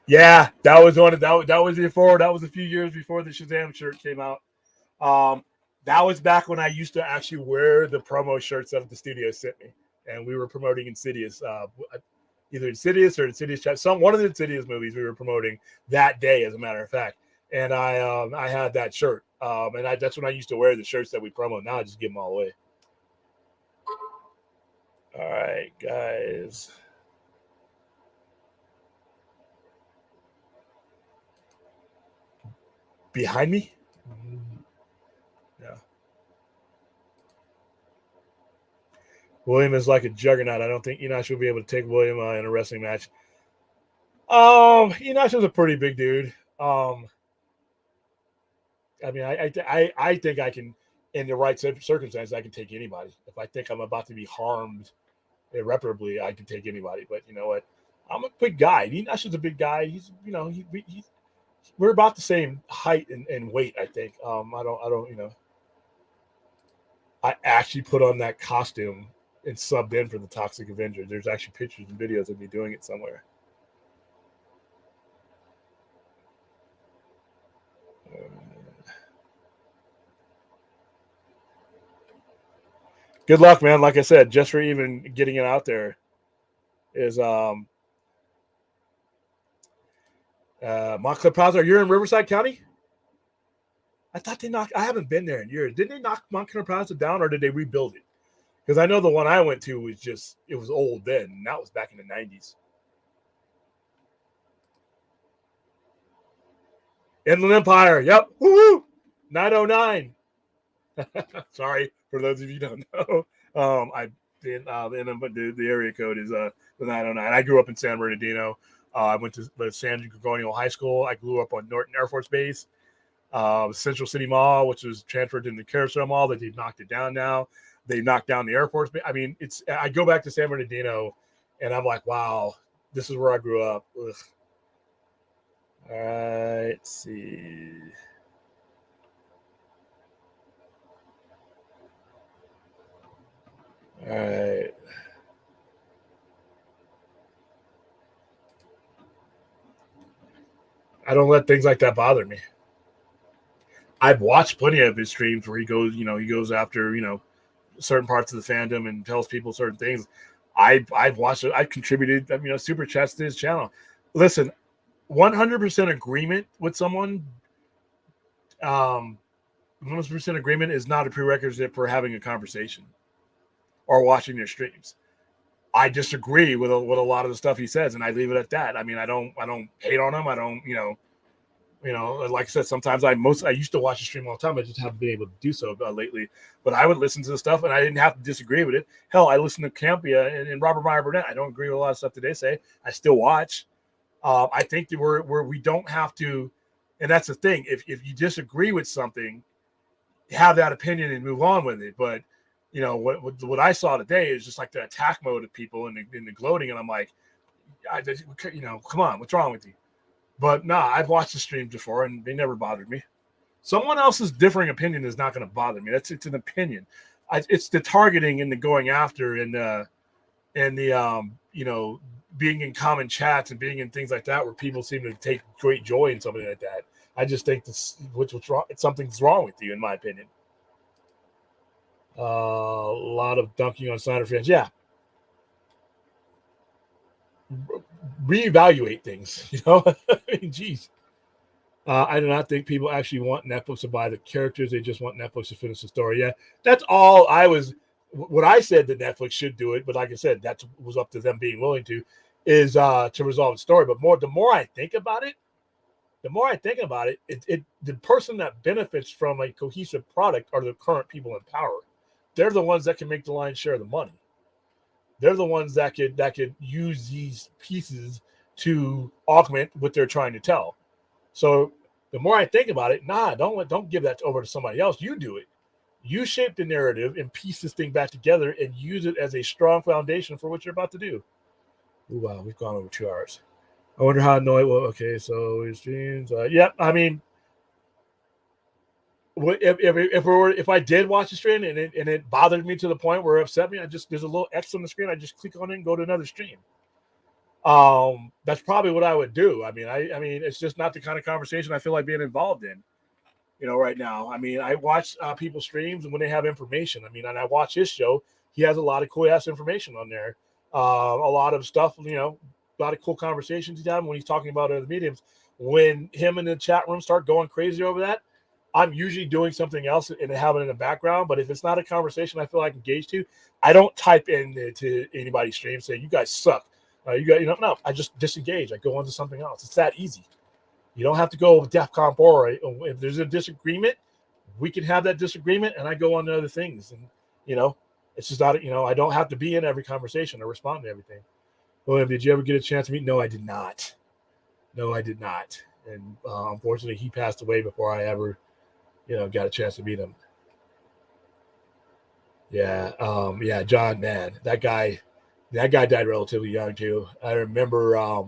Yeah, that was one. That was before. That was a few years before the Shazam shirt came out. That was back when I used to actually wear the promo shirts that the studio sent me, and we were promoting Insidious, either Insidious or Insidious Chat. One of the Insidious movies we were promoting that day, as a matter of fact. And I had that shirt, and that's when I used to wear the shirts that we promote. Now I just give them all away. All right, guys. Behind me? Yeah. William is like a juggernaut. I don't think Enoch will be able to take William in a wrestling match. Enoch is a pretty big dude. I mean, I think I can, in the right circumstances, I can take anybody. If I think I'm about to be harmed irreparably, I can take anybody. But you know what? I'm a big guy. Enoch is a big guy. He's, we're about the same height and weight, I think. I don't, I actually put on that costume and subbed in for the Toxic Avenger. There's actually pictures and videos of me doing it somewhere. Good luck, man. Like I said, just for even getting it out there is Montclair Plaza. You're in Riverside County? I thought they knocked. I haven't been there in years. Didn't they knock Montclair Plaza down, or did they rebuild it? Because I know the one I went to was it was old then, and that was back in the 90s. Inland Empire. Yep. Woo-hoo! 909. Sorry for those of you who don't know. I did the area code is the 909. I grew up in San Bernardino. I went to the San Gorgonio High School. I grew up on Norton Air Force Base. Central City Mall, which was transferred into the Carousel Mall, that they've knocked it down now. They knocked down the Air Force Base. I mean, I go back to San Bernardino, and I'm like, wow, this is where I grew up. Ugh. All right, let's see. All right. I don't let things like that bother me. I've watched plenty of his streams where he goes after, certain parts of the fandom and tells people certain things. I've watched it. I contributed, super chats to his channel. Listen, 100% agreement with someone. 100% agreement is not a prerequisite for having a conversation or watching their streams. I disagree with a lot of the stuff he says, and I leave it at that. I mean, I don't hate on him. I don't, like I said, sometimes I used to watch the stream all the time. I just haven't been able to do so lately. But I would listen to the stuff, and I didn't have to disagree with it. Hell, I listen to Campia and Robert Meyer Burnett. I don't agree with a lot of stuff that they say. I still watch. I think that we don't have to, and that's the thing. If you disagree with something, have that opinion and move on with it. But what I saw today is just like the attack mode of people and the gloating, and I'm like, come on, what's wrong with you? But nah, I've watched the streams before and they never bothered me. Someone else's differing opinion is not going to bother me. It's an opinion. It's the targeting and the going after and the being in common chats and being in things like that where people seem to take great joy in something like that. I just think what's wrong. Something's wrong with you, in my opinion. A lot of dunking on Snyder fans. Yeah. Reevaluate things, I mean, geez. I do not think people actually want Netflix to buy the characters. They just want Netflix to finish the story. Yeah, that's all what I said that Netflix should do it. But like I said, that was up to them being willing to, is to resolve the story. But the more I think about it, the person that benefits from a cohesive product are the current people in power. They're the ones that can make the lion's share of the money. They're the ones that could use these pieces to augment what they're trying to tell. So the more I think about it, don't give that over to somebody else. You do it. You shape the narrative and piece this thing back together and use it as a strong foundation for what you're about to do. Ooh, wow, we've gone over 2 hours. I wonder how annoyed. Well, okay, so his streams. Yep. I mean, if I did watch the stream and it bothered me to the point where it upset me, there's a little X on the screen. I just click on it and go to another stream. That's probably what I would do. I mean, it's just not the kind of conversation I feel like being involved in, right now. I mean, I watch people's streams and when they have information. I mean, and I watch his show. He has a lot of cool ass information on there. A lot of stuff, a lot of cool conversations he's having when he's talking about other mediums. When him and the chat room start going crazy over that, I'm usually doing something else and having it in the background. But if it's not a conversation I feel like engaged to, I don't type into anybody's stream saying you guys suck. No, I just disengage. I go on to something else. It's that easy. You don't have to go with DEFCON 4. If there's a disagreement, we can have that disagreement, and I go on to other things. And it's just not. I don't have to be in every conversation or respond to everything. William, did you ever get a chance to meet? No, I did not. And unfortunately, he passed away before I ever, got a chance to meet him. Yeah, John, man, that guy died relatively young too. I remember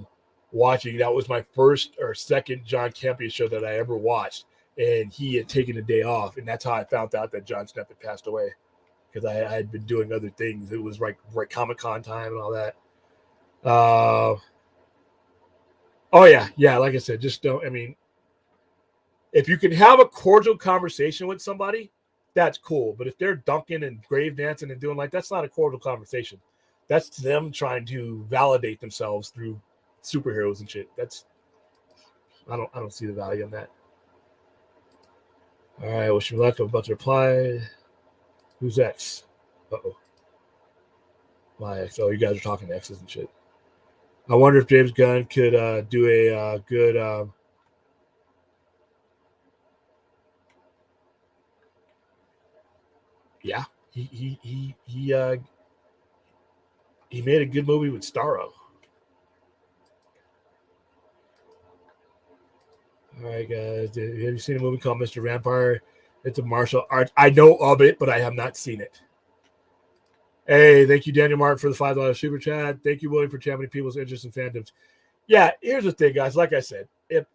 watching. That was my first or second John Campia show that I ever watched, and he had taken a day off, and that's how I found out that John Snepp had passed away, because I had been doing other things. It was right Comic-Con time and all that. Oh yeah. Like I said, just don't. I mean, if you can have a cordial conversation with somebody, that's cool. But if they're dunking and grave dancing and doing that's not a cordial conversation. That's them trying to validate themselves through superheroes and shit. I don't see the value in that. All right, wish me luck. I'm about to reply. Who's X? Uh-oh. My X. Oh, you guys are talking X's and shit. I wonder if James Gunn could do a good yeah. He made a good movie with Starro. All right, guys. Have you seen a movie called Mr. Vampire? It's a martial art. I know of it, but I have not seen it. Hey, thank you, Daniel Martin, for the $5 super chat. Thank you, William, for championing people's interest in fandoms. Yeah, here's the thing, guys. Like I said, if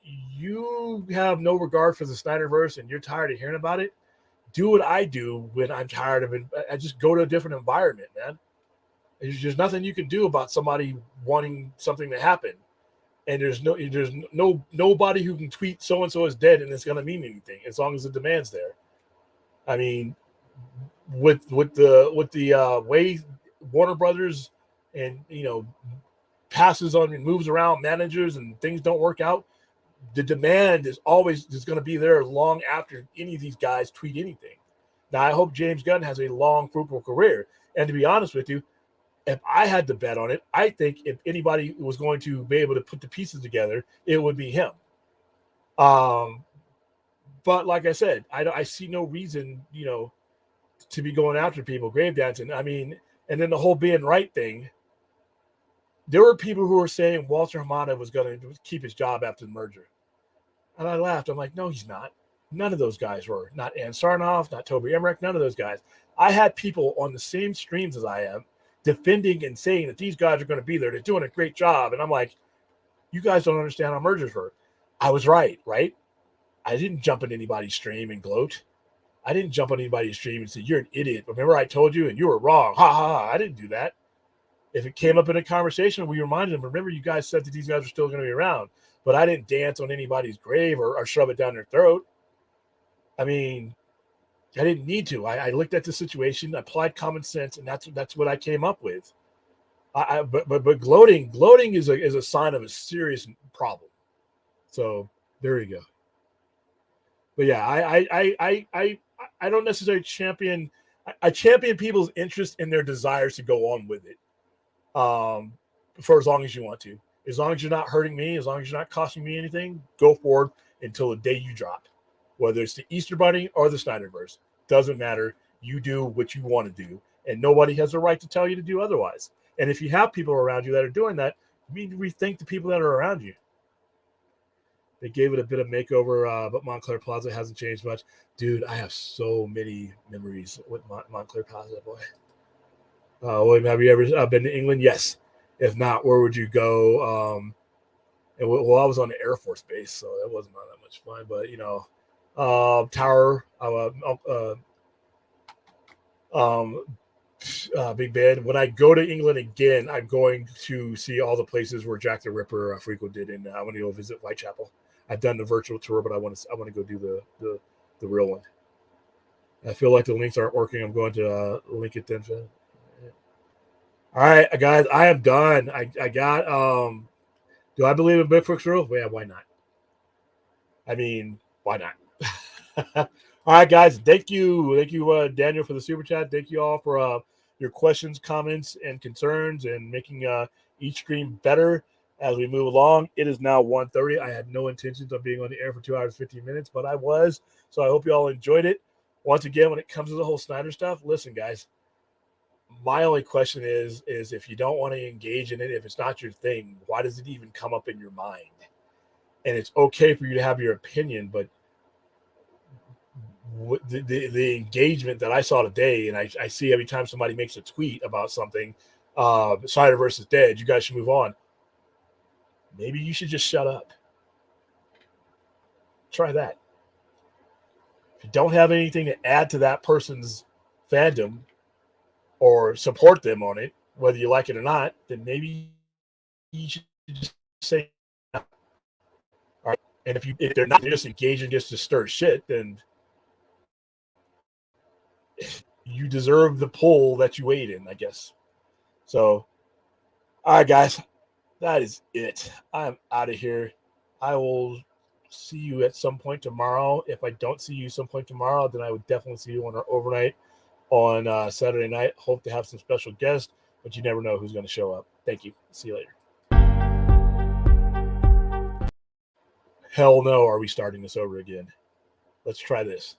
you have no regard for the Snyderverse and you're tired of hearing about it, do what I do when I'm tired of it. I just go to a different environment, man. There's nothing you can do about somebody wanting something to happen. And there's nobody who can tweet so and so is dead and it's going to mean anything as long as the demand's there. I mean, with the way Warner Brothers and, passes on and moves around managers and things don't work out, the demand is always going to be there long after any of these guys tweet anything. Now, I hope James Gunn has a long, fruitful career. And to be honest with you, if I had to bet on it, I think if anybody was going to be able to put the pieces together, it would be him. But like I said, I see no reason, to be going after people, grave dancing. I mean, and then the whole being right thing. There were people who were saying Walter Hamada was going to keep his job after the merger. And I laughed. I'm like, no, he's not. None of those guys were. Not Ann Sarnoff, not Toby Emmerich, none of those guys. I had people on the same streams as I am defending and saying that these guys are going to be there. They're doing a great job. And I'm like, you guys don't understand how mergers work. I was right? I didn't jump in anybody's stream and gloat. I didn't jump on anybody's stream and say, you're an idiot. Remember I told you and you were wrong. Ha, ha, ha. I didn't do that. If it came up in a conversation, we reminded them, remember you guys said that these guys are still going to be around. But I didn't dance on anybody's grave or shove it down their throat. I mean, I didn't need to. I looked at the situation, applied common sense, and that's what I came up with. But gloating is a sign of a serious problem. So there you go. But yeah, I don't necessarily champion. I champion people's interest in their desires to go on with it. For as long as you want to. As long as you're not hurting me, as long as you're not costing me anything, go forward until the day you drop. Whether it's the Easter Bunny or the Snyderverse. Doesn't matter. You do what you want to do. And nobody has a right to tell you to do otherwise. And if you have people around you that are doing that, you need to rethink the people that are around you. They gave it a bit of makeover, but Montclair Plaza hasn't changed much. Dude, I have so many memories with Montclair Plaza, boy. William, have you ever been to England? Yes. If not, where would you go? I was on the Air Force Base, so that wasn't that much fun. But Tower, Big Ben. When I go to England again, I'm going to see all the places where Jack the Ripper frequented, and I want to go visit Whitechapel. I've done the virtual tour, but I want to go do the real one. I feel like the links aren't working. I'm going to link it then. All right, guys, I am done. I got do I believe in Bigfoot's rule? Yeah, why not? I mean, why not? All right, guys, thank you, Daniel, for the super chat. Thank you all for your questions, comments, and concerns, and making each stream better as we move along. It is now 1:30. I had no intentions of being on the air for 2 hours 15 minutes, but I was. So I hope you all enjoyed it. Once again, when it comes to the whole Snyder stuff, listen, guys. My only question is if you don't want to engage in it, if it's not your thing, why does it even come up in your mind? And it's okay for you to have your opinion, but the engagement that I saw today, and I see every time somebody makes a tweet about something, Snyder versus dead, you guys should move on. Maybe you should just shut up. Try that. If you don't have anything to add to that person's fandom, or support them on it, whether you like it or not, then maybe you should just say no. All right. And if they're not, they're just engaging just to stir shit, then you deserve the pull that you ate in, I guess. So, all right, guys, that is it. I'm out of here. I will see you at some point tomorrow. If I don't see you some point tomorrow, then I would definitely see you on our overnight on Saturday night. Hope to have some special guests, but you never know who's going to show up. Thank you. See you later. Hell no, are we starting this over again? Let's try this.